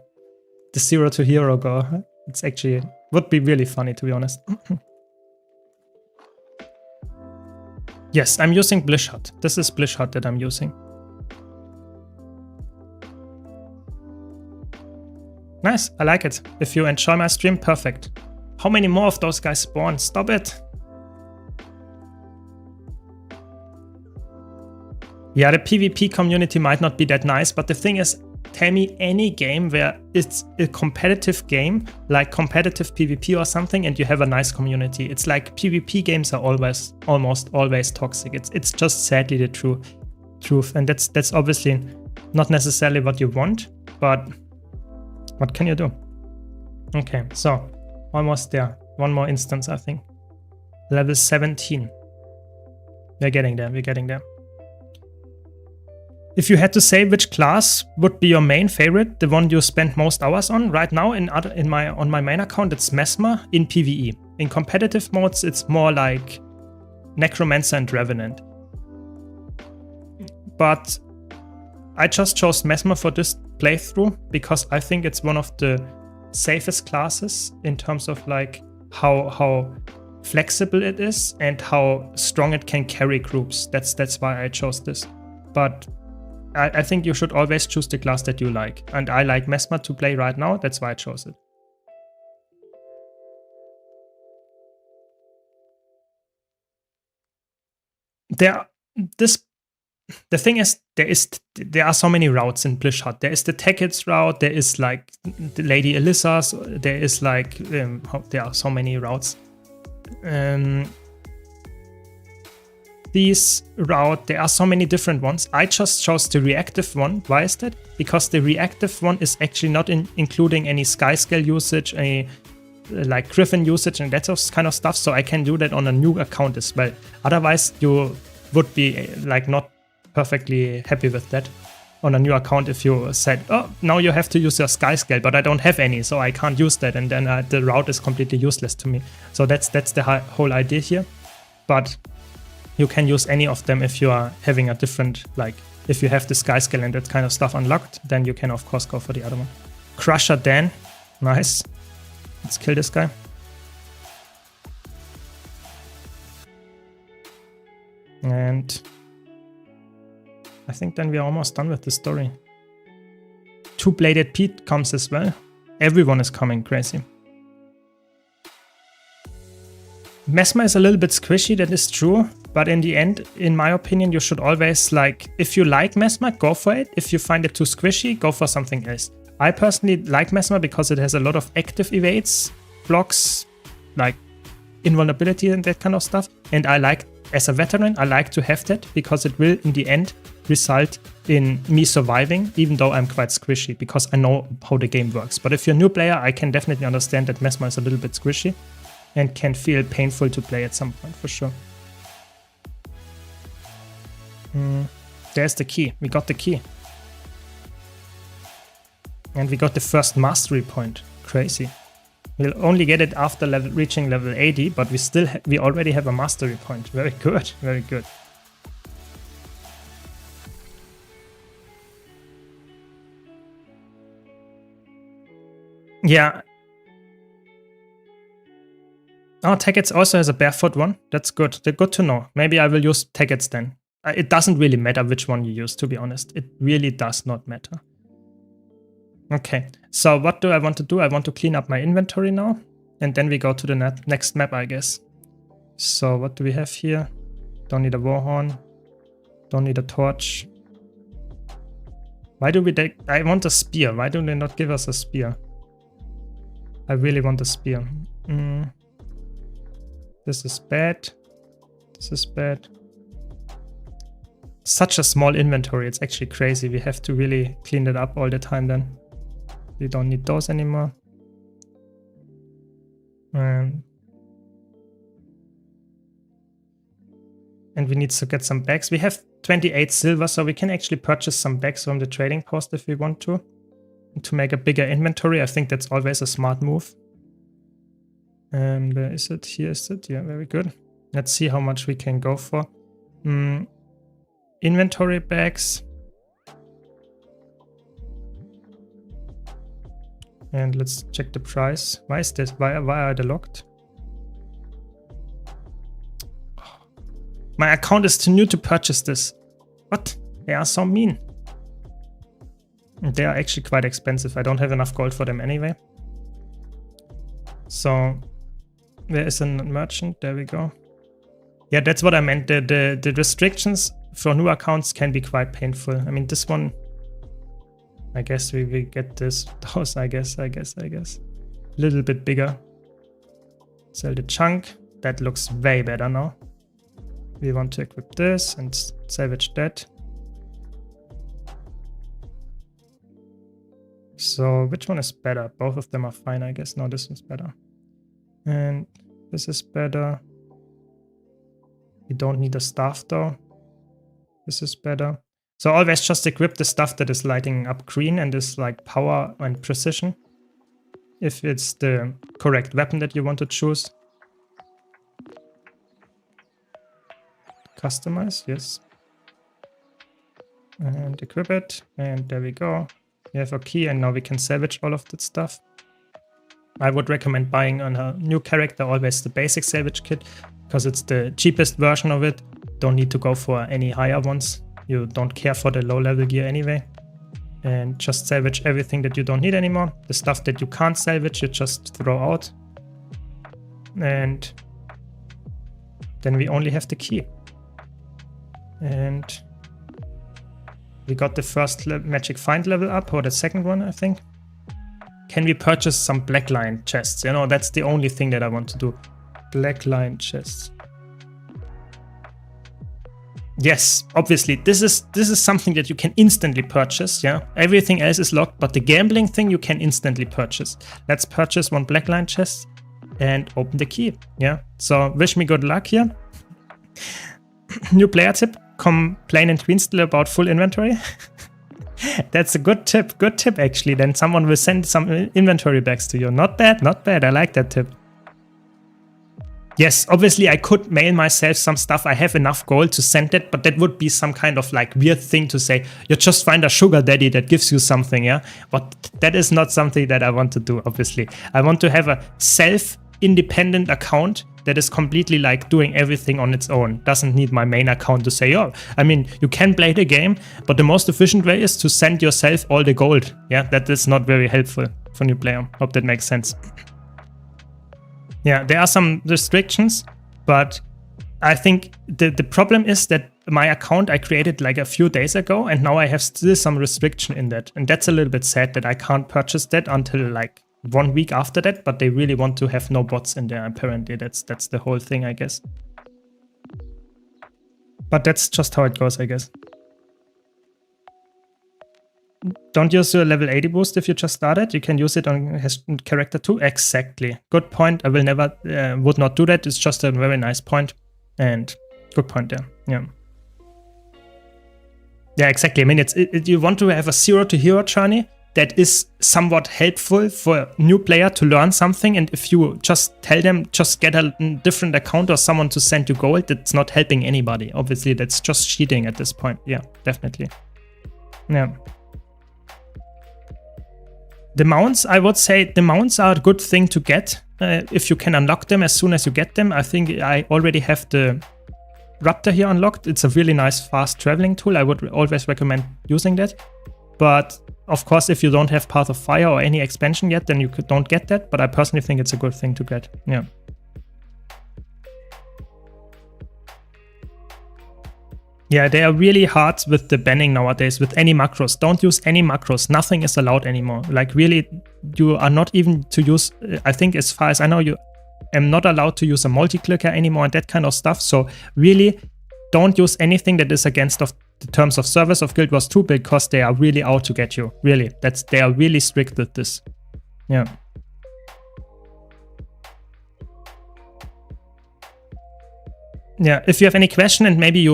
0 to hero go. It's actually, would be really funny, to be honest. Yes, I'm using Blishot. This is Blishot that I'm using. Nice, I like it. If you enjoy my stream, perfect. How many more of those guys spawn? Stop it. Yeah, the PvP community might not be that nice, but the thing is, tell me any game where it's a competitive game, like competitive PvP or something, and you have a nice community. It's like PvP games are almost always toxic. It's just sadly the truth, and that's obviously not necessarily what you want, but what can you do? Okay, so almost there. One more instance, I think. Level 17. We're getting there, we're getting there. If you had to say which class would be your main favorite, the one you spend most hours on, right now on my main account, it's Mesmer in PvE. In competitive modes, it's more like Necromancer and Revenant. But I just chose Mesmer for this playthrough because I think it's one of the safest classes in terms of like how flexible it is and how strong it can carry groups. That's why I chose this. But I think you should always choose the class that you like. And I like Mesmer to play right now, that's why I chose it. The thing is, there are so many routes in Blishot. There is the Tekit's route, there is like the Lady Alyssa's, there is like, there are so many routes. These route, there are so many different ones. I just chose the reactive one. Why is that? Because the reactive one is actually not including any sky scale usage, any like Griffin usage and that kind of stuff. So I can do that on a new account as well. Otherwise, you would be like not perfectly happy with that. on a new account if you said, oh, now you have to use your sky scale, but I don't have any, so I can't use that, and then the route is completely useless to me. So that's the whole idea here. But you can use any of them if you are having a different, like, if you have the sky scale and that kind of stuff unlocked, then you can of course go for the other one. Crusher Dan, nice. Let's kill this guy. And I think then we are almost done with the story. Two-Bladed Pete comes as well. Everyone is coming, crazy. Mesmer is a little bit squishy, that is true. But in the end, in my opinion, you should always, like, if you like Mesmer, go for it. If you find it too squishy, go for something else. I personally like Mesmer because it has a lot of active evades, blocks, like invulnerability and that kind of stuff. And I like, as a veteran, I like to have that because it will, in the end, result in me surviving, even though I'm quite squishy, because I know how the game works. But if you're a new player, I can definitely understand that Mesmer is a little bit squishy and can feel painful to play at some point, for sure. There's the key. We got the key. And we got the first mastery point. Crazy. We'll only get it after reaching level 80, but we already have a mastery point. Very good, very good. Yeah. Oh, Taggets also has a barefoot one. That's good. They're good to know. Maybe I will use Taggets then. It doesn't really matter which one you use, to be honest. It really does not matter. Okay, so what do I want to do? I want to clean up my inventory now. And then we go to the next map, I guess. So what do we have here? Don't need a warhorn. Don't need a torch. Why do we take... I want a spear. Why do they not give us a spear? I really want a spear. This is bad. This is bad. Such a small inventory. It's actually crazy. We have to really clean it up all the time then. We don't need those anymore. And we need to get some bags. We have 28 silver, so we can actually purchase some bags from the trading post if we want to. And to make a bigger inventory, I think that's always a smart move. And where is it? Here is it. Yeah, very good. Let's see how much we can go for. Inventory bags. And let's check the price. Why is this? Why are they locked? My account is too new to purchase this. What? They are so mean. They are actually quite expensive. I don't have enough gold for them anyway. So there is a merchant. There we go. Yeah, that's what I meant. The restrictions for new accounts can be quite painful. I mean, this one, I guess we will get those, I guess. A little bit bigger. Sell the chunk. That looks way better now. We want to equip this and salvage that. So which one is better? Both of them are fine, I guess. No, this one's better. And this is better. We don't need a staff though. This is better. So always just equip the stuff that is lighting up green and is like power and precision. If it's the correct weapon that you want to choose. Customize, yes. And equip it. And there we go. We have a key and now we can salvage all of that stuff. I would recommend buying on a new character always the basic salvage kit because it's the cheapest version of it. Don't need to go for any higher ones. You don't care for the low level gear anyway. And just salvage everything that you don't need anymore. The stuff that you can't salvage, you just throw out. And then we only have the key. And we got the first magic find level up, or the second one, I think. Can we purchase some black line chests? You know, that's the only thing that I want to do. Black line chests. Yes, obviously, this is something that you can instantly purchase, yeah? Everything else is locked, but the gambling thing you can instantly purchase. Let's purchase one black line chest and open the key, yeah? So wish me good luck here. New player tip, complain in Queenstill about full inventory. That's a good tip. Good tip, actually. Then someone will send some inventory bags to you. Not bad, not bad. I like that tip. Yes, obviously I could mail myself some stuff. I have enough gold to send it, but that would be some kind of like weird thing to say. You just find a sugar daddy that gives you something, yeah? But that is not something that I want to do, obviously. I want to have a self-independent account that is completely like doing everything on its own. Doesn't need my main account to say, oh, I mean, you can play the game, but the most efficient way is to send yourself all the gold. Yeah, that is not very helpful for new player. Hope that makes sense. Yeah, there are some restrictions, but I think the problem is that my account I created like a few days ago, and now I have still some restriction in that. And that's a little bit sad that I can't purchase that until like 1 week after that, but they really want to have no bots in there, apparently. That's the whole thing, I guess. But that's just how it goes, I guess. Don't use your level 80 boost if you just started. You can use it on character 2. Exactly. Good point. I will never, would not do that. It's just a very nice point. And good point there. Yeah. Yeah, exactly. I mean, you want to have a zero to hero journey that is somewhat helpful for a new player to learn something. And if you just tell them, just get a different account or someone to send you gold, that's not helping anybody. Obviously, that's just cheating at this point. Yeah, definitely. Yeah. The mounts, I would say the mounts are a good thing to get if you can unlock them as soon as you get them. I think I already have the Raptor here unlocked. It's a really nice fast traveling tool. I would always recommend using that. But of course, if you don't have Path of Fire or any expansion yet, then you don't get that. But I personally think it's a good thing to get. Yeah. Yeah, they are really hard with the banning nowadays, with any macros. Don't use any macros. Nothing is allowed anymore. Like really, you are not even to use, I think as far as I know, you am not allowed to use a multi-clicker anymore and that kind of stuff. So really, don't use anything that is against the terms of service of Guild Wars 2 because they are really out to get you. Really, they are really strict with this. Yeah. Yeah, if you have any question and maybe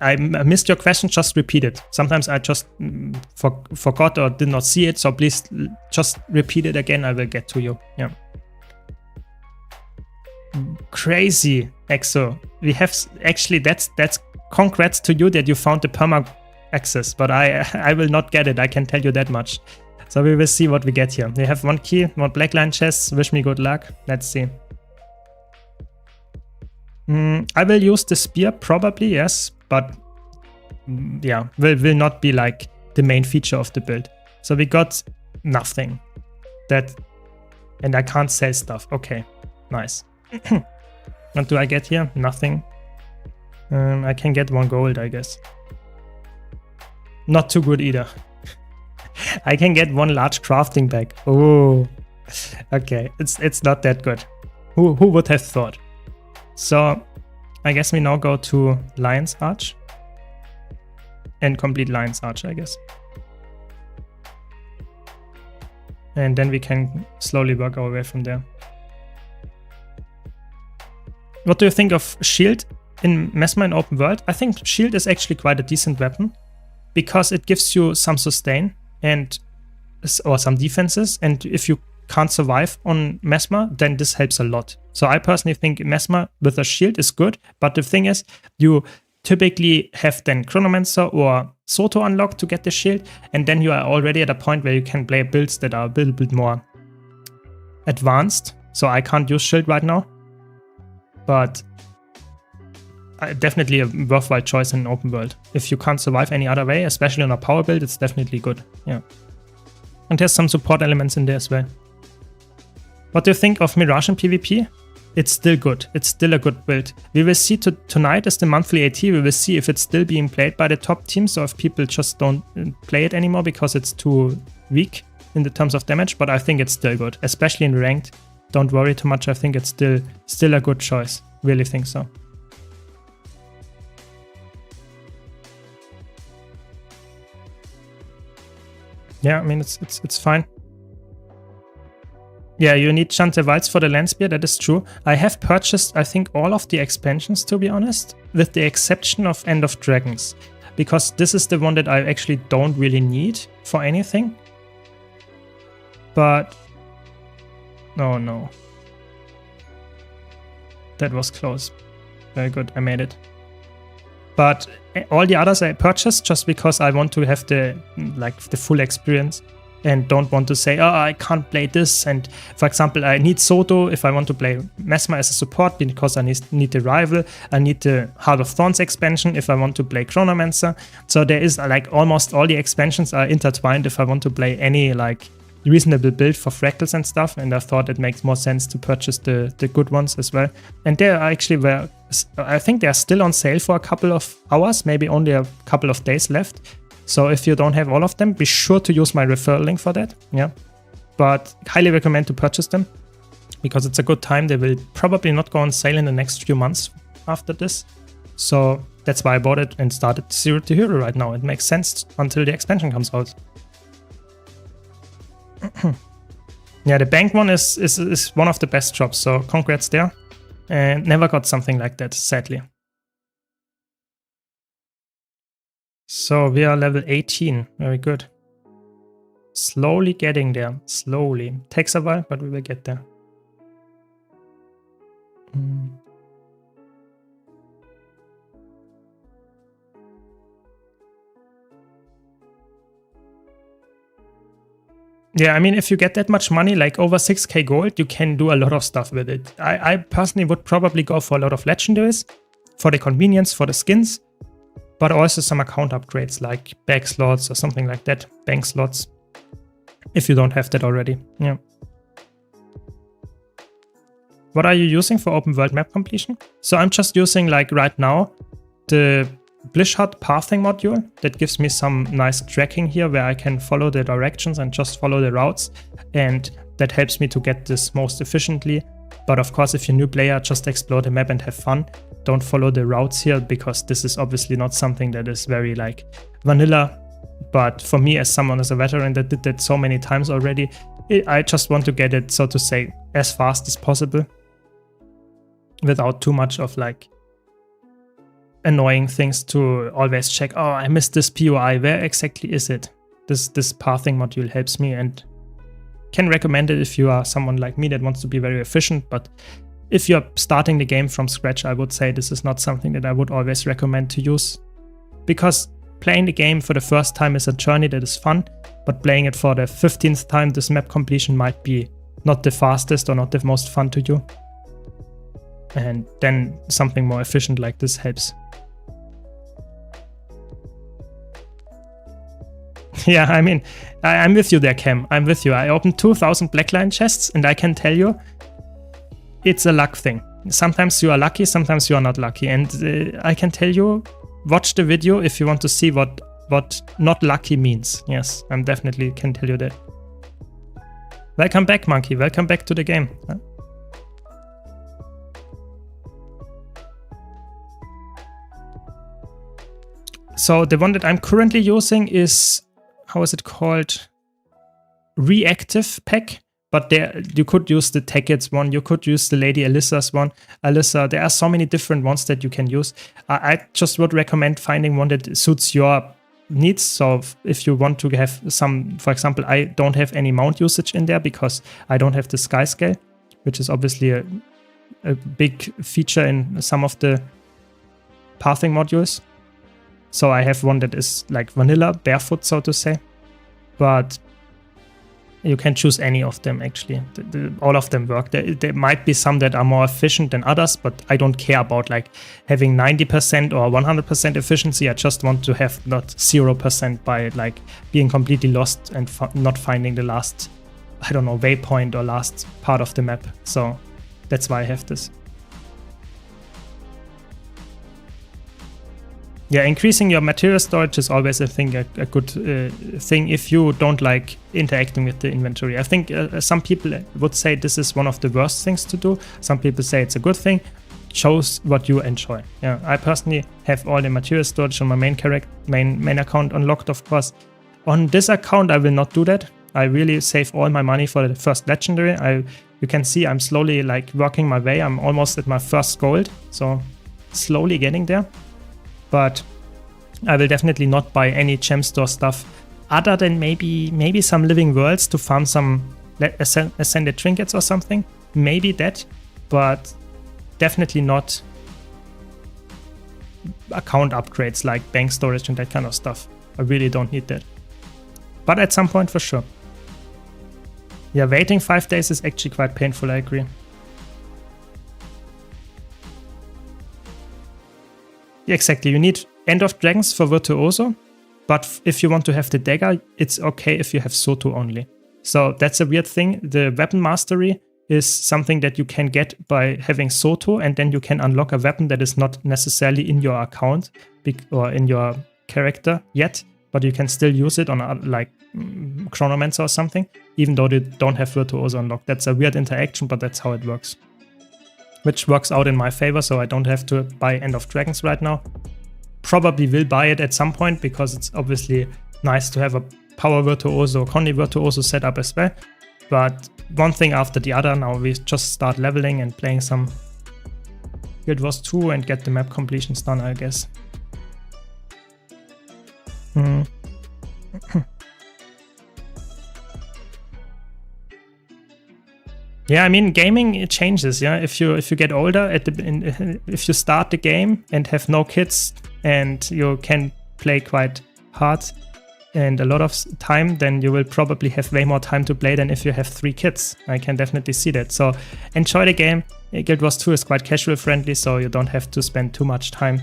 I missed your question, just repeat it. Sometimes I just forgot or did not see it, so please just repeat it again. I will get to you. Yeah. Crazy, Exo. We have actually that's congrats to you that you found the perma access, but I will not get it. I can tell you that much. So we will see what we get here. We have 1 key, 1 blackline chest. Wish me good luck. Let's see. I will use the spear, probably, yes, but yeah, will not be like the main feature of the build. So we got nothing. And I can't sell stuff. Okay, nice. What do I get here? Nothing. I can get 1 gold, I guess. Not too good either. I can get 1 large crafting bag. Oh, okay, it's not that good. Who would have thought? So I guess we now go to Lion's Arch and complete Lion's Arch, I guess. And then we can slowly work our way from there. What do you think of Shield in Mesmer in open world? I think Shield is actually quite a decent weapon because it gives you some sustain or some defenses, and if you can't survive on Mesmer, then this helps a lot. So I personally think Mesmer with a shield is good, but the thing is, you typically have then Chronomancer or Soto unlocked to get the shield, and then you are already at a point where you can play builds that are a little bit more advanced. So I can't use shield right now, but definitely a worthwhile choice in open world. If you can't survive any other way, especially on a power build, it's definitely good. Yeah, and there's some support elements in there as well. What do you think of Mirage in PvP? It's still good. It's still a good build. We will see tonight is the monthly AT. We will see if it's still being played by the top teams or if people just don't play it anymore because it's too weak in the terms of damage. But I think it's still good, especially in ranked. Don't worry too much. I think it's still a good choice. Really think so. Yeah, I mean it's fine. Yeah, you need Chantevalds for the land spear, that is true. I have purchased, I think, all of the expansions, to be honest, with the exception of End of Dragons. because this is the one that I actually don't really need for anything. But oh no, that was close. Very good, I made it. But all the others I purchased just because I want to have the full experience and don't want to say, oh, I can't play this. And for example, I need Soto if I want to play Mesmer as a support because I need the rival. I need the Heart of Thorns expansion if I want to play Chronomancer. So there is like almost all the expansions are intertwined if I want to play any like reasonable build for Fractals and stuff. And I thought it makes more sense to purchase the good ones as well. And they actually were, I think they're still on sale for a couple of hours, maybe only a couple of days left. So if you don't have all of them, be sure to use my referral link for that. Yeah, but highly recommend to purchase them because it's a good time. They will probably not go on sale in the next few months after this. So that's why I bought it and started Zero to Hero right now. It makes sense until the expansion comes out. Yeah, the bank one is one of the best shops. So congrats there. And never got something like that, sadly. So we are level 18, very good. Slowly getting there, slowly. Takes a while, but we will get there. Yeah, I mean, if you get that much money, like over 6k gold, you can do a lot of stuff with it. I personally would probably go for a lot of legendaries, for the convenience, for the skins. But also some account upgrades like bag slots or something like that, bank slots, if you don't have that already. Yeah. What are you using for open world map completion? So I'm just using like right now the Blishart pathing module that gives me some nice tracking here where I can follow the directions and just follow the routes, and that helps me to get this most efficiently. But of course, if you're a new player, just explore the map and have fun. Don't follow the routes here because this is obviously not something that is very like vanilla. But for me, as someone as a veteran that did that so many times already, I just want to get it, so to say, as fast as possible without too much of like annoying things to always check. Oh, I missed this POI. Where exactly is it? This pathing module helps me and can recommend it if you are someone like me that wants to be very efficient. But if you're starting the game from scratch, I would say this is not something that I would always recommend to use, because playing the game for the first time is a journey that is fun, but playing it for the 15th time, this map completion might be not the fastest or not the most fun to you. And then something more efficient like this helps. Yeah, I mean, I'm with you there, Cam. I'm with you. I opened 2,000 Blackline chests, and I can tell you, it's a luck thing. Sometimes you are lucky, sometimes you are not lucky. And I can tell you, watch the video if you want to see what not lucky means. Yes, I definitely can tell you that. Welcome back, Monkey. Welcome back to the game. So the one that I'm currently using is, how is it called? Reactive pack. But there, you could use the Tackets one, you could use the Lady Alyssa's one. Alyssa, there are so many different ones that you can use. I just would recommend finding one that suits your needs. So if you want to have some, for example, I don't have any mount usage in there because I don't have the sky scale, which is obviously a big feature in some of the pathing modules. So I have one that is like vanilla, barefoot, so to say. But you can choose any of them, actually. All of them work. There might be some that are more efficient than others, but I don't care about like having 90% or 100% efficiency. I just want to have not 0% by like being completely lost and not finding the last, I don't know, waypoint or last part of the map. So that's why I have this. Yeah, increasing your material storage is always, I think, a good thing if you don't like interacting with the inventory. I think some people would say this is one of the worst things to do. Some people say it's a good thing. Chose what you enjoy. Yeah, I personally have all the material storage on my main account unlocked, of course. On this account, I will not do that. I really save all my money for the first legendary. You can see I'm slowly like working my way. I'm almost at my first gold, so slowly getting there. But I will definitely not buy any gem store stuff other than maybe some living worlds to farm some ascended trinkets or something. Maybe that, but definitely not account upgrades like bank storage and that kind of stuff. I really don't need that. But at some point for sure. Yeah, waiting 5 days is actually quite painful, I agree. Yeah, exactly, you need End of Dragons for Virtuoso, but if you want to have the dagger, it's okay if you have Soto only. So that's a weird thing. The weapon mastery is something that you can get by having Soto, and then you can unlock a weapon that is not necessarily in your account or in your character yet, but you can still use it on like Chronomancer or something, even though they don't have Virtuoso unlocked. That's a weird interaction, but that's how it works. Which works out in my favor, so I don't have to buy End of Dragons right now. Probably will buy it at some point because it's obviously nice to have a Power Virtuoso, Condi Virtuoso setup as well. But one thing after the other, now we just start leveling and playing some Guild Wars 2 and get the map completions done, I guess. Yeah, I mean, gaming, it changes. Yeah, if you get older if you start the game and have no kids and you can play quite hard and a lot of time, then you will probably have way more time to play than if you have 3 kids. I can definitely see that. So enjoy the game. Guild Wars 2 is quite casual friendly, so you don't have to spend too much time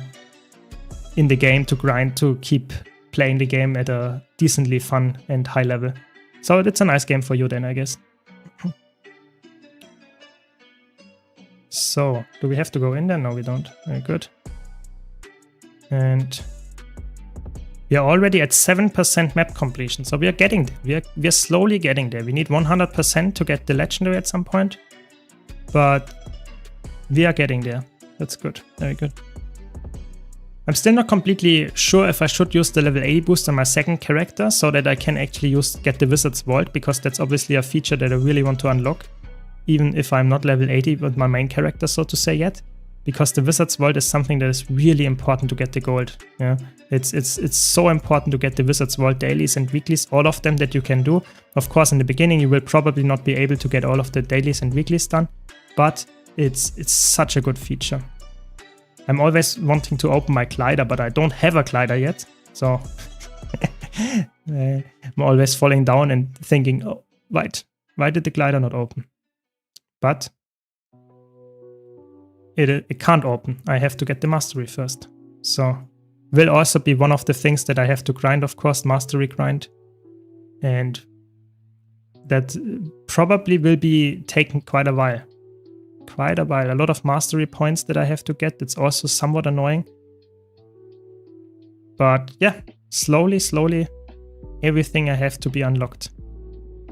in the game to grind to keep playing the game at a decently fun and high level. So it's a nice game for you then, I guess. So, do we have to go in there? No, we don't. Very good. And we are already at 7% map completion, so we are getting there. We are slowly getting there. We need 100% to get the legendary at some point, but we are getting there. That's good. Very good. I'm still not completely sure if I should use the level 80 boost on my second character so that I can actually get the Wizard's Vault, because that's obviously a feature that I really want to unlock, even if I'm not level 80 with my main character, so to say, yet. Because the Wizard's Vault is something that is really important to get the gold. Yeah, it's so important to get the Wizard's Vault dailies and weeklies, all of them that you can do. Of course, in the beginning, you will probably not be able to get all of the dailies and weeklies done, but it's such a good feature. I'm always wanting to open my glider, but I don't have a glider yet, so I'm always falling down and thinking, oh, wait, why did the glider not open? But it can't open. I have to get the mastery first. So will also be one of the things that I have to grind, of course, mastery grind. And that probably will be taking quite a while. A lot of mastery points that I have to get. It's also somewhat annoying. But yeah, slowly, everything I have to be unlocked.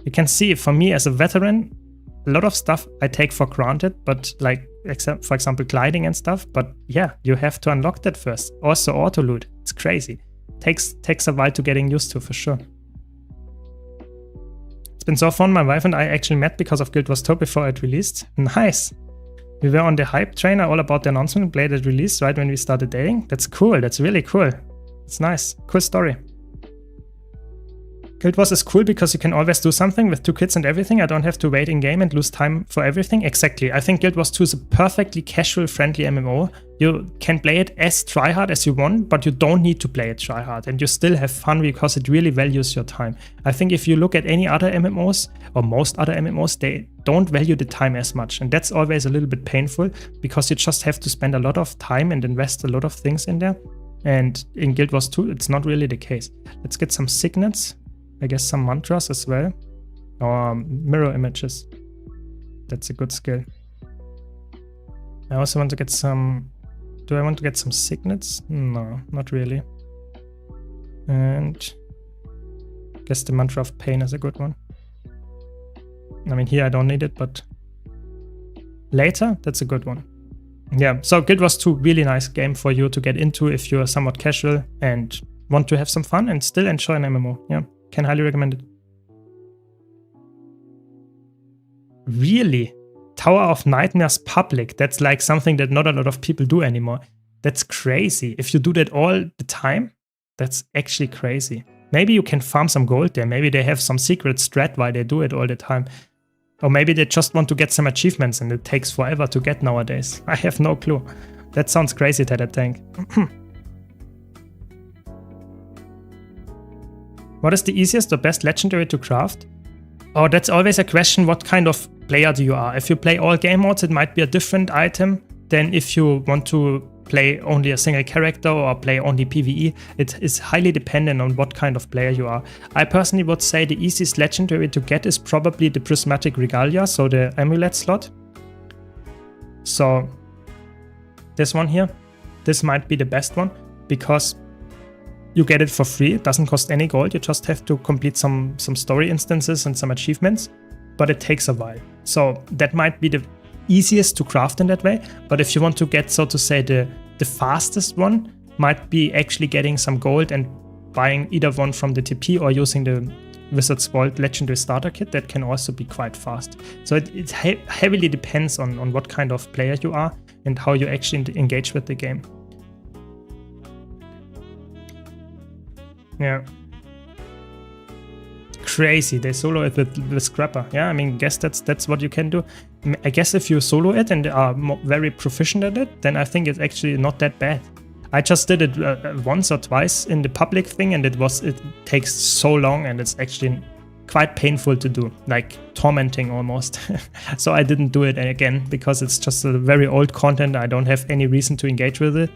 You can see, for me as a veteran, a lot of stuff I take for granted, but like, except for example, gliding and stuff. But yeah, you have to unlock that first. Also auto loot. It's crazy. Takes a while to getting used to, for sure. It's been so fun. My wife and I actually met because of Guild Wars 2 before it released. Nice. We were on the hype train, all about the announcement, and played it release right when we started dating. That's cool. That's really cool. It's nice. Cool story. Guild Wars is cool because you can always do something with 2 kids and everything. I don't have to wait in game and lose time for everything. Exactly. I think Guild Wars 2 is a perfectly casual, friendly MMO. You can play it as tryhard as you want, but you don't need to play it tryhard, and you still have fun because it really values your time. I think if you look at any other MMOs, or most other MMOs, they don't value the time as much, and that's always a little bit painful because you just have to spend a lot of time and invest a lot of things in there. And in Guild Wars 2, it's not really the case. Let's get some signets. I guess some mantras as well. Or mirror images. That's a good skill. I also want to get some... Do I want to get some signets? No, not really. And I guess the mantra of pain is a good one. I mean, here I don't need it, but later, that's a good one. Yeah, so Guild Wars 2, really nice game for you to get into if you're somewhat casual and want to have some fun and still enjoy an MMO. Yeah. Can highly recommend it. Really? Tower of Nightmares public? That's like something that not a lot of people do anymore. That's crazy. If you do that all the time, That's actually crazy. Maybe you can farm some gold there. Maybe they have some secret strat why they do it all the time. Or maybe they just want to get some achievements and it takes forever to get nowadays. I have no clue. That sounds crazy, Ted Tank. What is the easiest or best legendary to craft? Oh, that's always a question. What kind of player do you are? If you play all game modes, it might be a different item than if you want to play only a single character or play only PvE. It is highly dependent on what kind of player you are. I personally would say the easiest legendary to get is probably the Prismatic Regalia, so the amulet slot. So this one here, this might be the best one because you get it for free. It doesn't cost any gold. You just have to complete some story instances and some achievements, but it takes a while. So that might be the easiest to craft in that way. But if you want to get, so to say, the fastest one, might be actually getting some gold and buying either one from the TP or using the Wizard's Vault Legendary Starter Kit. That can also be quite fast. So it heavily depends on what kind of player you are and how you actually engage with the game. Yeah. Crazy, they solo it with Scrapper. Yeah, I mean, guess that's what you can do. I guess if you solo it and are very proficient at it, then I think it's actually not that bad. I just did it once or twice in the public thing, and it takes so long, and it's actually quite painful to do, like tormenting almost. So I didn't do it again because it's just a very old content. I don't have any reason to engage with it.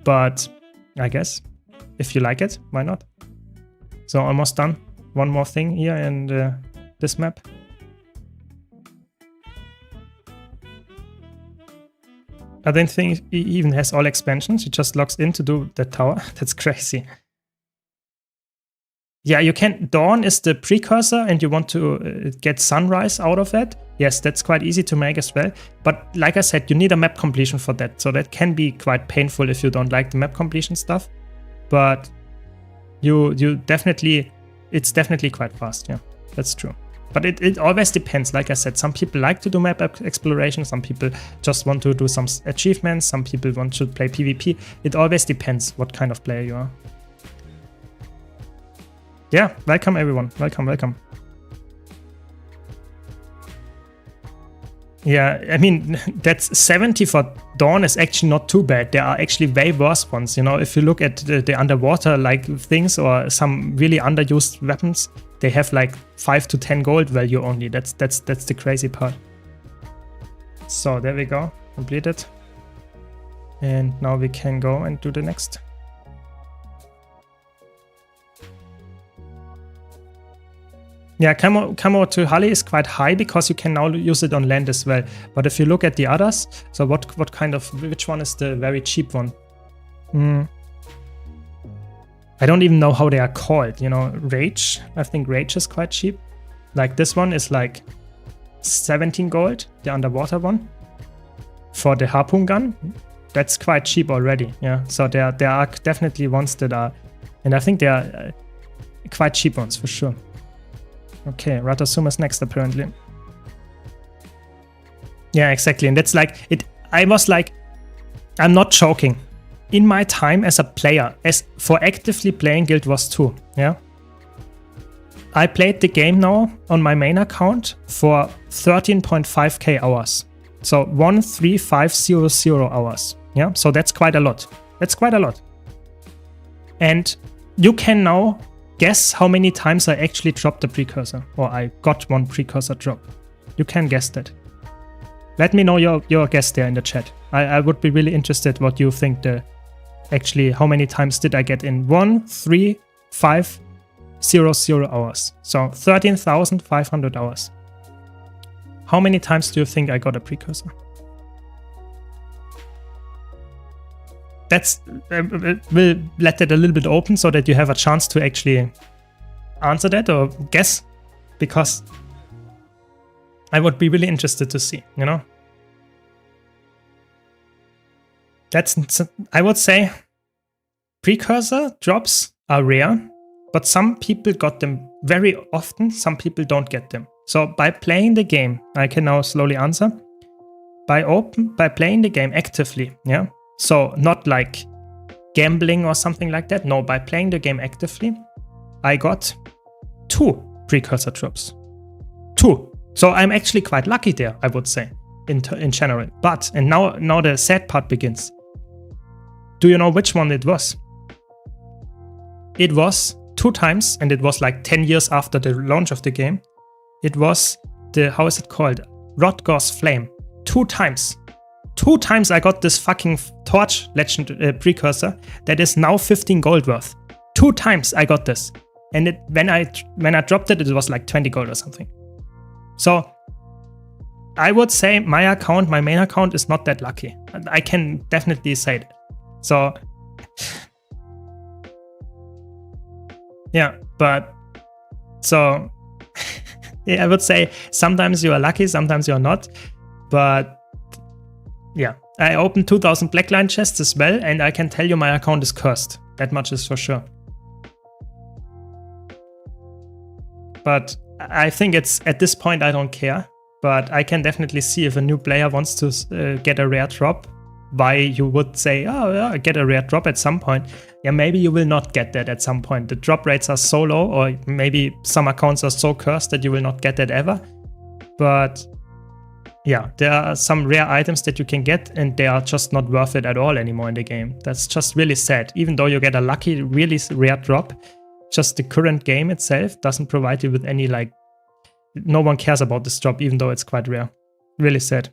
But I guess if you like it, why not? So almost done. One more thing here in this map. I don't think he even has all expansions. He just logs in to do the tower. That's crazy. Yeah, you can. Dawn is the precursor and you want to get sunrise out of that. Yes, that's quite easy to make as well. But like I said, you need a map completion for that. So that can be quite painful if you don't like the map completion stuff. But you definitely, it's definitely quite fast. Yeah, that's true. But it always depends. Like I said, some people like to do map exploration. Some people just want to do some achievements. Some people want to play PvP. It always depends what kind of player you are. Yeah, welcome everyone. Welcome, welcome. Yeah, I mean, that's 70 for Dawn is actually not too bad. There are actually way worse ones. You know, if you look at the underwater like things or some really underused weapons, they have like 5 to 10 gold value only. That's the crazy part. So there we go, completed. And now we can go and do the next. Yeah, camo to Hali is quite high because you can now use it on land as well. But if you look at the others, so what kind of, which one is the very cheap one? I don't even know how they are called, you know, Rage. I think Rage is quite cheap. Like this one is like 17 gold, the underwater one. For the harpoon gun, that's quite cheap already, yeah. So there are definitely ones that are, and I think they are quite cheap ones for sure. Okay, Ratasuma's next apparently. Yeah, exactly. And that's like it. I was like, I'm not joking. In my time as a player, as for actively playing Guild Wars 2, yeah, I played the game now on my main account for 13.5k hours. So 13500 hours. Yeah, so that's quite a lot. That's quite a lot. And you can now guess how many times I actually dropped the precursor, or I got one precursor drop. You can guess that. Let me know your guess there in the chat. I would be really interested what you think actually how many times did I get in 13500 hours. So 13,500 hours. How many times do you think I got a precursor? We'll let that a little bit open so that you have a chance to actually answer that or guess, because I would be really interested to see, you know? I would say precursor drops are rare, but some people got them very often, some people don't get them. So by playing the game, I can now slowly answer, by playing the game actively, yeah? So not like gambling or something like that. No, by playing the game actively, I got 2 precursor drops. 2. So I'm actually quite lucky there, I would say, in general. But, and now the sad part begins. Do you know which one it was? It was 2 times, and it was like 10 years after the launch of the game. It was the, how is it called? Rodgor's Flame. 2 times. 2 times I got this fucking Torch Legend precursor that is now 15 gold worth. 2 times I got this. And when I dropped it, it was like 20 gold or something. So I would say my main account is not that lucky. I can definitely say that. So yeah, but so yeah, I would say sometimes you are lucky, sometimes you're not. But yeah, I opened 2000 Blackline chests as well, and I can tell you my account is cursed. That much is for sure. But I think it's at this point I don't care. But I can definitely see if a new player wants to get a rare drop, why you would say, oh yeah, get a rare drop at some point. Yeah, maybe you will not get that at some point. The drop rates are so low, or maybe some accounts are so cursed that you will not get that ever. But yeah, there are some rare items that you can get, and they are just not worth it at all anymore in the game. That's just really sad. Even though you get a lucky, really rare drop, just the current game itself doesn't provide you with any, like, no one cares about this drop, even though it's quite rare. Really sad.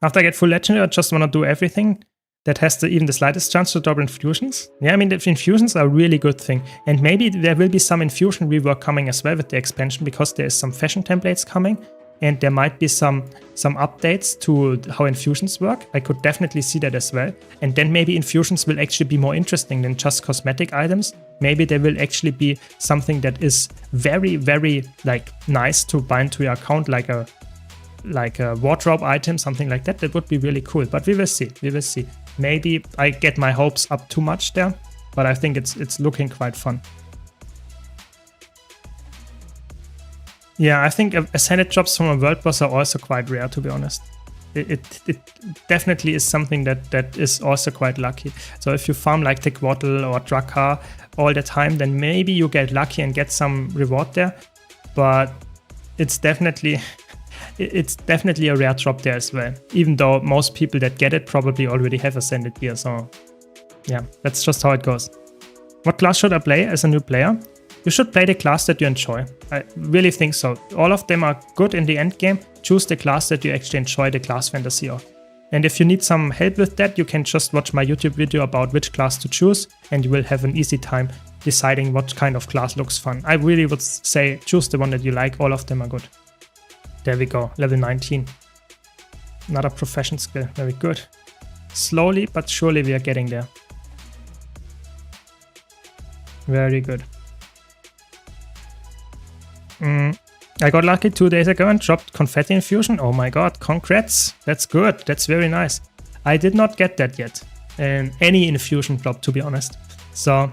After I get full legendary, I just want to do everything that has even the slightest chance to drop infusions. Yeah, I mean, the infusions are a really good thing. And maybe there will be some infusion rework coming as well with the expansion, because there is some fashion templates coming. And there might be some updates to how infusions work. I could definitely see that as well. And then maybe infusions will actually be more interesting than just cosmetic items. Maybe there will actually be something that is very, very like nice to bind to your account, like a wardrobe item, something like that. That would be really cool. But we will see. We will see. Maybe I get my hopes up too much there, but I think it's looking quite fun. Yeah, I think ascended drops from a world boss are also quite rare, to be honest. It definitely is something that is also quite lucky. So if you farm like Tequatl or Drakar all the time, then maybe you get lucky and get some reward there. But it's definitely a rare drop there as well. Even though most people that get it probably already have ascended gear. So yeah, that's just how it goes. What class should I play as a new player? You should play the class that you enjoy. I really think so. All of them are good in the end game. Choose the class that you actually enjoy the class fantasy of. And if you need some help with that, you can just watch my YouTube video about which class to choose, and you will have an easy time deciding what kind of class looks fun. I really would say choose the one that you like. All of them are good. There we go, level 19. Another profession skill, very good. Slowly but surely we are getting there. Very good. I got lucky 2 days ago and dropped confetti infusion. Oh my god, congrats. That's good. That's very nice. I did not get that yet. Any infusion drop, to be honest. So,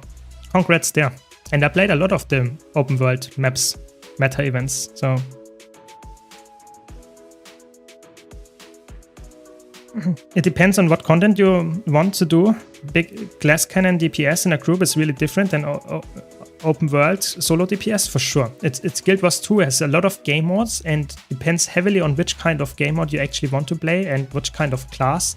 congrats there. And I played a lot of the open world maps, meta events. So, it depends on what content you want to do. Big glass cannon DPS in a group is really different than open world solo DPS for sure. It's Guild Wars 2 has a lot of game modes and depends heavily on which kind of game mode you actually want to play and which kind of class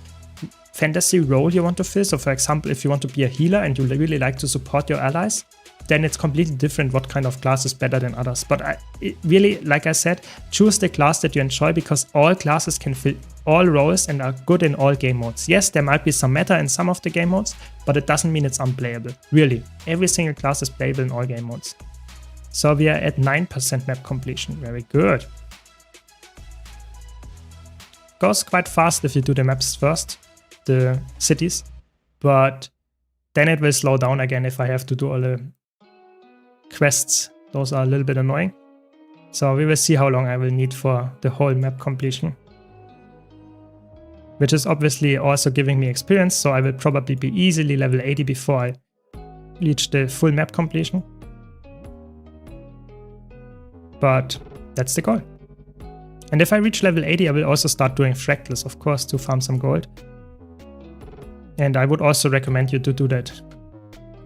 fantasy role you want to fill. So for example, if you want to be a healer and you really like to support your allies, then it's completely different what kind of class is better than others. But really, like I said, choose the class that you enjoy, because all classes can fill all roles and are good in all game modes. Yes, there might be some meta in some of the game modes, but it doesn't mean it's unplayable. Really, every single class is playable in all game modes. So we are at 9% map completion. Very good. Goes quite fast if you do the maps first, the cities, but then it will slow down again if I have to do all the quests. Those are a little bit annoying. So we will see how long I will need for the whole map completion. Which is obviously also giving me experience, so I will probably be easily level 80 before I reach the full map completion. But that's the goal. And if I reach level 80, I will also start doing fractals, of course, to farm some gold. And I would also recommend you to do that.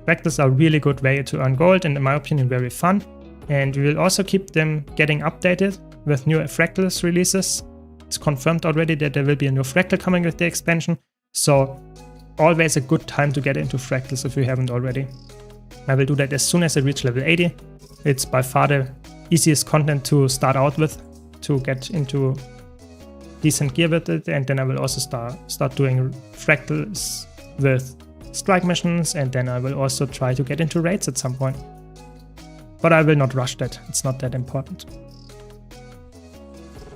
Fractals are a really good way to earn gold and in my opinion very fun. And we will also keep them getting updated with new Fractals releases. It's confirmed already that there will be a new Fractal coming with the expansion. So always a good time to get into Fractals if you haven't already. I will do that as soon as I reach level 80. It's by far the easiest content to start out with, to get into decent gear with it, and then I will also start doing Fractals with strike missions, and then I will also try to get into raids at some point. But I will not rush that, it's not that important.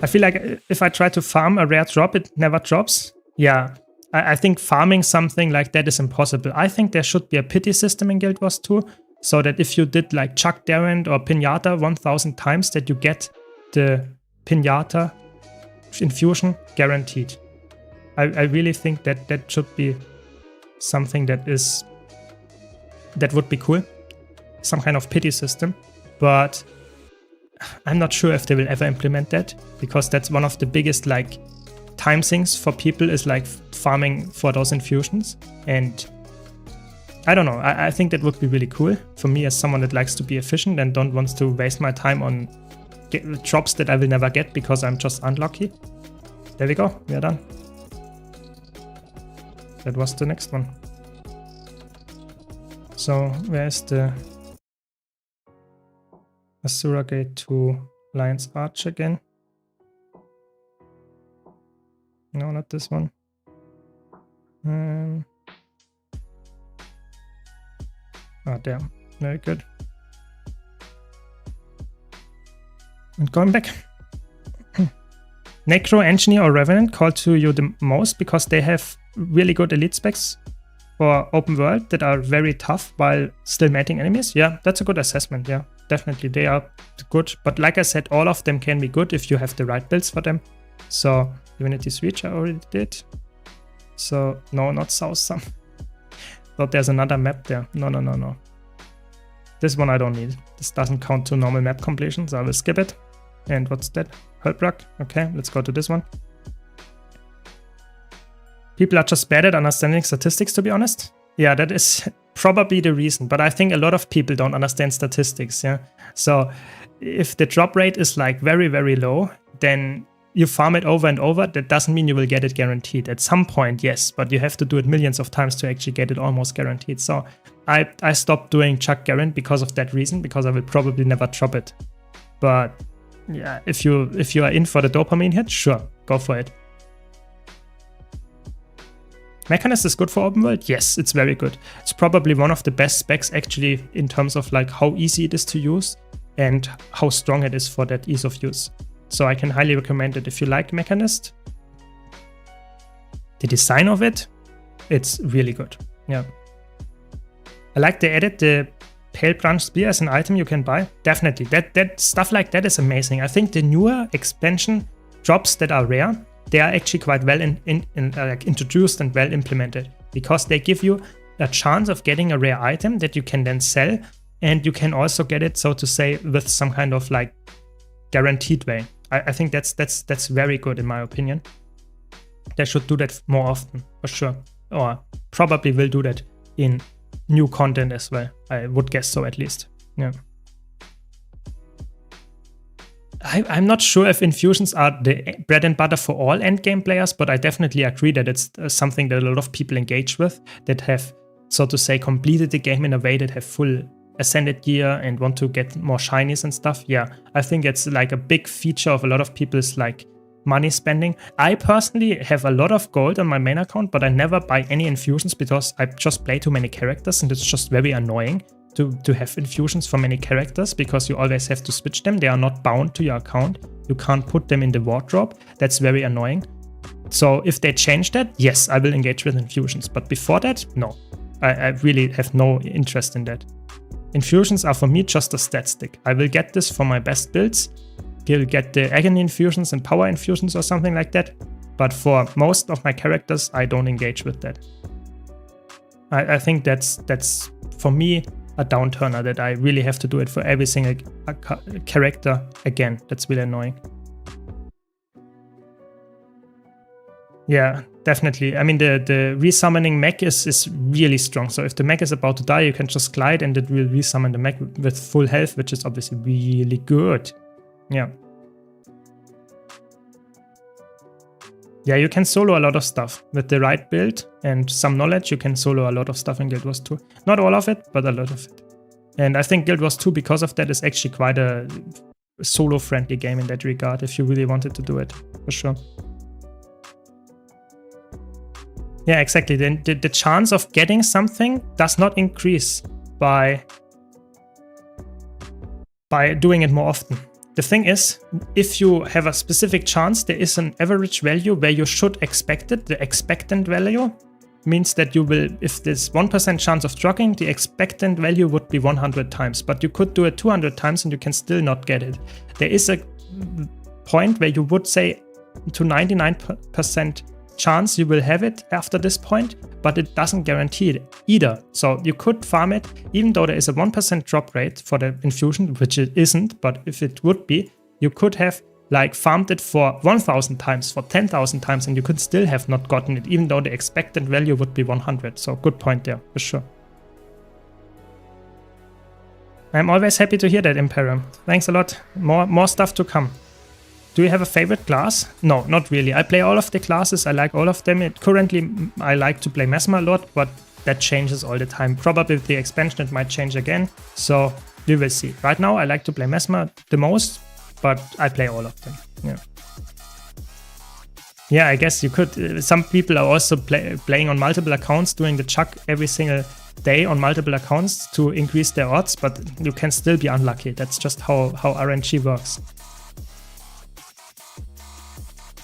I feel like if I try to farm a rare drop, it never drops. Yeah, I think farming something like that is impossible. I think there should be a pity system in Guild Wars 2, so that if you did like Chuck Darrant or Pinata 1000 times, that you get the Pinata infusion guaranteed. I really think that that should be something that would be cool. Some kind of pity system. But I'm not sure if they will ever implement that, because that's one of the biggest like time sinks for people, is like farming for those infusions. And I don't know, I think that would be really cool for me as someone that likes to be efficient and don't want to waste my time on drops that I will never get because I'm just unlucky. There we go, we are done. That was the next one. So where's the Asura Gate to Lion's Arch again? No, not this one. Oh, damn. Very good. And going back. Necro, Engineer, or Revenant call to you the most because they have really good elite specs for open world that are very tough while still mating enemies. Yeah, that's a good assessment. Yeah, definitely. They are good. But like I said, all of them can be good if you have the right builds for them. So, Divinity's Reach I already did. So, no, not South Sun. Thought there's another map there. No. This one I don't need. This doesn't count to normal map completions. I will skip it. And what's that? Herbrug. Okay, let's go to this one. People are just bad at understanding statistics, to be honest. Yeah, that is probably the reason. But I think a lot of people don't understand statistics. Yeah. So if the drop rate is like very, very low, then you farm it over and over. That doesn't mean you will get it guaranteed. At some point, yes, but you have to do it millions of times to actually get it almost guaranteed. So I stopped doing Chuck Darrant because of that reason, because I will probably never drop it. But yeah, if you are in for the dopamine hit, sure, go for it. Mechanist is good for open world? Yes, it's very good. It's probably one of the best specs actually in terms of like how easy it is to use and how strong it is for that ease of use. So I can highly recommend it if you like Mechanist. The design of it, it's really good. Yeah. I like they added the Pale Branch Spear as an item you can buy. Definitely. That stuff like that is amazing. I think the newer expansion drops that are rare, they are actually quite well introduced and well implemented, because they give you a chance of getting a rare item that you can then sell, and you can also get it, so to say, with some kind of like guaranteed way. I think that's very good in my opinion. They should do that more often, for sure. Or probably will do that in new content as well. I would guess so, at least. Yeah. I'm not sure if infusions are the bread and butter for all endgame players, but I definitely agree that it's something that a lot of people engage with, that have, so to say, completed the game in a way that have full ascended gear and want to get more shinies and stuff. Yeah, I think it's like a big feature of a lot of people's like money spending. I personally have a lot of gold on my main account, but I never buy any infusions because I just play too many characters and it's just very annoying to have infusions for many characters, because you always have to switch them. They are not bound to your account. You can't put them in the wardrobe. That's very annoying. So if they change that, yes, I will engage with infusions. But before that, no. I really have no interest in that. Infusions are for me just a stat stick. I will get this for my best builds. You'll get the agony infusions and power infusions or something like that. But for most of my characters, I don't engage with that. I think that's for me a downturner, that I really have to do it for every single character again. That's really annoying. Yeah, definitely. I mean, the resummoning mech is really strong. So if the mech is about to die, you can just glide and it will resummon the mech with full health, which is obviously really good. Yeah. Yeah, you can solo a lot of stuff. With the right build and some knowledge, you can solo a lot of stuff in Guild Wars 2. Not all of it, but a lot of it. And I think Guild Wars 2, because of that, is actually quite a solo-friendly game in that regard, if you really wanted to do it, for sure. Yeah, exactly. The chance of getting something does not increase by doing it more often. The thing is, if you have a specific chance, there is an average value where you should expect it. The expectant value means that you will, if there's 1% chance of dropping, the expectant value would be 100 times. But you could do it 200 times and you can still not get it. There is a point where you would say to 99% chance you will have it after this point, but it doesn't guarantee it either. So you could farm it, even though there is a 1% drop rate for the infusion, which it isn't, but if it would be, you could have like farmed it for 1,000 times, for 10,000 times, and you could still have not gotten it, even though the expected value would be 100. So good point there, for sure. I'm always happy to hear that, Imperium. Thanks a lot. More stuff to come. Do you have a favorite class? No, not really. I play all of the classes. I like all of them. Currently, I like to play Mesmer a lot, but that changes all the time. Probably with the expansion, it might change again. So we will see. Right now, I like to play Mesmer the most, but I play all of them. Yeah. Yeah, I guess you could. Some people are also playing on multiple accounts, doing the chuck every single day on multiple accounts to increase their odds, but you can still be unlucky. That's just how RNG works.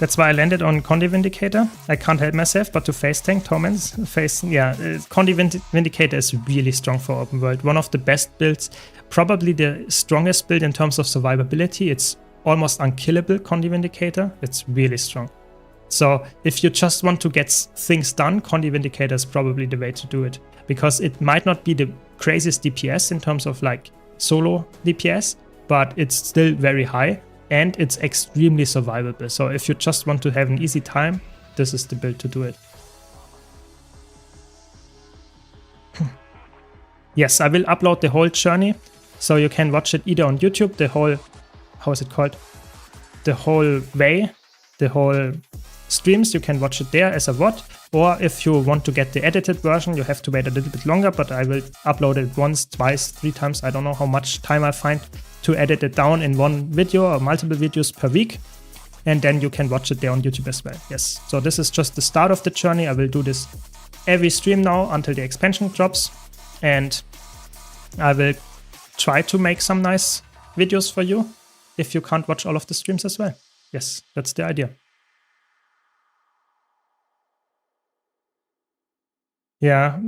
That's why I landed on Condi Vindicator. I can't help myself but to face tank Torment's face. Yeah, Condi Vindicator is really strong for open world. One of the best builds, probably the strongest build in terms of survivability. It's almost unkillable, Condi Vindicator. It's really strong. So if you just want to get things done, Condi Vindicator is probably the way to do it. Because it might not be the craziest DPS in terms of like solo DPS, but it's still very high. And it's extremely survivable. So if you just want to have an easy time, this is the build to do it. Yes, I will upload the whole journey. So you can watch it either on YouTube, the whole, how is it called? The whole way, the whole streams, you can watch it there as a VOD. Or if you want to get the edited version, you have to wait a little bit longer, but I will upload it once, twice, 3 times. I don't know how much time I find to edit it down in one video or multiple videos per week. And then you can watch it there on YouTube as well. Yes, so this is just the start of the journey. I will do this every stream now until the expansion drops. And I will try to make some nice videos for you if you can't watch all of the streams as well. Yes, that's the idea. Yeah.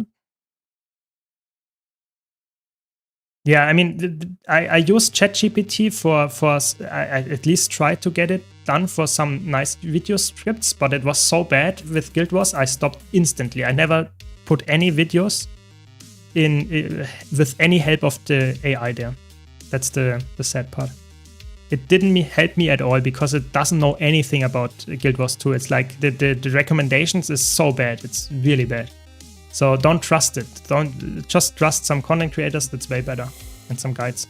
Yeah, I mean, I use ChatGPT I at least tried to get it done for some nice video scripts, but it was so bad with Guild Wars, I stopped instantly. I never put any videos in with any help of the AI there. That's the sad part. It didn't help me at all because it doesn't know anything about Guild Wars 2. It's like the recommendations is so bad. It's really bad. So don't trust it. Don't just trust some content creators. That's way better, and some guides.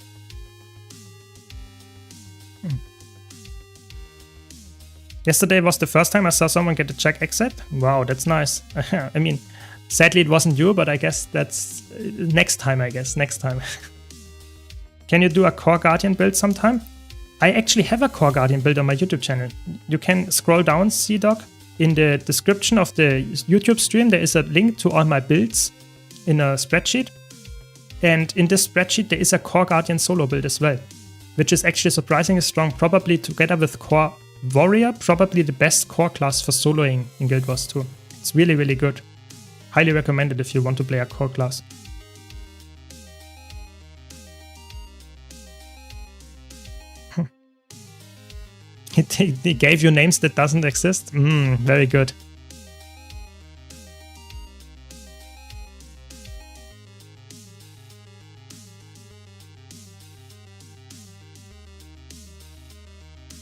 Yesterday was the first time I saw someone get a check exit. Wow, that's nice. I mean, sadly it wasn't you, but I guess that's next time. I guess next time. Can you do a core guardian build sometime? I actually have a core guardian build on my YouTube channel. You can scroll down, CDoc. In the description of the YouTube stream, there is a link to all my builds in a spreadsheet. And in this spreadsheet, there is a Core Guardian solo build as well, which is actually surprisingly strong, probably together with Core Warrior, probably the best core class for soloing in Guild Wars 2. It's really, really good. Highly recommended if you want to play a core class. He gave you names that doesn't exist? Very good.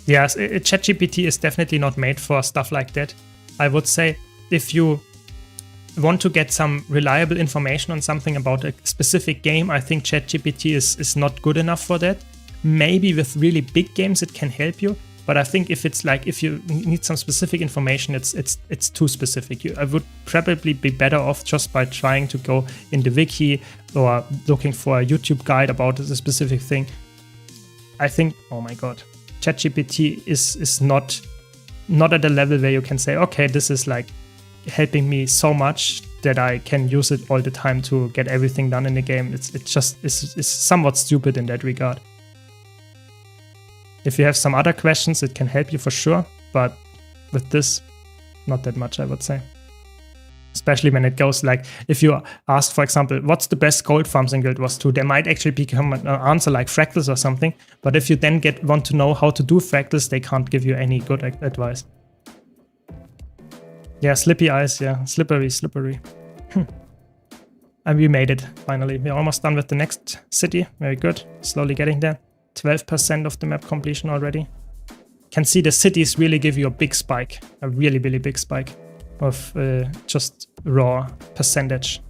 Yes, ChatGPT is definitely not made for stuff like that. I would say if you want to get some reliable information on something about a specific game, I think ChatGPT is not good enough for that. Maybe with really big games it can help you, but I think if it's like if you need some specific information, it's too specific. I would probably be better off just by trying to go in the wiki or looking for a YouTube guide about a specific thing. I think, oh my god, ChatGPT is not at a level where you can say, okay, this is like helping me so much that I can use it all the time to get everything done in the game. It's somewhat stupid in that regard. If you have some other questions, it can help you for sure, but with this, not that much, I would say. Especially when it goes like, if you ask, for example, what's the best gold farms in Guild Wars 2, there might actually become an answer like fractals or something, but if you then want to know how to do fractals, they can't give you any good advice. Yeah, slippy eyes, yeah, slippery. And we made it, finally. We're almost done with the next city, very good, slowly getting there. 12% of the map completion already. Can see the cities really give you a big spike, a really, really big spike of just raw percentage.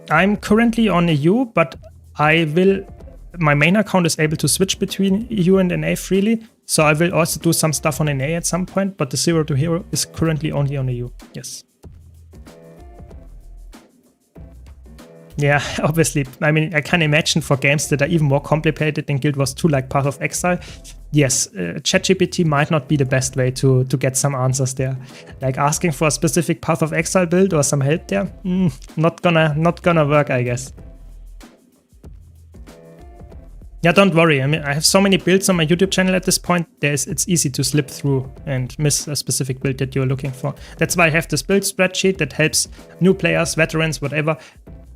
I'm currently on EU, but my main account is able to switch between EU and NA freely, so I will also do some stuff on NA at some point, but the Zero to Hero is currently only on EU, yes. Yeah, obviously. I mean, I can imagine for games that are even more complicated than Guild Wars 2, like Path of Exile, yes, ChatGPT might not be the best way to get some answers there. Like asking for a specific Path of Exile build or some help there, not gonna work, I guess. Yeah, don't worry. I mean, I have so many builds on my YouTube channel at this point, it's easy to slip through and miss a specific build that you're looking for. That's why I have this build spreadsheet that helps new players, veterans, whatever.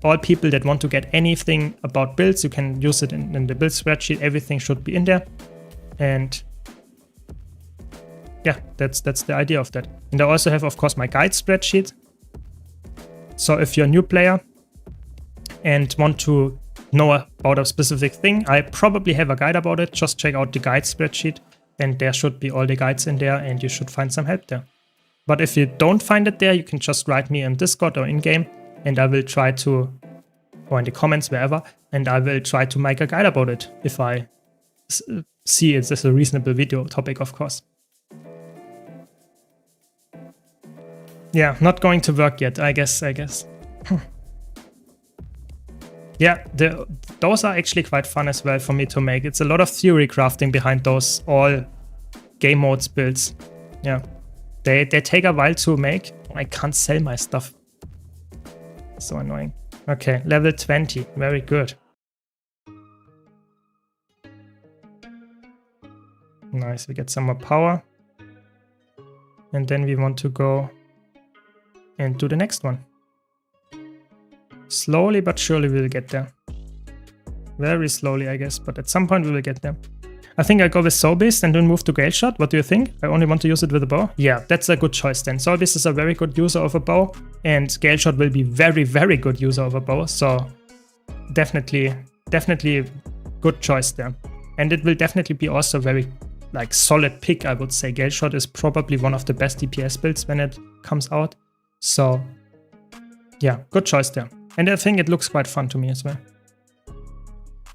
All people that want to get anything about builds, you can use it in the build spreadsheet. Everything should be in there. And yeah, that's the idea of that. And I also have, of course, my guide spreadsheet. So if you're a new player and want to know about a specific thing, I probably have a guide about it. Just check out the guide spreadsheet and there should be all the guides in there and you should find some help there. But if you don't find it there, you can just write me in Discord or in-game and I will try to, or in the comments, wherever, and I will try to make a guide about it if I see it as a reasonable video topic, of course. Yeah, not going to work yet, I guess. Yeah, those are actually quite fun as well for me to make. It's a lot of theory crafting behind those all game modes builds. Yeah, they take a while to make. I can't sell my stuff. So annoying. Okay, level 20, very good. Nice, we get some more power. And then we want to go and do the next one. Slowly but surely we will get there. Very slowly, I guess, but at some point we will get there. I think I go with Soul Beast and then move to Gale Shot. What do you think? I only want to use it with a bow? Yeah, that's a good choice then. Soul Beast is a very good user of a bow, and Gale Shot will be very, very good user of a bow. So definitely good choice there. And it will definitely be also very like solid pick, I would say. Gale Shot is probably one of the best DPS builds when it comes out. So yeah, good choice there. And I think it looks quite fun to me as well.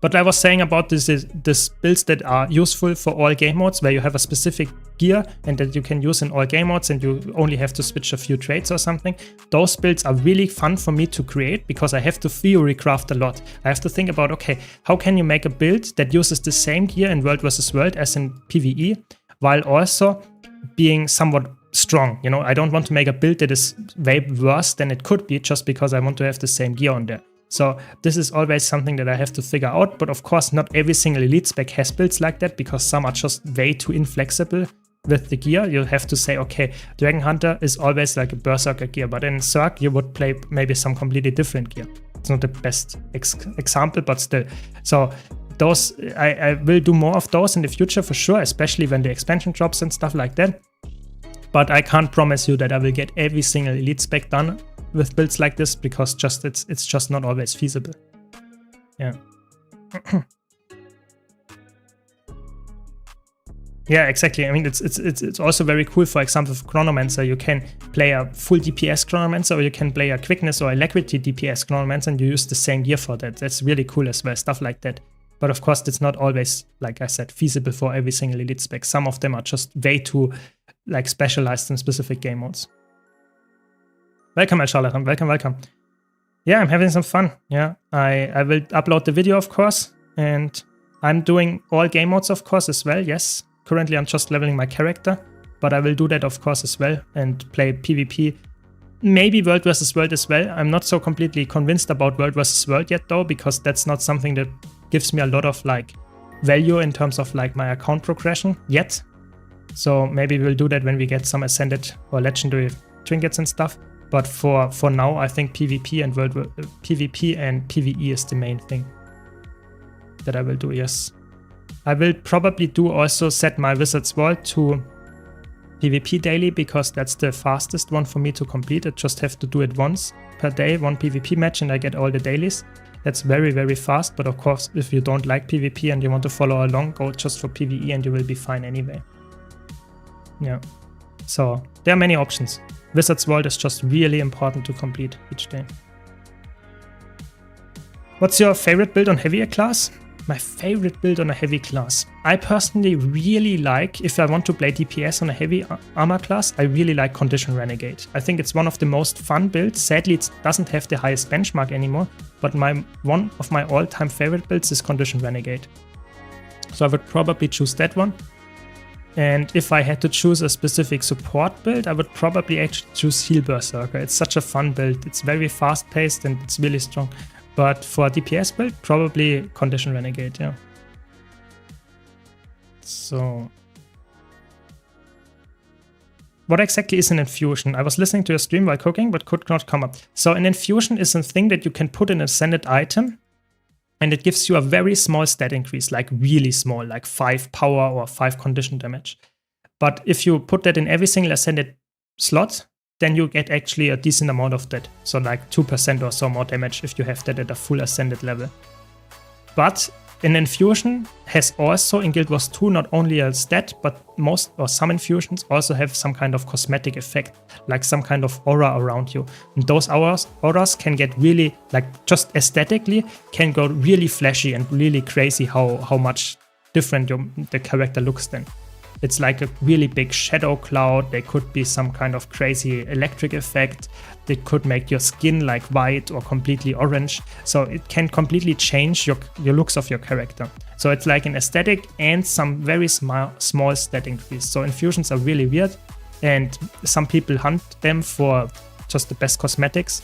But I was saying about this builds that are useful for all game modes, where you have a specific gear and that you can use in all game modes and you only have to switch a few traits or something. Those builds are really fun for me to create because I have to theory craft a lot. I have to think about, okay, how can you make a build that uses the same gear in World vs. World as in PvE, while also being somewhat strong. You know, I don't want to make a build that is way worse than it could be just because I want to have the same gear on there. So this is always something that I have to figure out, but of course not every single elite spec has builds like that because some are just way too inflexible with the gear. You have to say, okay, Dragon Hunter is always like a Berserker gear, but in Zerg you would play maybe some completely different gear. It's not the best example, but still. So those, I will do more of those in the future for sure, especially when the expansion drops and stuff like that. But I can't promise you that I will get every single elite spec done with builds like this because it's just not always feasible. Yeah. Yeah, exactly. I mean, it's also very cool. For example, for Chronomancer, you can play a full DPS Chronomancer, or you can play a quickness or alacrity DPS Chronomancer, and you use the same gear for that. That's really cool as well, stuff like that. But of course, it's not always, like I said, feasible for every single elite spec. Some of them are just way too like specialized in specific game modes. Welcome, El Charlatan. Welcome. Yeah, I'm having some fun. Yeah, I will upload the video, of course, and I'm doing all game modes, of course, as well. Yes. Currently, I'm just leveling my character, but I will do that, of course, as well, and play PvP. Maybe World vs. World as well. I'm not so completely convinced about World vs. World yet, though, because that's not something that gives me a lot of like value in terms of like my account progression yet. So maybe we'll do that when we get some ascended or legendary trinkets and stuff. But for now, I think PvP and PvP and PvE is the main thing that I will do. Yes. I will probably do also set my Wizard's World to PvP daily, because that's the fastest one for me to complete. I just have to do it once per day, one PvP match, and I get all the dailies. That's very, very fast. But of course, if you don't like PvP and you want to follow along, go just for PvE and you will be fine anyway. Yeah. So there are many options. Wizard's World is just really important to complete each day. What's your favorite build on heavier class? My favorite build on a heavy class. I personally really like, if I want to play DPS on a heavy armor class, I really like Condition Renegade. I think it's one of the most fun builds. Sadly, it doesn't have the highest benchmark anymore, but one of my all-time favorite builds is Condition Renegade. So I would probably choose that one. And if I had to choose a specific support build, I would probably actually choose Heal Berserker. It's such a fun build. It's very fast-paced and it's really strong. But for a DPS build, probably Condition Renegade, yeah. So, what exactly is an infusion? I was listening to your stream while cooking, but could not come up. So an infusion is a thing that you can put in an ascended item, and it gives you a very small stat increase, like really small, like 5 power or 5 condition damage. But if you put that in every single ascended slot, then you get actually a decent amount of that. So like 2% or so more damage if you have that at a full ascended level. But an infusion has also in Guild Wars 2 not only a stat, but most or some infusions also have some kind of cosmetic effect, like some kind of aura around you. And those auras can get really, like just aesthetically, can go really flashy and really crazy how much different the character looks then. It's like a really big shadow cloud. There could be some kind of crazy electric effect. It could make your skin like white or completely orange. So it can completely change your looks of your character. So it's like an aesthetic and some very small stat increase. So infusions are really weird, and some people hunt them for just the best cosmetics.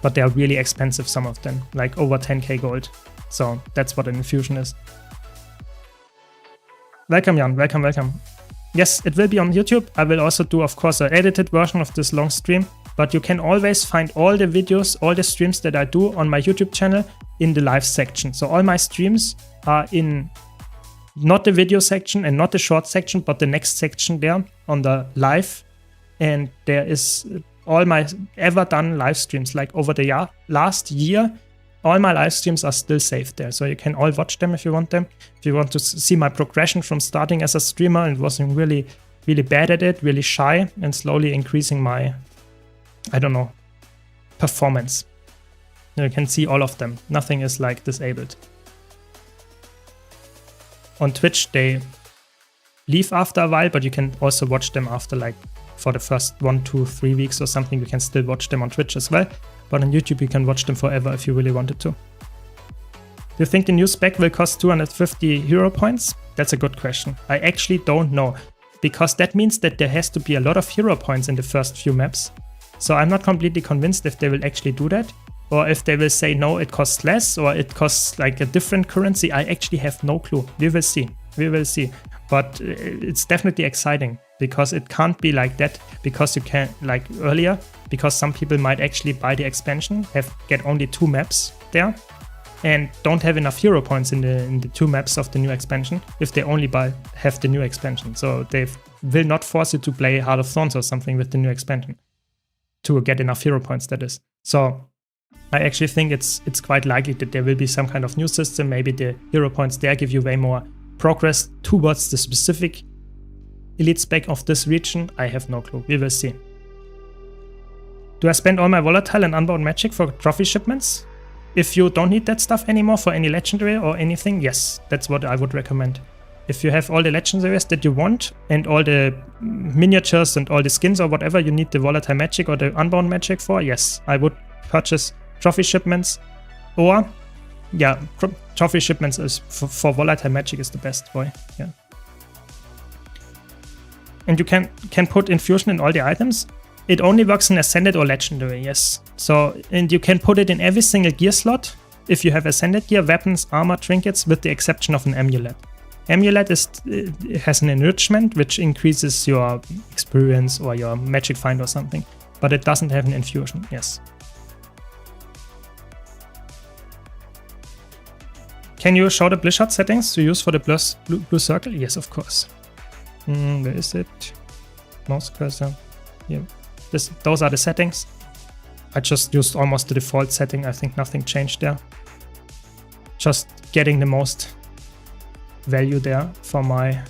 But they are really expensive, some of them, like over 10k gold. So that's what an infusion is. Welcome, Jan. Welcome. Yes, it will be on YouTube. I will also do, of course, an edited version of this long stream. But you can always find all the videos, all the streams that I do on my YouTube channel in the live section. So all my streams are in not the video section and not the short section, but the next section there on the live. And there is all my ever done live streams, like over the last year. All my live streams are still saved there, so you can all watch them if you want them. If you want to see my progression from starting as a streamer and wasn't really, really bad at it, really shy, and slowly increasing my, I don't know, performance. You can see all of them. Nothing is like disabled. On Twitch, they leave after a while, but you can also watch them after like for the first 1, 2, 3 weeks or something. You can still watch them on Twitch as well. But on YouTube, you can watch them forever if you really wanted to. Do you think the new spec will cost 250 hero points? That's a good question. I actually don't know, because that means that there has to be a lot of hero points in the first few maps. So I'm not completely convinced if they will actually do that, or if they will say, no, it costs less, or it costs like a different currency. I actually have no clue. We will see. But it's definitely exciting, because it can't be like that, because you can, like earlier, because some people might actually buy the expansion, get only 2 maps there, and don't have enough hero points in the 2 maps of the new expansion if they only have the new expansion. So they will not force you to play Heart of Thorns or something with the new expansion to get enough hero points, that is. So I actually think it's quite likely that there will be some kind of new system. Maybe the hero points there give you way more progress towards the specific elite spec of this region, I have no clue. We will see. Do I spend all my volatile and unbound magic for trophy shipments? If you don't need that stuff anymore for any legendary or anything, yes, that's what I would recommend. If you have all the legendaries that you want and all the miniatures and all the skins or whatever you need the volatile magic or the unbound magic for, yes, I would purchase trophy shipments. Or, yeah, trophy shipments is for volatile magic is the best way. Yeah. And you can put infusion in all the items. It only works in Ascended or Legendary, yes. So, and you can put it in every single gear slot if you have Ascended gear, weapons, armor, trinkets, with the exception of an amulet. Amulet has an enrichment which increases your experience or your magic find or something, but it doesn't have an infusion, yes. Can you show the Blizzard settings to use for the blue circle? Yes, of course. Where is it? Mouse cursor. Yeah. Those are the settings. I just used almost the default setting. I think nothing changed there. Just getting the most value there for my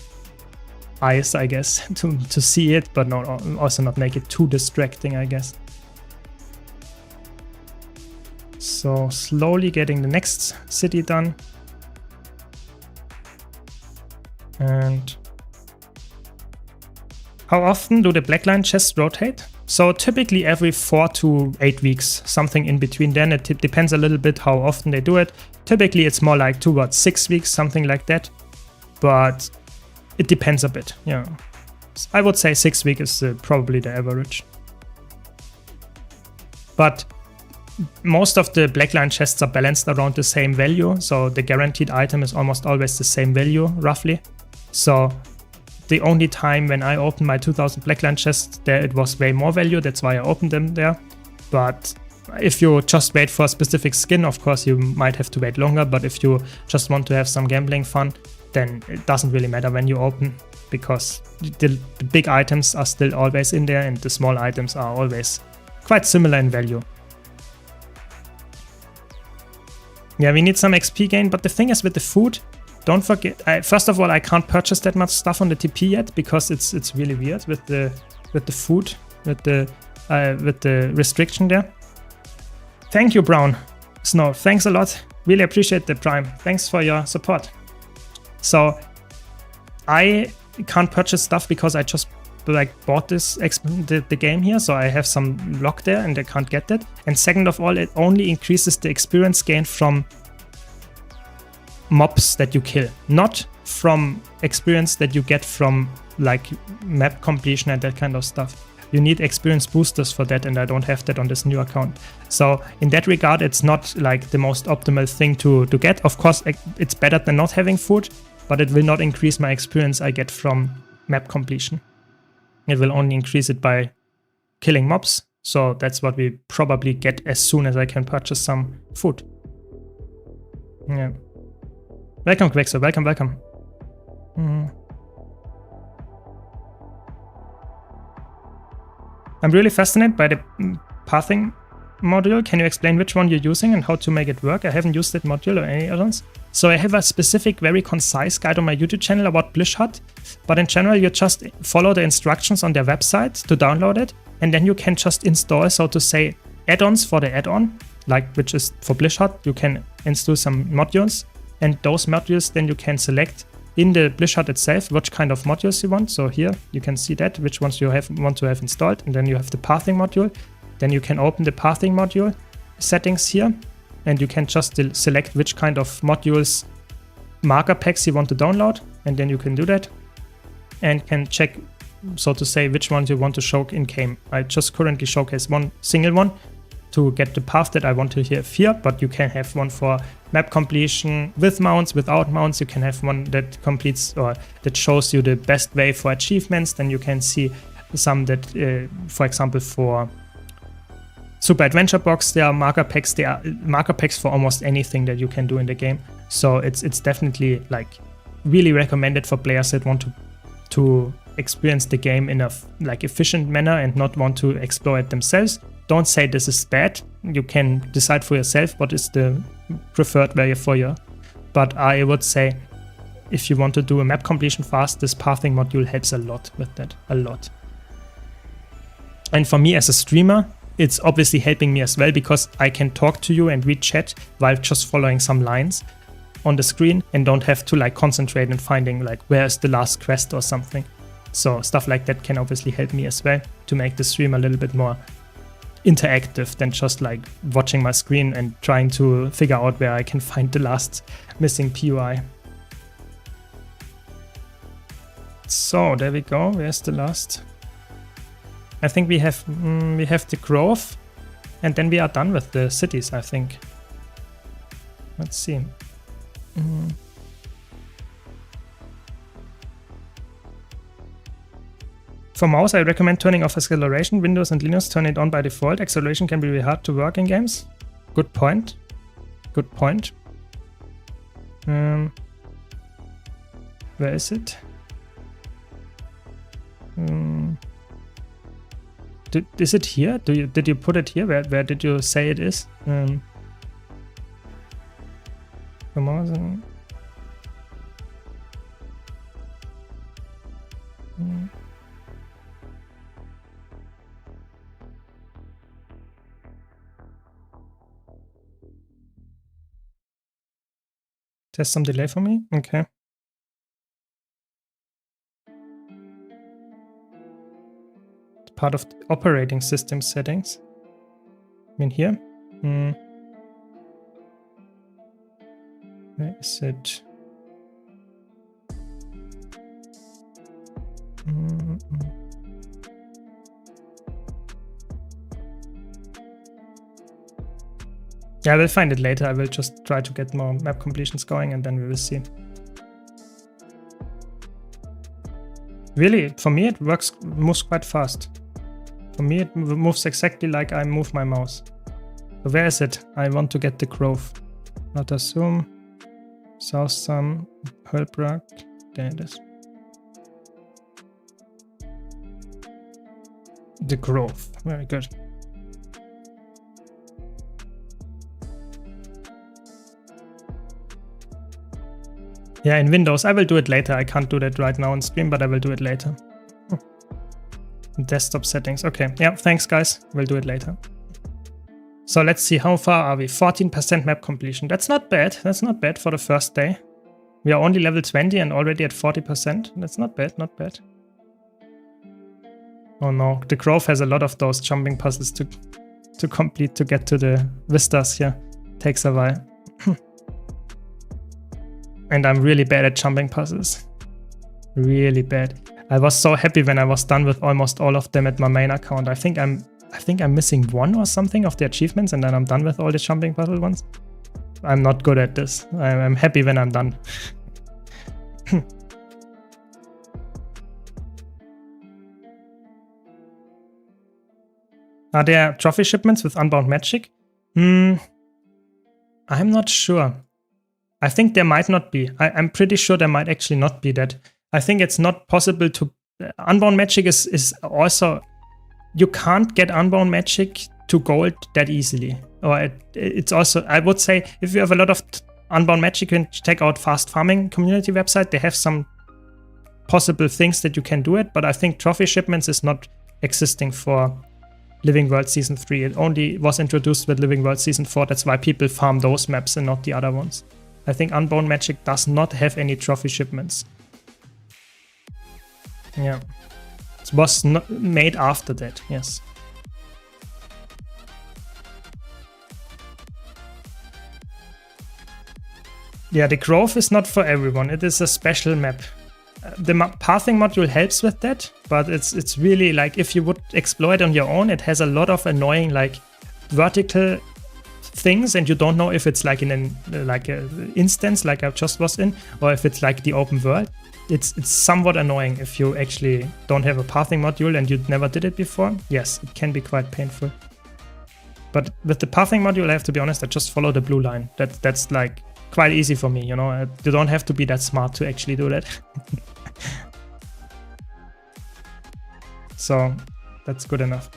eyes, I guess, to see it, but also not make it too distracting, I guess. So slowly getting the next city done. And how often do the blackline chests rotate? So typically every 4 to 8 weeks, something in between then. It depends a little bit how often they do it. Typically it's more like towards 6 weeks, something like that. But it depends a bit, yeah. I would say 6 weeks is probably the average. But most of the blackline chests are balanced around the same value. So the guaranteed item is almost always the same value, roughly. So the only time when I opened my 2000 blackline chests, there it was way more value. That's why I opened them there. But if you just wait for a specific skin, of course, you might have to wait longer. But if you just want to have some gambling fun, then it doesn't really matter when you open, because the big items are still always in there and the small items are always quite similar in value. Yeah, we need some XP gain, but the thing is with the food, don't forget, first of all, I can't purchase that much stuff on the TP yet because it's really weird with the food, with the restriction there. Thank you, Brown Snow. Thanks a lot. Really appreciate the Prime. Thanks for your support. So I can't purchase stuff because I just bought the game here, so I have some lock there and I can't get that. And second of all, it only increases the experience gain from mobs that you kill, not from experience that you get from like map completion and that kind of stuff. You need experience boosters for that, and I don't have that on this new account. So in that regard, it's not like the most optimal thing to get. Of course, it's better than not having food, but it will not increase my experience I get from map completion. It will only increase it by killing mobs. So that's what we probably get as soon as I can purchase some food. Yeah. Welcome, Quexo. Welcome, welcome. I'm really fascinated by the pathing module. Can you explain which one you're using and how to make it work? I haven't used that module or any others. So I have a specific, very concise guide on my YouTube channel about Blizzard. But in general, you just follow the instructions on their website to download it. And then you can just install, so to say, add-ons for the add-on, like which is for Blizzard. You can install some modules. And those modules, then you can select in the Blizzard itself which kind of modules you want. So here you can see that, which ones you want to have installed. And then you have the pathing module. Then you can open the pathing module settings here. And you can just select which kind of modules, marker packs you want to download. And then you can do that. And can check, so to say, which ones you want to show in game. I just currently showcase one single one to get the path that I want to have here, but you can have one for map completion with mounts, without mounts. You can have one that completes or that shows you the best way for achievements. Then you can see some that, for example, for Super Adventure Box, there are marker packs. There are marker packs for almost anything that you can do in the game. So it's definitely like really recommended for players that want to experience the game in a like efficient manner and not want to explore it themselves. Don't say this is bad. You can decide for yourself what is the preferred way for you. But I would say if you want to do a map completion fast, this pathing module helps a lot with that, a lot. And for me as a streamer, it's obviously helping me as well because I can talk to you and read chat while just following some lines on the screen and don't have to like concentrate and finding like where's the last quest or something. So stuff like that can obviously help me as well to make the stream a little bit more interactive than just like watching my screen and trying to figure out where I can find the last missing POI. So there we go. Where's the last? I think we have the grove, and then we are done with the cities, I think. Let's see. For mouse, I recommend turning off acceleration. Windows and Linux turn it on by default. Acceleration can be really hard to work in games. Good point. Good point. Where is it? Is it here? Did you put it here? Where did you say it is? For mouse. There's some delay for me? Okay. It's part of the operating system settings. I mean here. Where is it? Yeah, I will find it later. I will just try to get more map completions going and then we will see. Really, for me it moves quite fast. For me it moves exactly like I move my mouse. So where is it? I want to get the grove. Not assume. South Sun, Hölbrach. There it is. The grove. Very good. Yeah, in Windows. I will do it later. I can't do that right now on stream, but I will do it later. Desktop settings. Okay. Yeah, thanks guys. We'll do it later. So let's see, how far are we? 14% map completion. That's not bad. That's not bad for the first day. We are only level 20 and already at 40%. That's not bad, not bad. Oh no, the grove has a lot of those jumping puzzles to complete to get to the vistas here. Takes a while. And I'm really bad at jumping puzzles. Really bad. I was so happy when I was done with almost all of them at my main account. I think I'm missing one or something of the achievements and then I'm done with all the jumping puzzle ones. I'm not good at this. I'm happy when I'm done. Are there trophy shipments with Unbound Magic? I'm not sure. I think there might not be. I'm pretty sure there might actually not be that. I think it's not possible to... Unbound Magic is also... You can't get Unbound Magic to gold that easily. Or it's also... I would say if you have a lot of Unbound Magic, you can check out Fast Farming community website. They have some possible things that you can do it. But I think trophy shipments is not existing for Living World Season 3. It only was introduced with Living World Season 4. That's why people farm those maps and not the other ones. I think Unbound Magic does not have any trophy shipments. Yeah. It was not made after that, yes. Yeah, the grove is not for everyone. It is a special map. The pathing module helps with that, but it's really like if you would explore it on your own, it has a lot of annoying like vertical things and you don't know if it's like in an instance like I just was in or if it's like the open world. It's somewhat annoying if you actually don't have a pathing module and you never did it before. Yes, it can be quite painful. But with the pathing module, I have to be honest, I just follow the blue line. That's like quite easy for me, you know. You don't have to be that smart to actually do that. So that's good enough.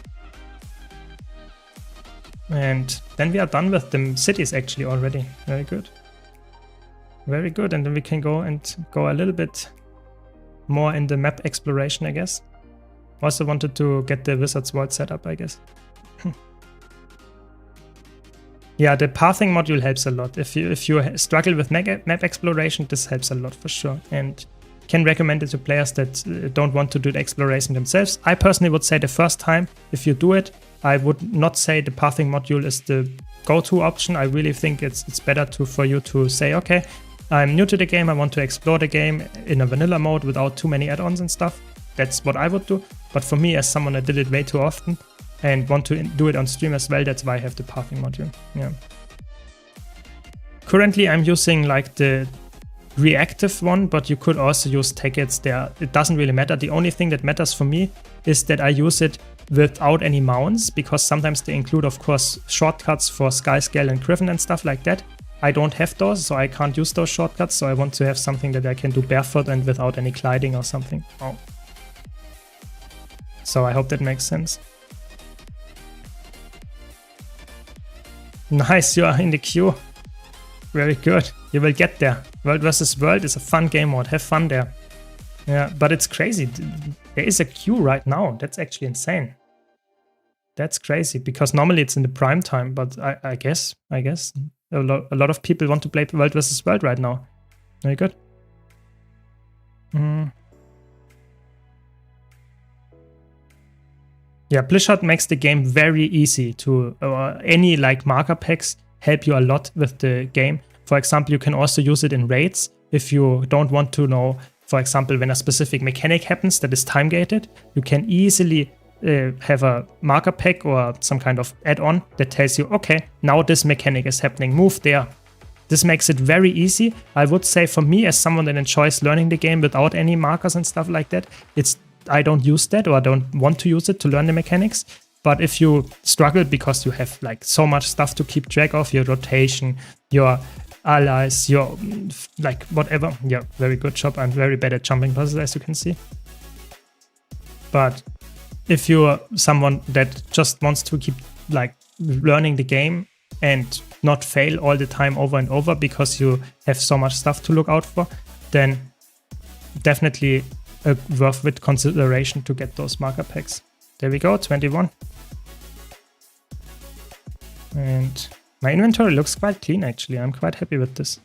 And then we are done with the cities actually already. Very good. Very good. And then we can go a little bit more in the map exploration, I guess. Also wanted to get the Wizard's World set up, I guess. Yeah, the pathing module helps a lot. If you struggle with map exploration, this helps a lot for sure. And can recommend it to players that don't want to do the exploration themselves. I personally would say the first time, if you do it, I would not say the pathing module is the go-to option. I really think it's better for you to say, okay, I'm new to the game, I want to explore the game in a vanilla mode without too many add-ons and stuff. That's what I would do. But for me, as someone that did it way too often and want to do it on stream as well, that's why I have the pathing module. Yeah. Currently, I'm using like the reactive one, but you could also use tickets there. It doesn't really matter. The only thing that matters for me is that I use it without any mounts, because sometimes they include, of course, shortcuts for Sky Scale and Griffin and stuff like that. I don't have those, so I can't use those shortcuts, so I want to have something that I can do barefoot and without any gliding or something. Oh. So I hope that makes sense. Nice, you are in the queue. Very good. You will get there. World vs. World is a fun game mode. Have fun there. Yeah, but it's crazy. There is a queue right now. That's actually insane. That's crazy, because normally it's in the prime time, but I guess a lot of people want to play World vs. World right now. Very good. Yeah, Blizzard makes the game very easy to, any like marker packs help you a lot with the game. For example, you can also use it in raids if you don't want to know, for example, when a specific mechanic happens that is time gated, you can easily have a marker pack or some kind of add-on that tells you, okay, now this mechanic is happening, move there. This makes it very easy. I would say for me, as someone that enjoys learning the game without any markers and stuff like that, I don't use that, or I don't want to use it to learn the mechanics. But if you struggle because you have like so much stuff to keep track of, your rotation, your allies, your like whatever. Yeah, very good job. I'm very bad at jumping puzzles, as you can see. But if you're someone that just wants to keep like learning the game and not fail all the time over and over because you have so much stuff to look out for, then definitely a worth it consideration to get those marker packs. There we go, 21. And my inventory looks quite clean, actually. I'm quite happy with this.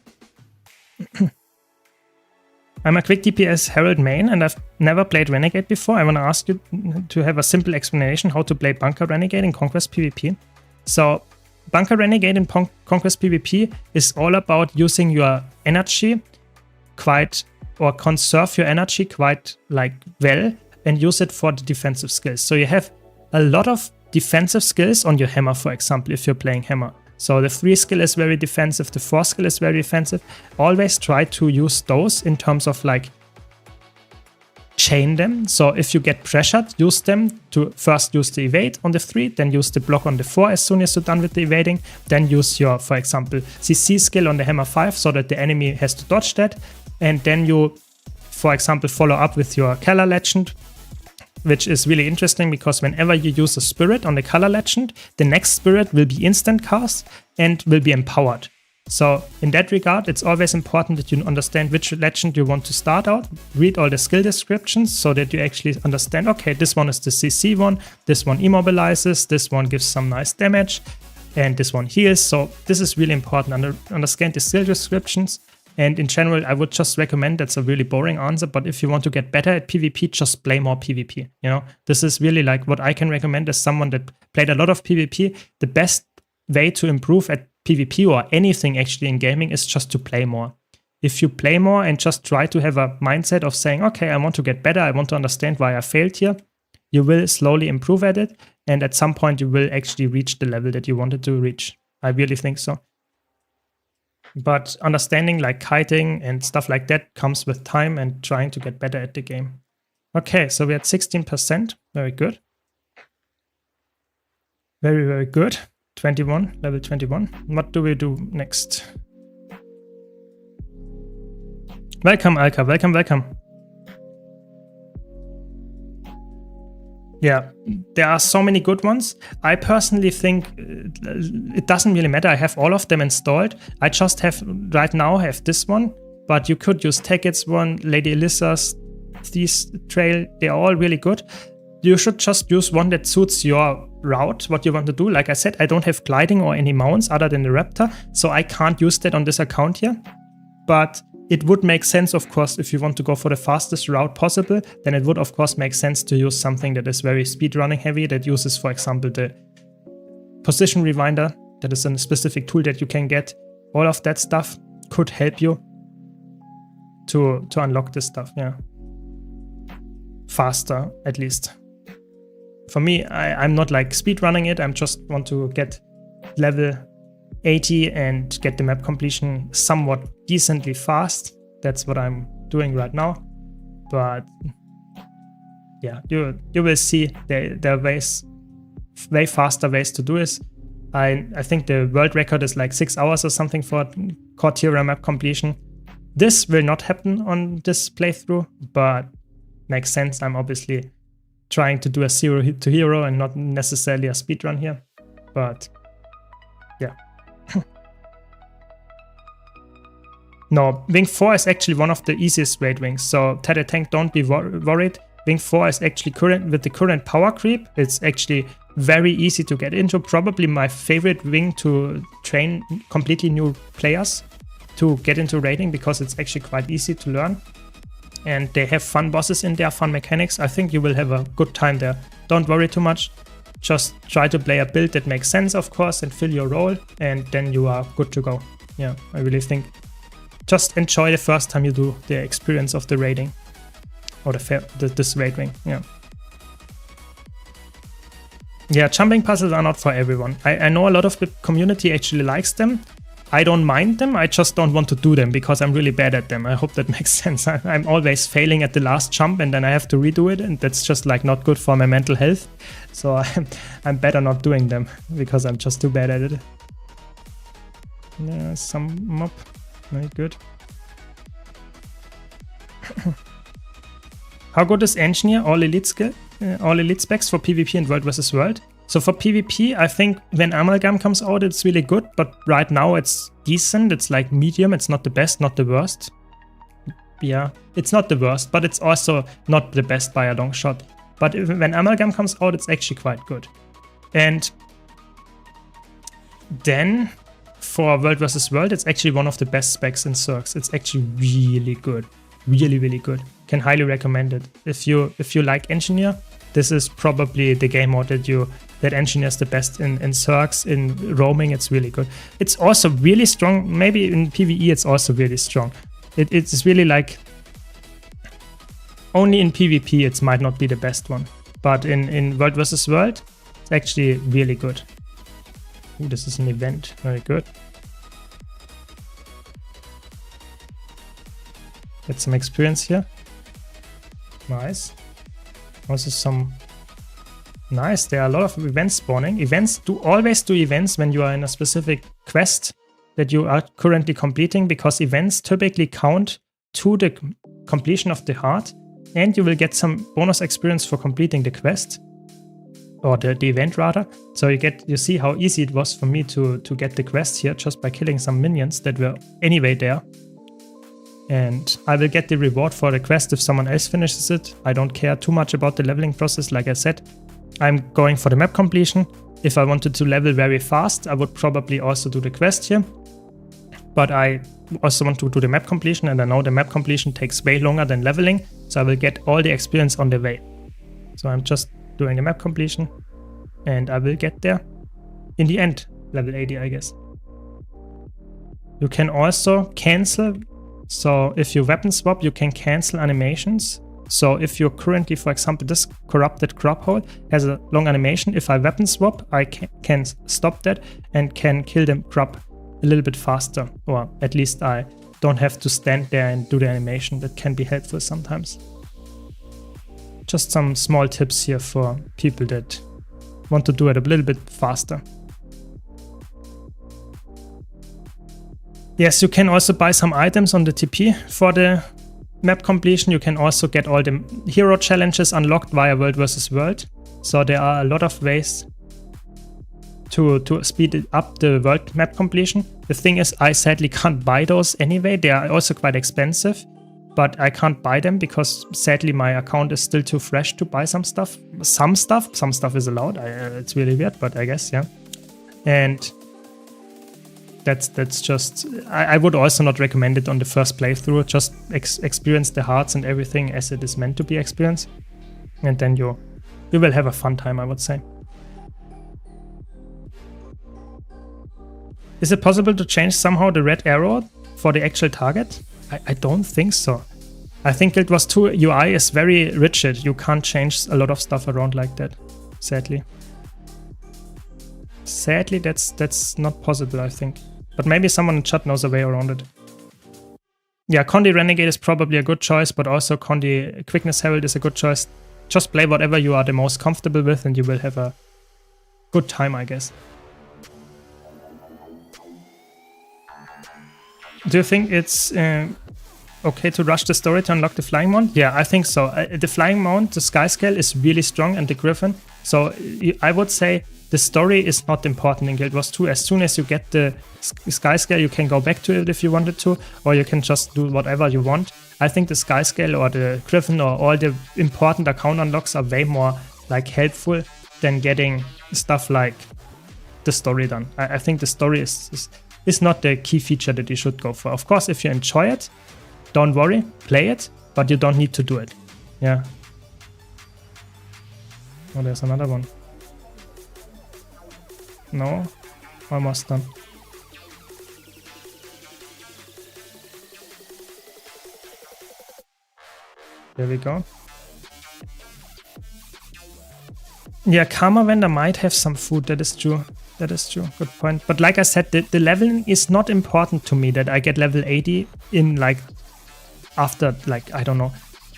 I'm a quick DPS Herald main, and I've never played Renegade before. I want to ask you to have a simple explanation how to play Bunker Renegade in Conquest PvP. So, Bunker Renegade in Conquest PvP is all about using your energy or conserve your energy quite like well and use it for the defensive skills. So you have a lot of defensive skills on your hammer, for example, if you're playing hammer. So the 3 skill is very defensive, the 4 skill is very defensive. Always try to use those in terms of like chain them. So if you get pressured, use them to first use the evade on the 3, then use the block on the 4 as soon as you're done with the evading. Then use your, for example, CC skill on the hammer 5 so that the enemy has to dodge that. And then you, for example, follow up with your Color Legend, which is really interesting because whenever you use a spirit on the Color Legend, the next spirit will be instant cast and will be empowered. So in that regard, it's always important that you understand which legend you want to start out, read all the skill descriptions so that you actually understand, okay, this one is the CC one, this one immobilizes, this one gives some nice damage, and this one heals. So this is really important, understand the skill descriptions. And in general, I would just recommend, that's a really boring answer, but if you want to get better at PvP, just play more PvP. You know, this is really like what I can recommend as someone that played a lot of PvP. The best way to improve at PvP or anything actually in gaming is just to play more. If you play more and just try to have a mindset of saying, okay, I want to get better, I want to understand why I failed here, you will slowly improve at it. And at some point, you will actually reach the level that you wanted to reach. I really think so. But understanding like kiting and stuff like that comes with time and trying to get better at the game. Okay, so we're at 16%. Very good. Very, very good. 21, level 21. What do we do next? Welcome, Alka. Welcome, welcome. Yeah, there are so many good ones. I personally think it doesn't really matter. I have all of them installed. I just have right now have this one, but you could use Teggit's one, Lady Alyssa's, these trail. They're all really good. You should just use one that suits your route, what you want to do. Like I said, I don't have gliding or any mounts other than the Raptor, so I can't use that on this account here. But it would make sense, of course, if you want to go for the fastest route possible, then it would, of course, make sense to use something that is very speedrunning heavy, that uses, for example, the position rewinder. That is a specific tool that you can get. All of that stuff could help you to unlock this stuff, yeah. Faster, at least. For me, I'm not like speedrunning it, I just want to get level 80 and get the map completion somewhat decently fast. That's what I'm doing right now. But yeah, you will see there are ways, way faster ways to do this. I think the world record is like 6 hours or something for Cortera map completion. This will not happen on this playthrough, but makes sense. I'm obviously trying to do a 0 to hero and not necessarily a speedrun here. But yeah. No, Wing 4 is actually one of the easiest raid wings, so Teddy Tank, don't be worried. Wing 4 is actually with the current power creep, it's actually very easy to get into. Probably my favorite wing to train completely new players to get into raiding, because it's actually quite easy to learn. And they have fun bosses in there, fun mechanics. I think you will have a good time there. Don't worry too much. Just try to play a build that makes sense, of course, and fill your role, and then you are good to go. Yeah, I really think just enjoy the first time you do the experience of the raiding, or this raid wing. Yeah. Yeah, jumping puzzles are not for everyone. I know a lot of the community actually likes them. I don't mind them, I just don't want to do them because I'm really bad at them. I hope that makes sense. I'm always failing at the last jump and then I have to redo it, and that's just like not good for my mental health. So I'm better not doing them because I'm just too bad at it. Yeah, some mob. Very good. How good is Engineer? All elite skill, all elite specs for PvP and World vs. World. So for PvP, I think when Amalgam comes out, it's really good, but right now it's decent. It's like medium. It's not the best, not the worst. Yeah, it's not the worst, but it's also not the best by a long shot. But when Amalgam comes out, it's actually quite good. And then for World vs. World, it's actually one of the best specs in Circs. It's actually really good. Really, really good. Can highly recommend it. If you like Engineer, this is probably the game mode that Engineers the best in Circs. In roaming, it's really good. It's also really strong. Maybe in PvE, it's also really strong. It's really like, only in PvP, it might not be the best one. But in World vs. World, it's actually really good. Ooh, this is an event. Very good. Get some experience here. Nice. Also some... Nice, there are a lot of events spawning. Events, always do events when you are in a specific quest that you are currently completing, because events typically count to the completion of the heart, and you will get some bonus experience for completing the quest, or the event rather. So you see how easy it was for me to get the quest here just by killing some minions that were anyway there. And I will get the reward for the quest if someone else finishes it. I don't care too much about the leveling process, like I said. I'm going for the map completion. If I wanted to level very fast, I would probably also do the quest here. But I also want to do the map completion, and I know the map completion takes way longer than leveling, so I will get all the experience on the way. So I'm just doing the map completion, and I will get there in the end, level 80, I guess. You can also cancel. So if you weapon swap, you can cancel animations. So if you're currently, for example, this corrupted crop hole has a long animation. If I weapon swap, I can stop that and can kill the crop a little bit faster. Or at least I don't have to stand there and do the animation. That can be helpful sometimes. Just some small tips here for people that want to do it a little bit faster. Yes, you can also buy some items on the TP for the map completion. You can also get all the hero challenges unlocked via World vs. World. So there are a lot of ways to speed it up the world map completion. The thing is, I sadly can't buy those anyway. They are also quite expensive, but I can't buy them because sadly my account is still too fresh to buy some stuff. Some stuff is allowed. It's really weird, but I guess, yeah. And that's just, I would also not recommend it on the first playthrough. Just experience the hearts and everything as it is meant to be experienced, and then you will have a fun time, I would say. Is it possible to change somehow the red arrow for the actual target? I don't think so. I think Guild Wars 2 UI is very rigid. You can't change a lot of stuff around like that, sadly. Sadly, that's not possible, I think. But maybe someone in chat knows a way around it. Yeah, Condi Renegade is probably a good choice, but also Condi Quickness Herald is a good choice. Just play whatever you are the most comfortable with and you will have a good time, I guess. Do you think it's okay to rush the story to unlock the Flying Mount? Yeah, I think so. The Flying Mount, the Sky Scale is really strong, and the Griffin. So I would say the story is not important in Guild Wars 2. As soon as you get the Sky Scale, you can go back to it if you wanted to, or you can just do whatever you want. I think the Sky Scale or the Griffin or all the important account unlocks are way more like helpful than getting stuff like the story done. I think the story is not the key feature that you should go for. Of course, if you enjoy it, don't worry, play it, but you don't need to do it. Yeah. Oh, there's another one. No, almost done. There we go. Yeah, Karma Vendor might have some food, that is true. That is true, good point. But like I said, the leveling is not important to me that I get level 80 in like after like, I don't know,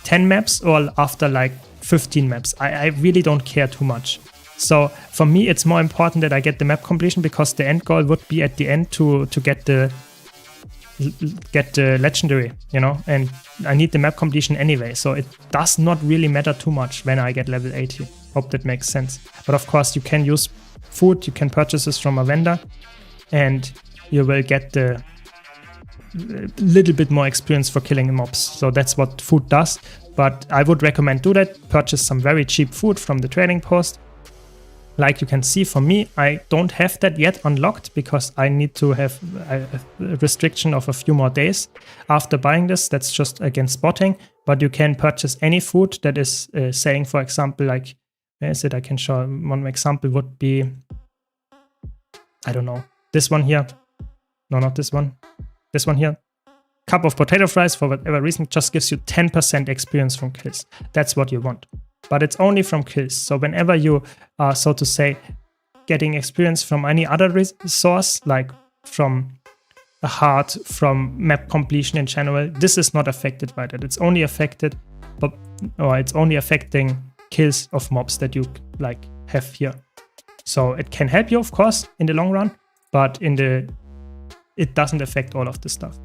10 maps or after like 15 maps. I really don't care too much. So for me, it's more important that I get the map completion because the end goal would be at the end to get the legendary, you know, and I need the map completion anyway. So it does not really matter too much when I get level 80. Hope that makes sense. But of course, you can use food, you can purchase this from a vendor, and you will get the little bit more experience for killing mobs. So that's what food does. But I would recommend do that. Purchase some very cheap food from the trading post. Like you can see, for me, I don't have that yet unlocked because I need to have a restriction of a few more days after buying this. That's just against spotting. But you can purchase any food that is saying, for example, like, where is it? I can show one example would be, I don't know, this one here. No, not this one. This one here. Cup of potato fries, for whatever reason, just gives you 10% experience from kills. That's what you want. But it's only from kills. So whenever you are, so to say, getting experience from any other source, like from a heart, from map completion in general, this is not affected by that. It's only affected, it's only affecting kills of mobs that you like have here. So it can help you, of course, in the long run, but it doesn't affect all of the stuff.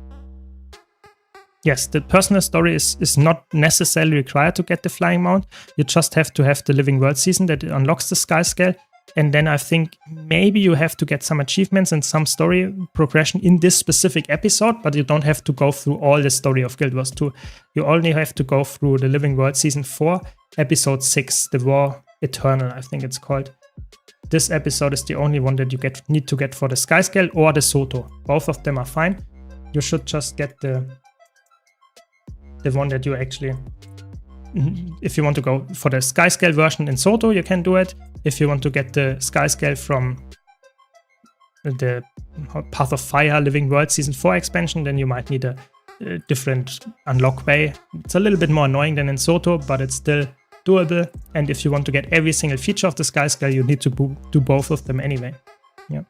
Yes, the personal story is not necessarily required to get the Flying Mount. You just have to have the Living World season that unlocks the Sky Scale. And then I think maybe you have to get some achievements and some story progression in this specific episode, but you don't have to go through all the story of Guild Wars 2. You only have to go through the Living World Season 4, Episode 6, The War Eternal, I think it's called. This episode is the only one that you need to get for the Sky Scale or the Soto. Both of them are fine. You should just get the one that you actually, if you want to go for the Sky Scale version in Soto, you can do it. If you want to get the Sky Scale from the Path of Fire Living World Season 4 expansion, then you might need a different unlock way. It's a little bit more annoying than in Soto, but it's still doable. And if you want to get every single feature of the Sky Scale, you need to do both of them anyway. Yeah.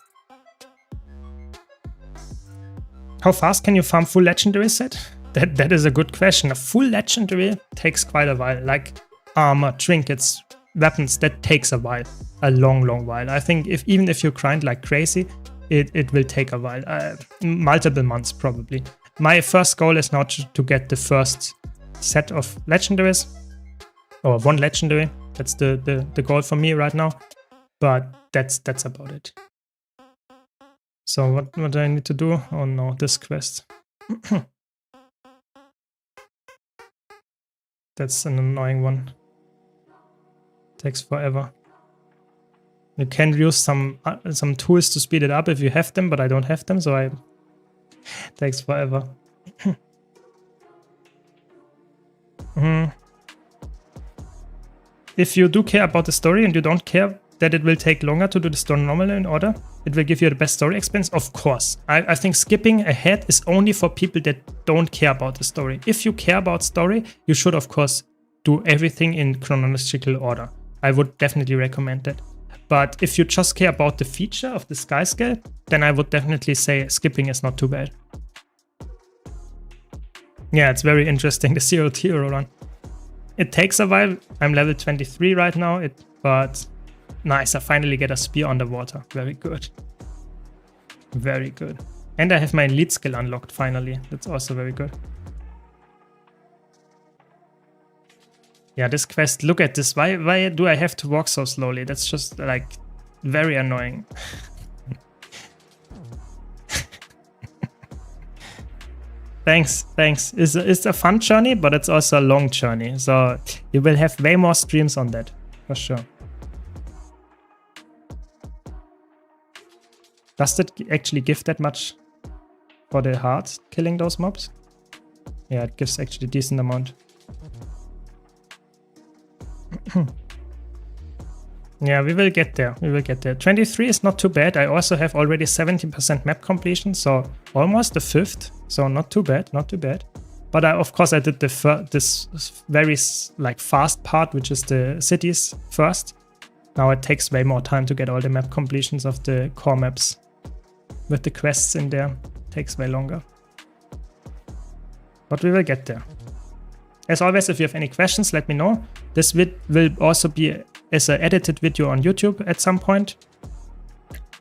How fast can you farm full legendary set? That is a good question. A full legendary takes quite a while. Like armor, trinkets, weapons, that takes a while. A long while. I think even if you grind like crazy, it will take a while. Multiple months probably. My first goal is now to get the first set of legendaries, or one legendary, That's the goal for me right now. But that's about it. So what do I need to do? Oh no, this quest. That's an annoying one. Takes forever. You can use some tools to speed it up if you have them, but I don't have them, so takes forever. If you do care about the story and you don't care that it will take longer to do the story normally in order, it will give you the best story experience, of course. I think skipping ahead is only for people that don't care about the story. If you care about story, you should of course do everything in chronological order. I would definitely recommend that. But if you just care about the feature of the sky scale, then I would definitely say skipping is not too bad. Yeah, it's very interesting, the 0 to hero run. It takes a while. I'm level 23 right now, but nice, I finally get a spear underwater. Very good. Very good. And I have my elite skill unlocked finally. That's also very good. Yeah, this quest, look at this. Why do I have to walk so slowly? That's just like very annoying. Thanks. It's a fun journey, but it's also a long journey. So you will have way more streams on that, for sure. Does it actually give that much for the heart killing those mobs? Yeah, it gives actually a decent amount. Yeah, we will get there. 23 is not too bad. I also have already 70% map completion, so almost a fifth. So not too bad. But of course I did this very like fast part, which is the cities first. Now it takes way more time to get all the map completions of the core maps. With the quests in there, it takes way longer. But we will get there. As always, if you have any questions, let me know. This vid will also be as an edited video on YouTube at some point.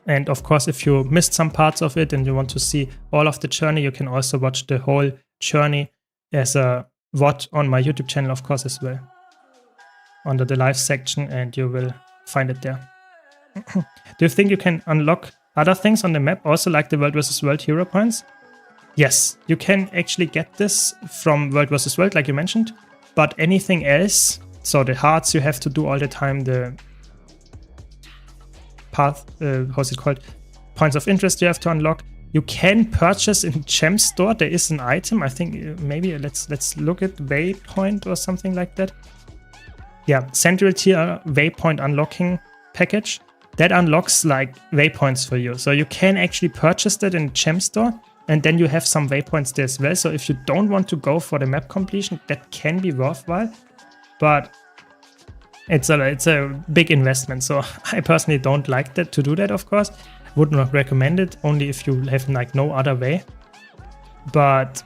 And of course, if you missed some parts of it and you want to see all of the journey, you can also watch the whole journey as a VOD on my YouTube channel, of course, as well. Under the live section, and you will find it there. Do you think you can unlock other things on the map, also like the World vs. World hero points? Yes, you can actually get this from World vs. World, like you mentioned, but anything else, so the hearts you have to do all the time, the path, how's it called, points of interest you have to unlock, you can purchase in Gem Store. There is an item, I think maybe let's look at Waypoint or something like that. Yeah, Central Tier Waypoint unlocking package. That unlocks like waypoints for you. So you can actually purchase that in Gem Store, and then you have some waypoints there as well. So if you don't want to go for the map completion, that can be worthwhile. But it's a big investment. So I personally don't like that to do that, of course. Would not recommend it, only if you have like no other way. But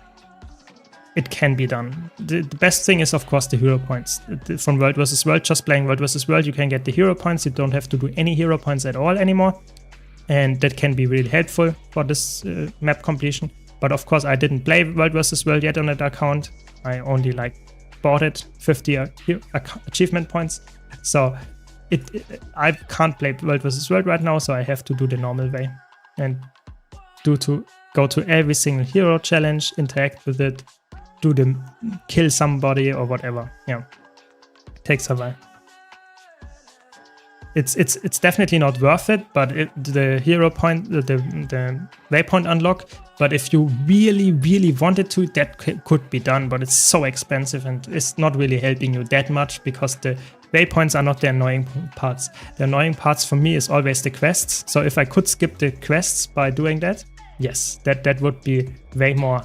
it can be done. The best thing is, of course, the hero points. From World vs. World, just playing World vs. World, you can get the hero points. You don't have to do any hero points at all anymore. And that can be really helpful for this map completion. But of course, I didn't play World vs. World yet on that account. I only like bought it, 50 achievement points. So I can't play World vs. World right now, so I have to do the normal way. And go to every single hero challenge, interact with it, do the kill somebody or whatever. Yeah, it takes a while. It's definitely not worth it, but the hero point, the waypoint unlock. But if you really wanted to, that could be done. But it's so expensive and it's not really helping you that much, because the waypoints are not the annoying parts. The annoying parts for me is always the quests. So if I could skip the quests by doing that, yes, that would be way more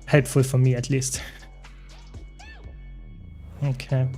helpful for me, at least. Okay.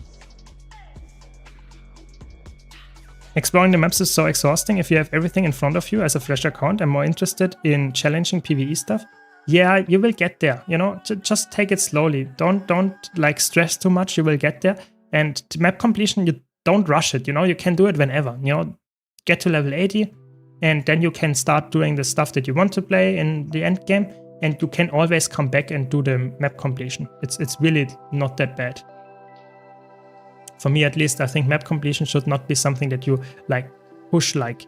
Exploring the maps is so exhausting if you have everything in front of you as a fresh account. I'm more interested in challenging PvE stuff. Yeah, you will get there, you know, just take it slowly. Don't like stress too much, you will get there. And the map completion, you don't rush it, you know, you can do it whenever, you know, get to level 80 and then you can start doing the stuff that you want to play in the end game, and you can always come back and do the map completion. It's really not that bad. For me at least, I think map completion should not be something that you like push like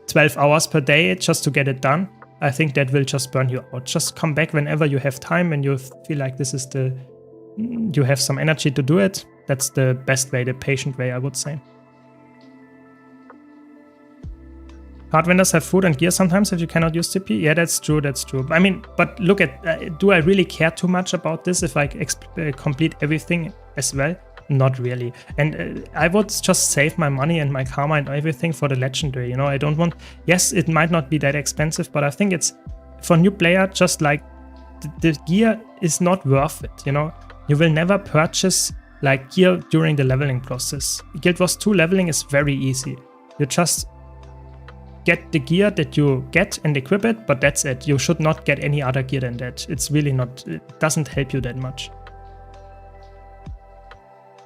12 hours per day just to get it done. I think that will just burn you out. Just come back whenever you have time and you feel like this is you have some energy to do it. That's the best way, the patient way, I would say. Hard vendors have food and gear sometimes if you cannot use TP. Yeah, that's true, that's true. I mean, but look at, do I really care too much about this if I complete everything as well? Not really. And I would just save my money and my karma and everything for the legendary, you know. I don't want, yes, it might not be that expensive, but I think it's, for new player, just like, the gear is not worth it, you know. You will never purchase like gear during the leveling process. Guild Wars 2 leveling is very easy. You just get the gear that you get and equip it, but that's it. You should not get any other gear than that. It's really not, it doesn't help you that much.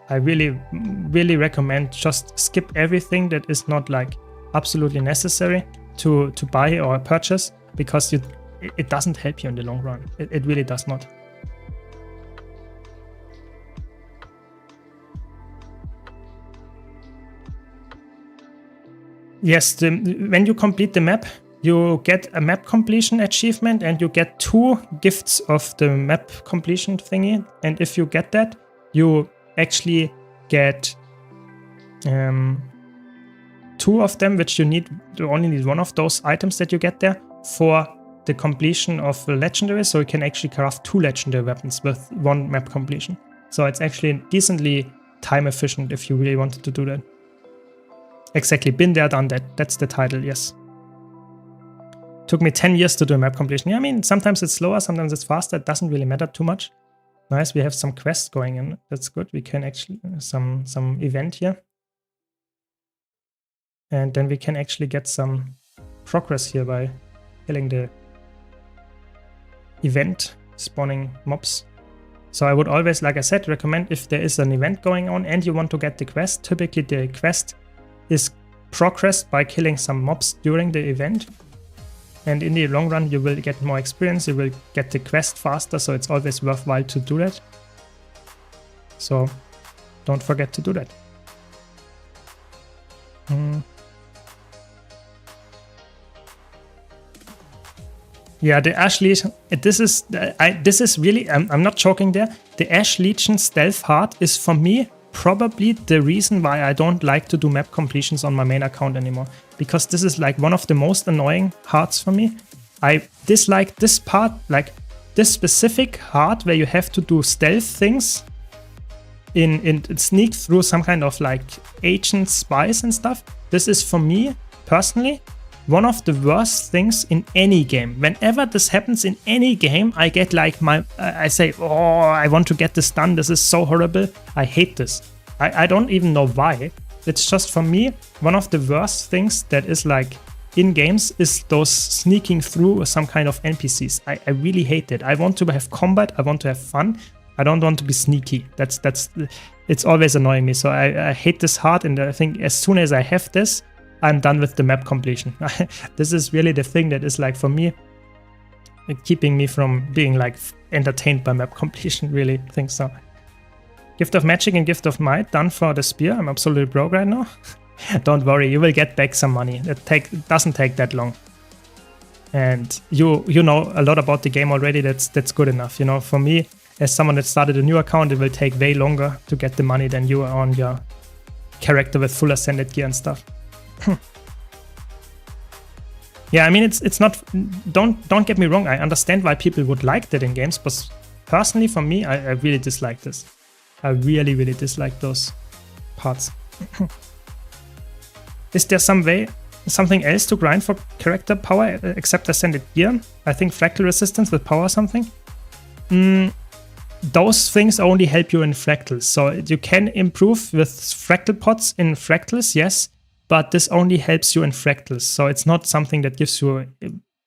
I really, really recommend just skip everything that is not like absolutely necessary to buy or purchase, because it doesn't help you in the long run. It really does not. Yes, when you complete the map, you get a map completion achievement and you get 2 gifts of the map completion thingy. And if you get that, you actually get 2 of them, which you only need 1 of those items that you get there for the completion of the legendary. So you can actually craft 2 legendary weapons with 1 map completion. So it's actually decently time efficient if you really wanted to do that. Exactly, been there, done that. That's the title, yes. Took me 10 years to do a map completion. Yeah, I mean, sometimes it's slower, sometimes it's faster. It doesn't really matter too much. Nice, we have some quests going in. That's good. We can actually, some event here. And then we can actually get some progress here by killing the event spawning mobs. So I would always, like I said, recommend if there is an event going on and you want to get the quest, typically the quest is progressed by killing some mobs during the event. And in the long run, you will get more experience, you will get the quest faster, so it's always worthwhile to do that. So don't forget to do that. Yeah, the Ash Legion, this is really, I'm not joking there. The Ash Legion Stealth Heart is for me probably the reason why I don't like to do map completions on my main account anymore. Because this is like one of the most annoying hearts for me. I dislike this part, like this specific heart where you have to do stealth things in sneak through some kind of like agent spies and stuff. This is for me personally one of the worst things in any game. Whenever this happens in any game, I get like I say, oh, I want to get this done. This is so horrible. I hate this. I don't even know why. It's just for me, one of the worst things that is like in games is those sneaking through some kind of NPCs. I really hate it. I want to have combat. I want to have fun. I don't want to be sneaky. It's always annoying me. So I hate this hard. And I think as soon as I have this, I'm done with the map completion. This is really the thing that is like for me keeping me from being like entertained by map completion. Really think so. Gift of Magic and Gift of Might done for the spear. I'm absolutely broke right now. Don't worry, you will get back some money. It doesn't take that long. And you know a lot about the game already. That's good enough. You know, for me, as someone that started a new account, it will take way longer to get the money than you on your character with full ascended gear and stuff. Yeah, I mean, it's not. Don't get me wrong. I understand why people would like that in games, but personally, for me, I really dislike this. I really dislike those parts. Is there something else to grind for character power except ascended gear? I think fractal resistance with power or something. Those things only help you in fractals. So you can improve with fractal pots in fractals, yes. But this only helps you in fractals, so it's not something that gives you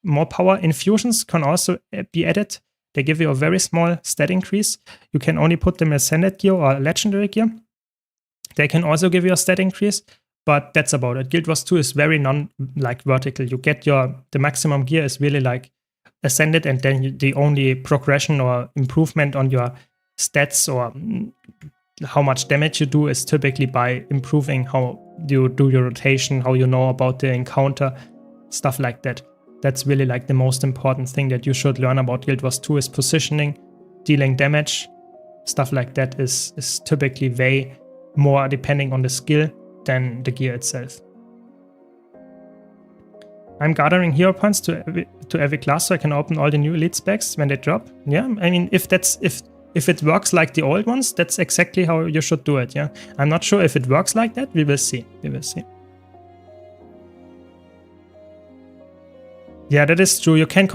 more power. Infusions can also be added. They give you a very small stat increase. You can only put them in ascended gear or legendary gear. They can also give you a stat increase, but that's about it. Guild Wars 2 is very vertical. You get the maximum gear is really like ascended, and then the only progression or improvement on your stats or how much damage you do is typically by improving how you do your rotation, how you know about the encounter, stuff like that. That's really like the most important thing that you should learn about Guild Wars 2 is positioning, dealing damage, stuff like that is typically way more depending on the skill than the gear itself. I'm gathering hero points to every class so I can open all the new elite specs when they drop. Yeah, I mean, if it works like the old ones, that's exactly how you should do it, yeah. I'm not sure if it works like that. We will see. We will see. Yeah, that is true. You can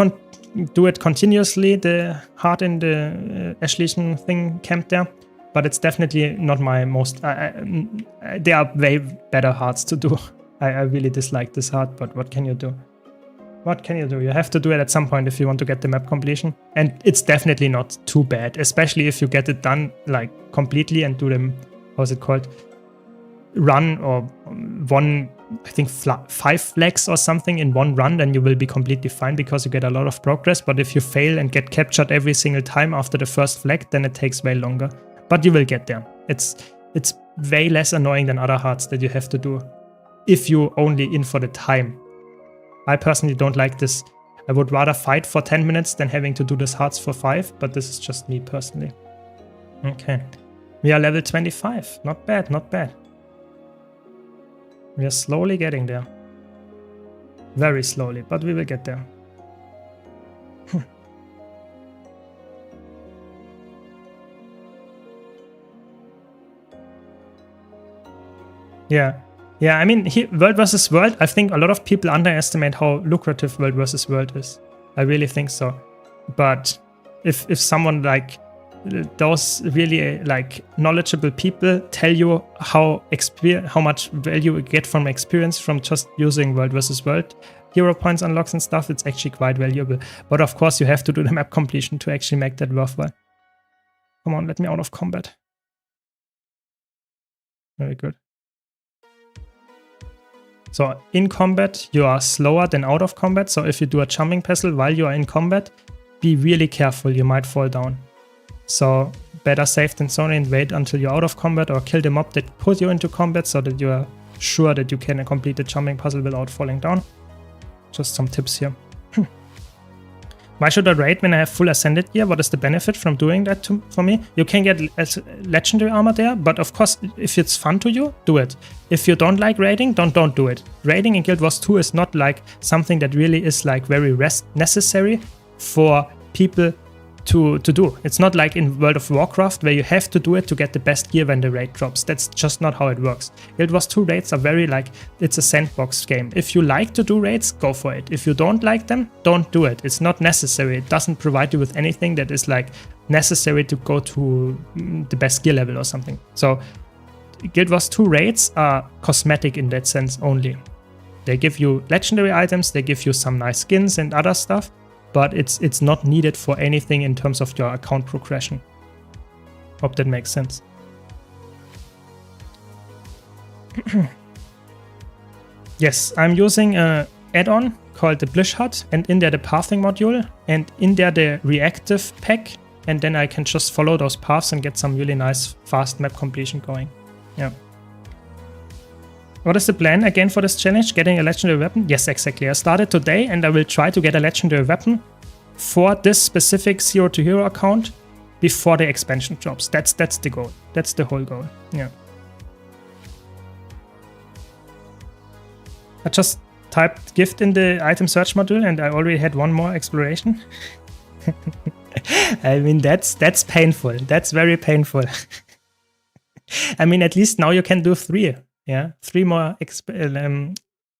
do it continuously, the heart in the Ashlegion thing camp there, but it's definitely not my most... there are way better hearts to do. I really dislike this heart, but what can you do? What can you do? You have to do it at some point if you want to get the map completion. And it's definitely not too bad, especially if you get it done like completely and do them, how's it called? Run or one, I think 5 flags or something in one run, then you will be completely fine because you get a lot of progress. But if you fail and get captured every single time after the first flag, then it takes way longer. But you will get there. It's way less annoying than other hearts that you have to do if you're only in for the time. I personally don't like this. I would rather fight for 10 minutes than having to do this hearts for 5, but this is just me personally. Okay. We are level 25. Not bad, not bad. We are slowly getting there. Very slowly, but we will get there. Yeah. Yeah, I mean, World vs. World, I think a lot of people underestimate how lucrative World vs. World is. I really think so. But if someone like those really like knowledgeable people tell you how much value you get from experience from just using World vs. World hero points unlocks and stuff, it's actually quite valuable. But of course, you have to do the map completion to actually make that worthwhile. Come on, let me out of combat. Very good. So in combat, you are slower than out of combat. So if you do a jumping pestle while you are in combat, be really careful. You might fall down. So better safe than sorry and wait until you're out of combat or kill the mob that put you into combat so that you are sure that you can complete the jumping puzzle without falling down. Just some tips here. Why should I raid when I have full ascended gear? What is the benefit from doing that for me? You can get legendary armor there, but of course, if it's fun to you, do it. If you don't like raiding, don't do it. Raiding in Guild Wars 2 is not like something that really is like very necessary for people to do. It's not like in World of Warcraft where you have to do it to get the best gear when the raid drops. That's just not how it works. Guild Wars 2 raids are very like, it's a sandbox game. If you like to do raids, go for it. If you don't like them, don't do it. It's not necessary. It doesn't provide you with anything that is like necessary to go to the best gear level or something. So Guild Wars 2 raids are cosmetic in that sense only. They give you legendary items, they give you some nice skins and other stuff, but it's not needed for anything in terms of your account progression. Hope that makes sense. Yes, I'm using an add-on called the Blish Hut, and in there the pathing module, and in there the reactive pack, and then I can just follow those paths and get some really nice fast map completion going. Yeah. What is the plan again for this challenge? Getting a legendary weapon? Yes, exactly. I started today and I will try to get a legendary weapon for this specific Zero to Hero account before the expansion drops. That's the goal. That's the whole goal. Yeah. I just typed gift in the item search module and I already had one more exploration. I mean, that's painful. That's very painful. I mean, at least now you can do 3. Yeah, 3 more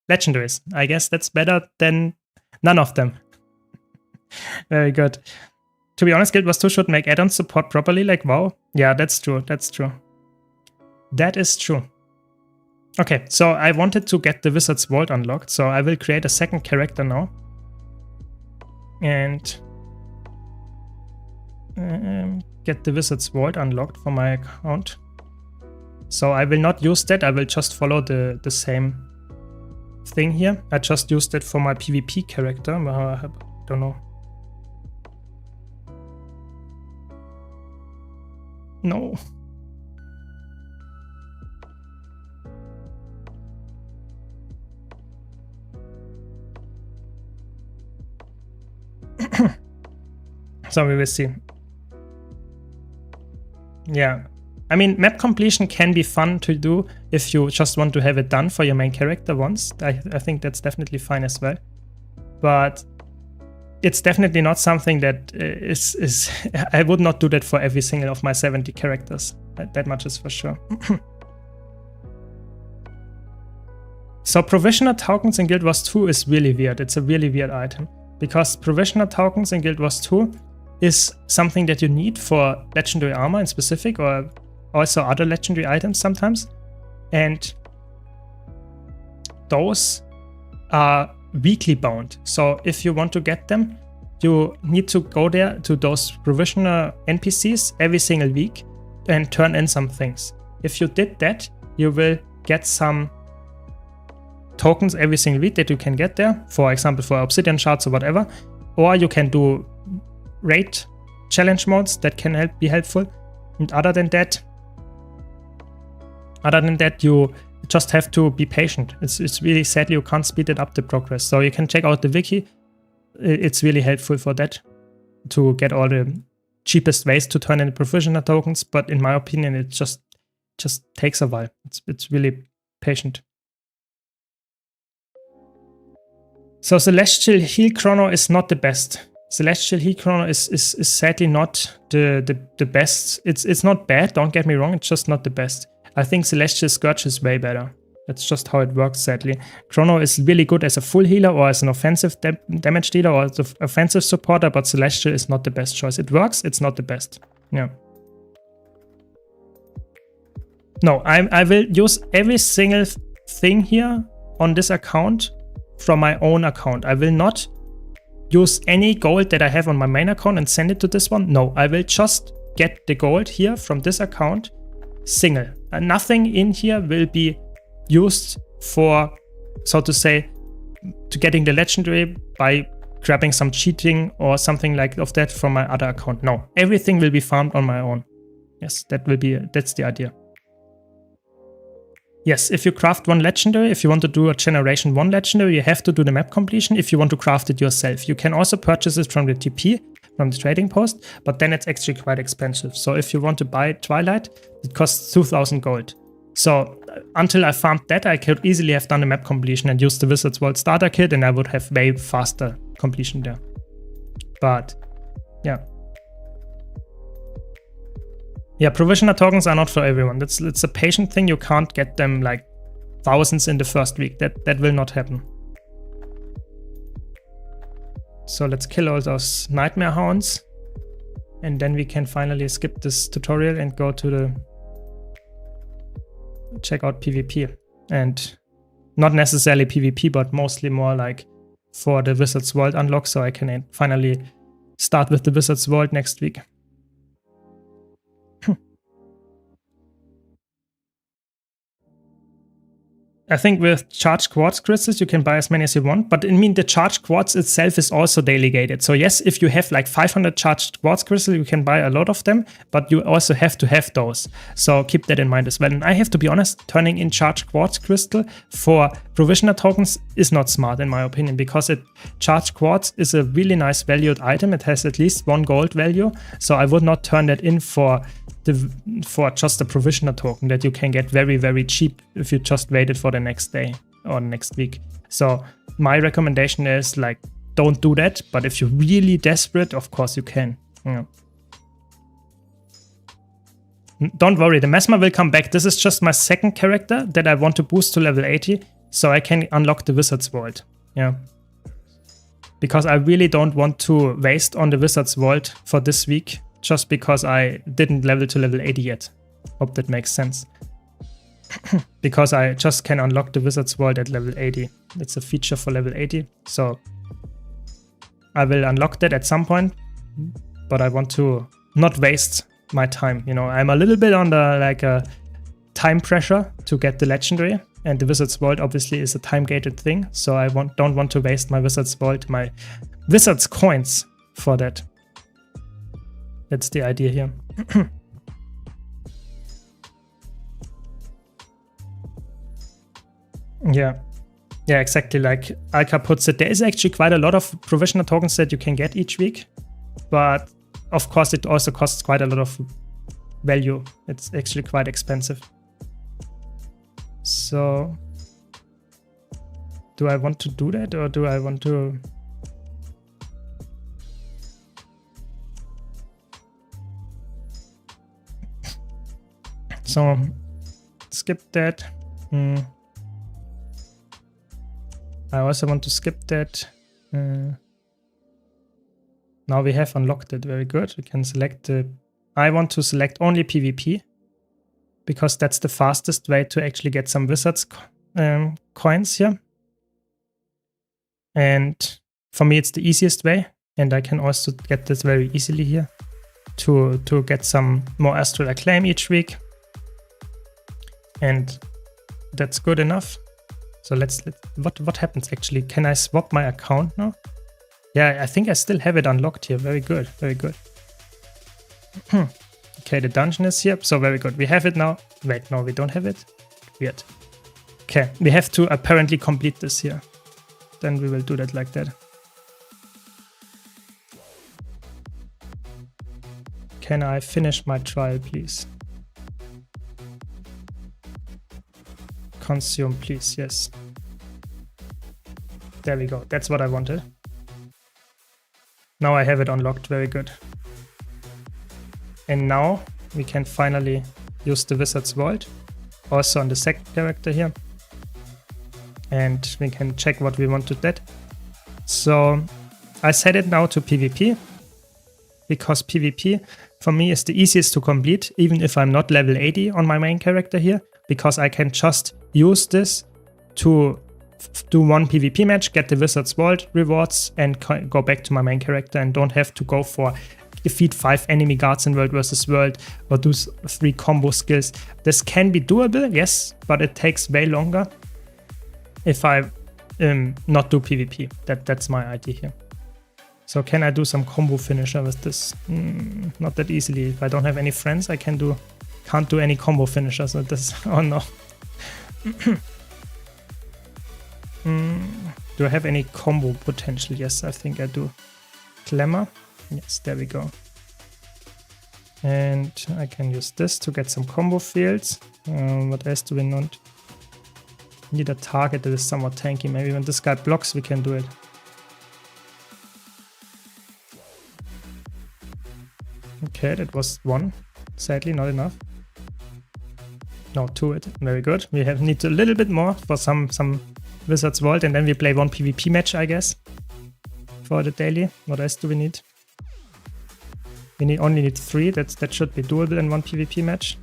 legendaries. I guess that's better than none of them. Very good. To be honest, Guild Wars 2 should make add-on support properly, like WoW. Yeah, that's true. That's true. That is true. Okay, so I wanted to get the Wizard's Vault unlocked, so I will create a second character now. And get the Wizard's Vault unlocked for my account. So I will not use that, I will just follow the same thing here. I just used it for my PvP character, I don't know. No. So we will see. Yeah. I mean, map completion can be fun to do if you just want to have it done for your main character once. I think that's definitely fine as well. But it's definitely not something that is I would not do that for every single of my 70 characters. That much is for sure. So provisioner tokens in Guild Wars 2 is really weird. It's a really weird item. Because provisioner tokens in Guild Wars 2 is something that you need for legendary armor in specific, or also other legendary items sometimes. And those are weekly bound. So if you want to get them, you need to go there to those provisioner NPCs every single week and turn in some things. If you did that, you will get some tokens every single week that you can get there, for example for obsidian shards or whatever. Or you can do raid challenge modes that can be helpful. And other than that, you just have to be patient. It's really sadly you can't speed it up the progress. So you can check out the wiki. It's really helpful for that, to get all the cheapest ways to turn in provisioner tokens. But in my opinion, it just takes a while. It's really patient. So Celestial Heal Chrono is not the best. Celestial Heal Chrono is sadly not the best. It's not bad, don't get me wrong, it's just not the best. I think Celestial Scourge is way better. That's just how it works, sadly. Chrono is really good as a full healer or as an offensive damage dealer or as an offensive supporter, but Celestial is not the best choice. It works, it's not the best. Yeah. No, I will use every single thing here on this account from my own account. I will not use any gold that I have on my main account and send it to this one. No, I will just get the gold here from this account single. And nothing in here will be used for, so to say, to getting the legendary by grabbing some cheating or something like of that from my other account. No, everything will be farmed on my own. Yes, that's the idea. Yes, if you craft one legendary, if you want to do a generation 1 legendary, you have to do the map completion if you want to craft it yourself. You can also purchase it from the TP, from the trading post, but then it's actually quite expensive. So if you want to buy Twilight, it costs 2000 gold. So until I farmed that, I could easily have done the map completion and used the Wizard's World starter kit, and I would have way faster completion there. But yeah. Yeah, provisioner tokens are not for everyone. It's a patient thing. You can't get them like thousands in the first week. That will not happen. So let's kill all those nightmare hounds, and then we can finally skip this tutorial and go to the check out PvP. And not necessarily PvP, but mostly more like for the Wizard's World unlock, so I can finally start with the Wizard's World next week. I think with charged quartz crystals, you can buy as many as you want, but I mean, the charged quartz itself is also daily gated. So yes, if you have like 500 charged quartz crystals, you can buy a lot of them, but you also have to have those. So keep that in mind as well. And I have to be honest, turning in charged quartz crystal for provisioner tokens is not smart in my opinion, because charged quartz is a really nice valued item. It has at least 1 gold value. So I would not turn that in for just a provisioner token that you can get very, very cheap if you just waited for the next day or next week. So my recommendation is like, don't do that. But if you're really desperate, of course you can. Yeah. Don't worry, the Mesmer will come back. This is just my second character that I want to boost to level 80 so I can unlock the Wizard's World. Yeah. Because I really don't want to waste on the Wizard's World for this week, just because I didn't level to level 80 yet. Hope that makes sense. Because I just can unlock the Wizard's World at level 80. It's a feature for level 80. So I will unlock that at some point, but I want to not waste my time. You know, I'm a little bit under like a time pressure to get the legendary, and the Wizard's World obviously is a time gated thing. So I don't want to waste my Wizard's World, my Wizard's coins for that. That's the idea here. Yeah, exactly. Like Alka puts it, there is actually quite a lot of provisioner tokens that you can get each week, but of course, it also costs quite a lot of value. It's actually quite expensive. So do I want to do that, or do I want to... So skip that. I also want to skip that. Now we have unlocked it. Very good. We can select the... I want to select only PvP, because that's the fastest way to actually get some wizards coins here. And for me, it's the easiest way. And I can also get this very easily here to get some more astral acclaim each week. And that's good enough. So let's what happens actually? Can I swap my account now? Yeah, I think I still have it unlocked here. Very good, very good. Okay, the dungeon is here, so very good. We have it now. Wait, no, we don't have it. Weird. Okay, we have to apparently complete this here. Then we will do that like that. Can I finish my trial, please? Consume, please. Yes. There we go. That's what I wanted. Now I have it unlocked. Very good. And now we can finally use the Wizard's Vault, also on the second character here. And we can check what we want to do. So I set it now to PvP, because PvP for me is the easiest to complete, even if I'm not level 80 on my main character here, because I can just use this to do one PvP match, get the Wizard's Vault rewards, and go back to my main character, and don't have to go for defeat 5 enemy guards in World vs. World or do 3 combo skills. This can be doable, yes, but it takes way longer if I not do PvP. That's my idea here. So can I do some combo finisher with this? Not that easily. If I don't have any friends, I can't do any combo finishers with this. Oh no. Do I have any combo potential? Yes, I think I do. Glamour. Yes, there we go. And I can use this to get some combo fields. What else do we not? Need a target that is somewhat tanky. Maybe when this guy blocks, we can do it. Okay, that was 1. Sadly, not enough. No, 2. Very good. We need a little bit more for some Wizard's Vault, and then we play 1 PvP match, I guess, for the daily. What else do we need? We only need 3. That should be doable in 1 PvP match.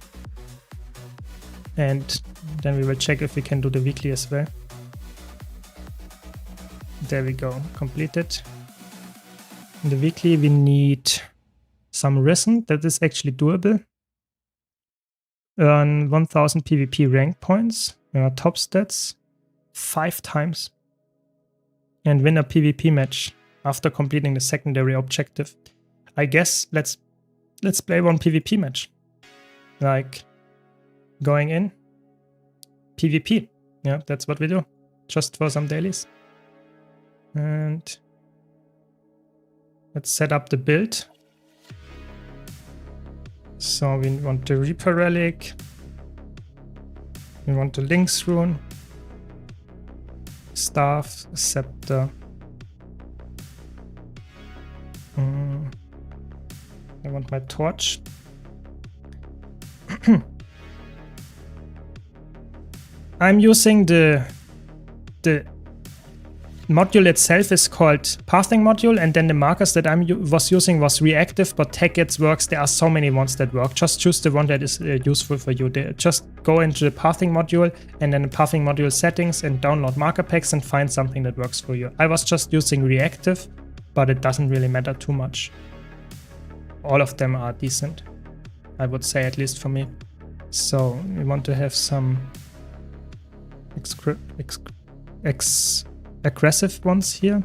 And then we will check if we can do the weekly as well. There we go. Completed. In the weekly, we need some Risen. That is actually doable. Earn 1000 PvP rank points. Top stats 5 times. And win a PvP match after completing the secondary objective. I guess let's play 1 PvP match. Like going in PvP. Yeah, that's what we do. Just for some dailies. And let's set up the build. So we want the Reaper Relic. We want the Lynx Rune. Staff, Scepter. I want my torch. I'm using the module itself is called Pathing module, and then the markers that I was using was reactive, but Tech works. There are so many ones that work. Just choose the one that is useful for you. Just go into the Pathing module and then the Pathing module settings and download marker packs and find something that works for you. I was just using reactive, but it doesn't really matter too much. All of them are decent, I would say, at least for me. So we want to have some aggressive ones here.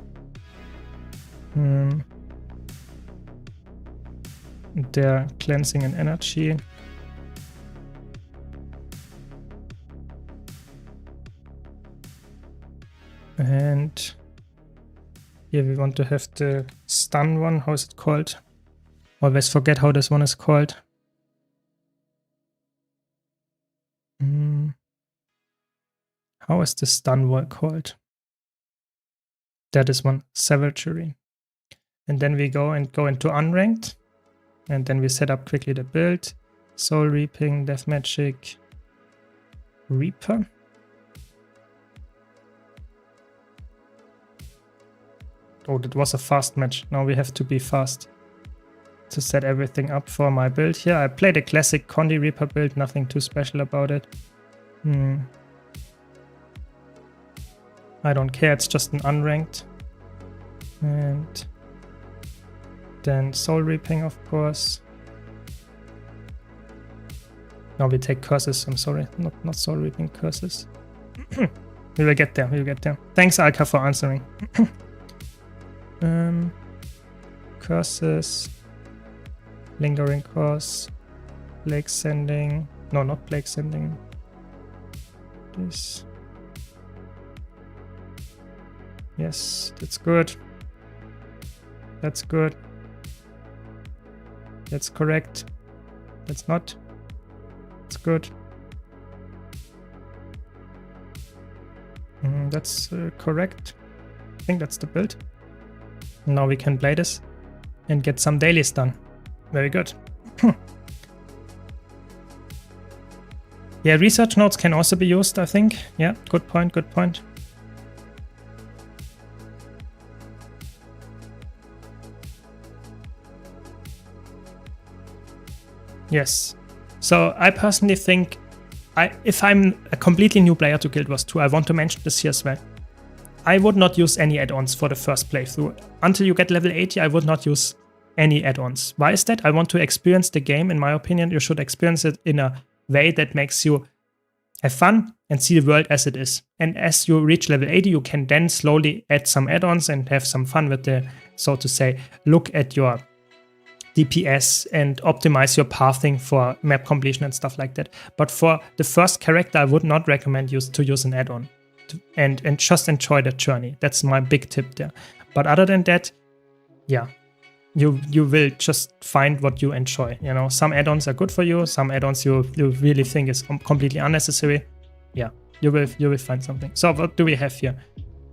They're cleansing and energy. And here we want to have the stun one. How is it called? Always forget how this one is called. How is the stun wall called? That is one, Savagery. And then we go into unranked. And then we set up quickly the build. Soul Reaping, Death Magic, Reaper. Oh, that was a fast match. Now we have to be fast to set everything up for my build here. I played a classic Condi Reaper build, nothing too special about it. I don't care, it's just an unranked. And then Soul Reaping, of course. Now we take curses, I'm sorry, not Soul Reaping, curses. We will get there, we will get there. Thanks, Alka, for answering. Curses, Lingering Curse, Plague Sending. No, not Plague Sending. This. Yes, that's good. That's good. That's correct. That's not. That's good. That's correct. I think that's the build. Now we can play this and get some dailies done. Very good. Yeah, research notes can also be used, I think. Yeah, good point, good point. Yes. So I personally think if I'm a completely new player to Guild Wars 2, I want to mention this here as well. I would not use any add-ons for the first playthrough. Until you get level 80, I would not use any add-ons. Why is that? I want to experience the game. In my opinion, you should experience it in a way that makes you have fun and see the world as it is. And as you reach level 80, you can then slowly add some add-ons and have some fun with the, so to say, look at your DPS and optimize your pathing for map completion and stuff like that. But for the first character, I would not recommend to use an add-on and just enjoy the journey. That's my big tip there. But other than that, yeah, you will just find what you enjoy. You know, some add-ons are good for you. Some add-ons you really think is completely unnecessary. Yeah, you will find something. So what do we have here?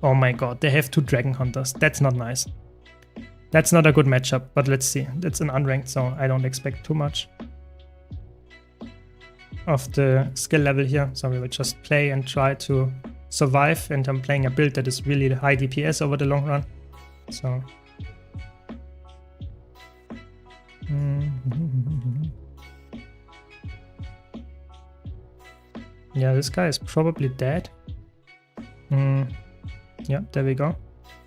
Oh my god, they have 2 Dragon Hunters. That's not nice. That's not a good matchup, but let's see. It's an unranked, so I don't expect too much of the skill level here. So we will just play and try to survive, and I'm playing a build that is really high DPS over the long run. So yeah, this guy is probably dead. Yeah, there we go.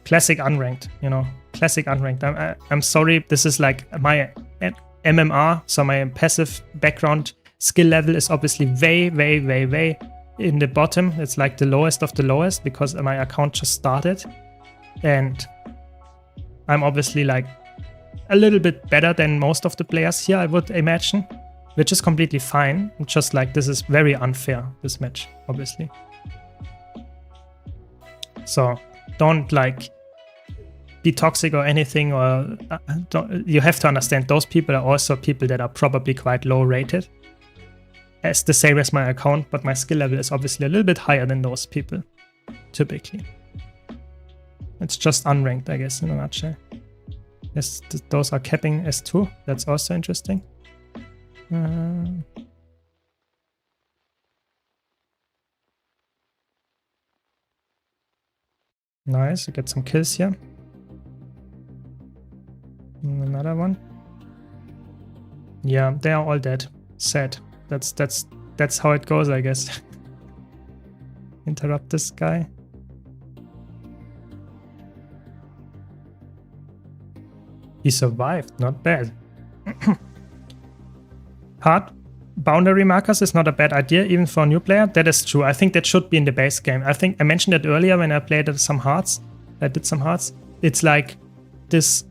Classic unranked, you know, classic unranked. I'm sorry, this is like my MMR, so my passive background skill level is obviously way in the bottom. It's like the lowest of the lowest because my account just started. And I'm obviously like a little bit better than most of the players here, I would imagine, which is completely fine. Just like this is very unfair, this match, obviously. So don't like be toxic or anything, or you have to understand those people are also people that are probably quite low rated. As the same as my account, but my skill level is obviously a little bit higher than those people, typically. It's just unranked, I guess, in a nutshell. Yes, those are capping S2. That's also interesting. Nice, you get some kills here. Another one. Yeah, they are all dead. Sad. That's how it goes, I guess. Interrupt this guy. He survived, not bad. Hard boundary markers is not a bad idea, even for a new player. That is true. I think that should be in the base game. I think I mentioned it earlier when I played some hearts. I did some hearts. It's like this,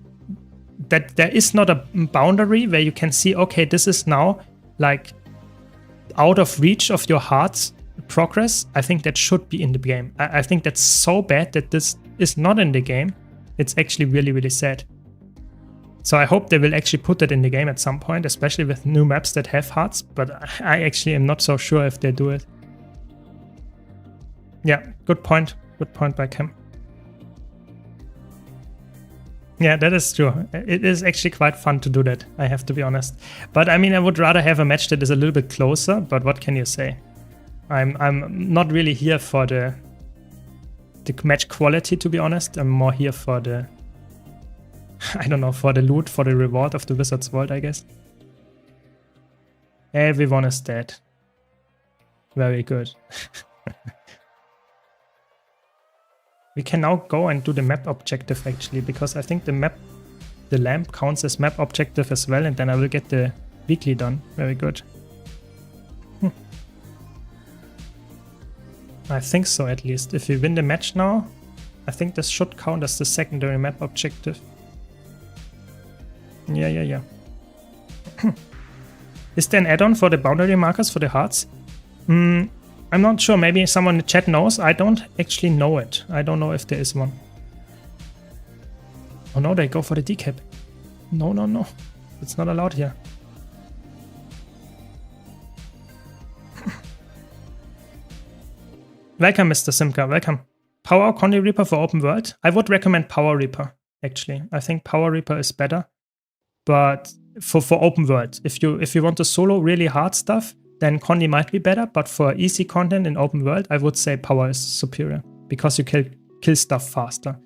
that there is not a boundary where you can see, okay, this is now like out of reach of your heart's progress. I think that should be in the game. I think that's so bad that this is not in the game. It's actually really sad. So I hope they will actually put that in the game at some point, especially with new maps that have hearts, but I actually am not so sure if they do it. Yeah, good point. Good point by Cam. Yeah, that is true. It is actually quite fun to do that, I have to be honest. But I mean, I would rather have a match that is a little bit closer, but what can you say? I'm not really here for the match quality, to be honest. I'm more here for the, I don't know, for the loot, for the reward of the Wizard's World, I guess. Everyone is dead. Very good. We can now go and do the map objective actually, because I think the lamp counts as map objective as well, and then I will get the weekly done. Very good. I think so, at least. If we win the match now, I think this should count as the secondary map objective. Yeah. Is there an add-on for the boundary markers for the hearts? I'm not sure. Maybe someone in the chat knows. I don't actually know it. I don't know if there is one. Oh no, they go for the decap. No. It's not allowed here. Welcome, Mr. Simka. Welcome. Power Condi Reaper for open world? I would recommend Power Reaper, actually. I think Power Reaper is better. But for open world, if you want to solo really hard stuff, then Condi might be better. But for easy content in open world, I would say Power is superior. Because you kill stuff faster.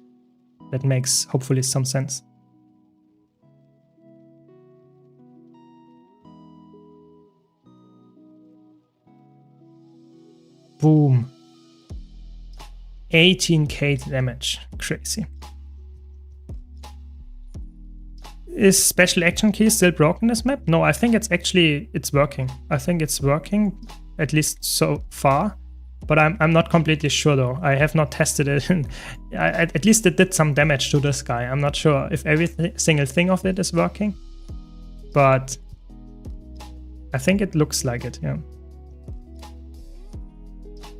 That makes hopefully some sense. Boom. 18k damage. Crazy. Is special action key still broken this map? No, I think it's working. I think it's working, at least so far. But I'm not completely sure though. I have not tested it. At least it did some damage to this guy. I'm not sure if every single thing of it is working. But I think it looks like it, yeah.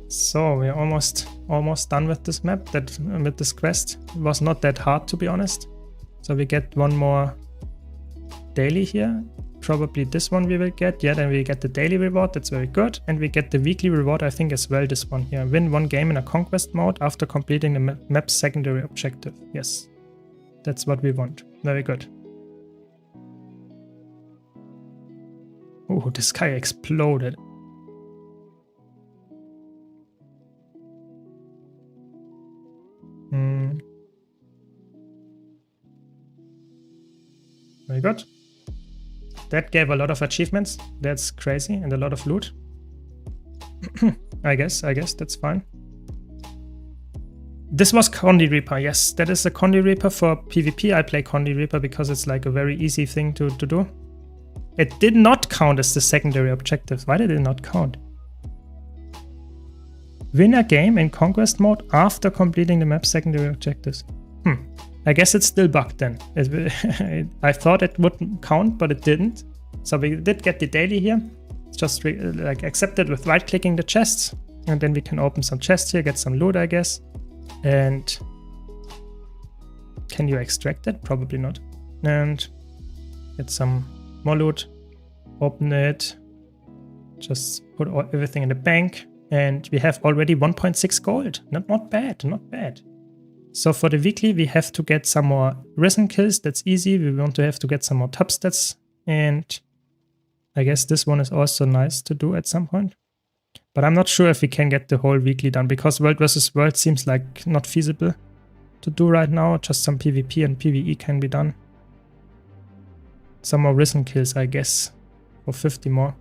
So we're almost done with this map, with this quest. It was not that hard, to be honest. So we get one more daily here. Probably this one we will get. Yeah, then we get the daily reward. That's very good. And we get the weekly reward, I think, as well, this one here. Win one game in a conquest mode after completing the map's secondary objective. Yes, that's what we want. Very good. Oh, this guy exploded. Very good. That gave a lot of achievements. That's crazy, and a lot of loot. I guess that's fine. This was Condi Reaper. Yes, that is a Condi Reaper for PvP. I play Condi Reaper because it's like a very easy thing to do. It did not count as the secondary objective. Why did it not count? Win a game in conquest mode after completing the map's secondary objectives. I guess it's still bugged then. I thought it wouldn't count, but it didn't. So we did get the daily here. It's just like accepted with right-clicking the chests. And then we can open some chests here, get some loot, I guess. And can you extract it? Probably not. And get some more loot. Open it. Just put everything in the bank. And we have already 1.6 gold. Not bad, not bad. So for the weekly, we have to get some more risen kills. That's easy. We want to have to get some more top stats. And I guess this one is also nice to do at some point. But I'm not sure if we can get the whole weekly done, because World vs. World seems like not feasible to do right now. Just some PvP and PvE can be done. Some more risen kills, I guess. For 50 more,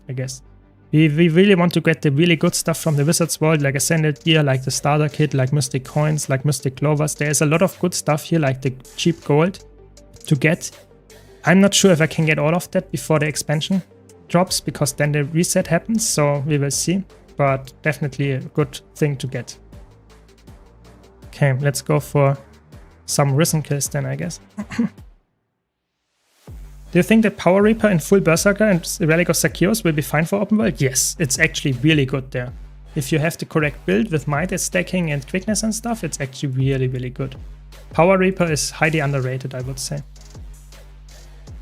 I guess. We really want to get the really good stuff from the Wizard's World, like Ascended Gear, like the Starter Kit, like Mystic Coins, like Mystic Clovers. There's a lot of good stuff here, like the cheap gold to get. I'm not sure if I can get all of that before the expansion drops, because then the reset happens, so we will see. But definitely a good thing to get. Okay, let's go for some risen kills then, I guess. Do you think that Power Reaper in full Berserker and Relic of Zacchaeus will be fine for open world? Yes, it's actually really good there. If you have the correct build with might stacking and quickness and stuff, it's actually really, really good. Power Reaper is highly underrated, I would say.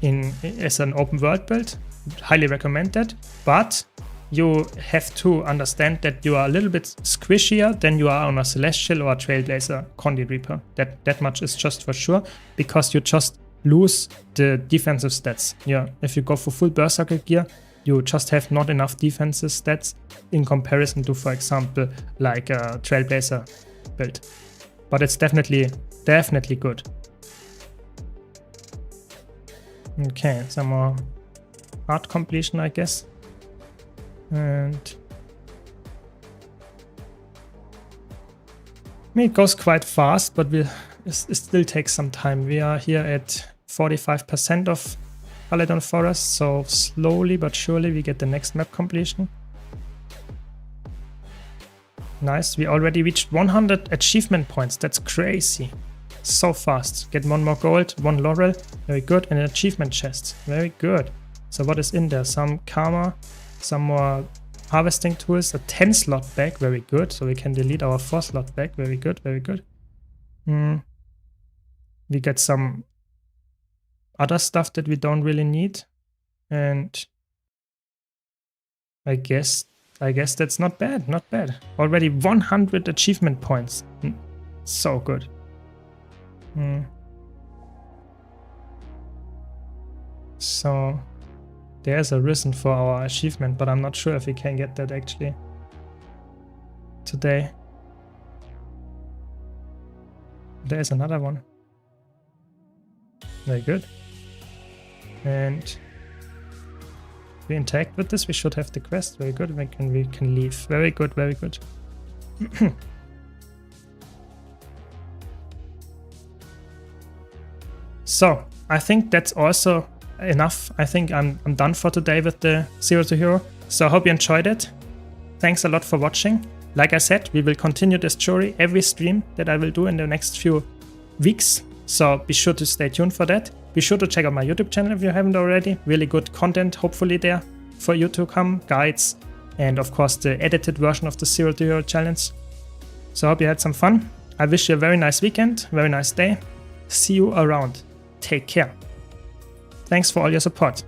as an open world build. Highly recommend that. But you have to understand that you are a little bit squishier than you are on a Celestial or a Trailblazer Condi Reaper. That much is just for sure, because you just lose the defensive stats. Yeah, if you go for full Berserker gear, you just have not enough defensive stats in comparison to, for example, like a Trailblazer build. But it's definitely good. Okay, some more art completion, I guess. And I mean, it goes quite fast, but it still takes some time. We are here at 45% of Paladin Forest, so slowly but surely we get the next map completion. Nice, we already reached 100 achievement points. That's crazy. So fast. Get 1 more gold, 1 laurel. Very good. And an achievement chest. Very good. So what is in there? Some karma, some more harvesting tools, a 10 slot bag. Very good. So we can delete our 4 slot bag. Very good. Very good. We get some other stuff that we don't really need. And I guess that's not bad. Not bad. Already 100 achievement points. So good. So there's a reason for our achievement, but I'm not sure if we can get that actually today. There's another one. Very good. And we interact with this, we should have the quest. Very good. We can leave. Very good, very good. So I think that's also enough. I think I'm done for today with the Zero to Hero. So I hope you enjoyed it. Thanks a lot for watching. Like I said, we will continue this story every stream that I will do in the next few weeks. So be sure to stay tuned for that. Be sure to check out my YouTube channel if you haven't already. Really good content hopefully there for you to come. Guides and of course the edited version of the Zero to Hero challenge. So I hope you had some fun. I wish you a very nice weekend, very nice day. See you around. Take care. Thanks for all your support.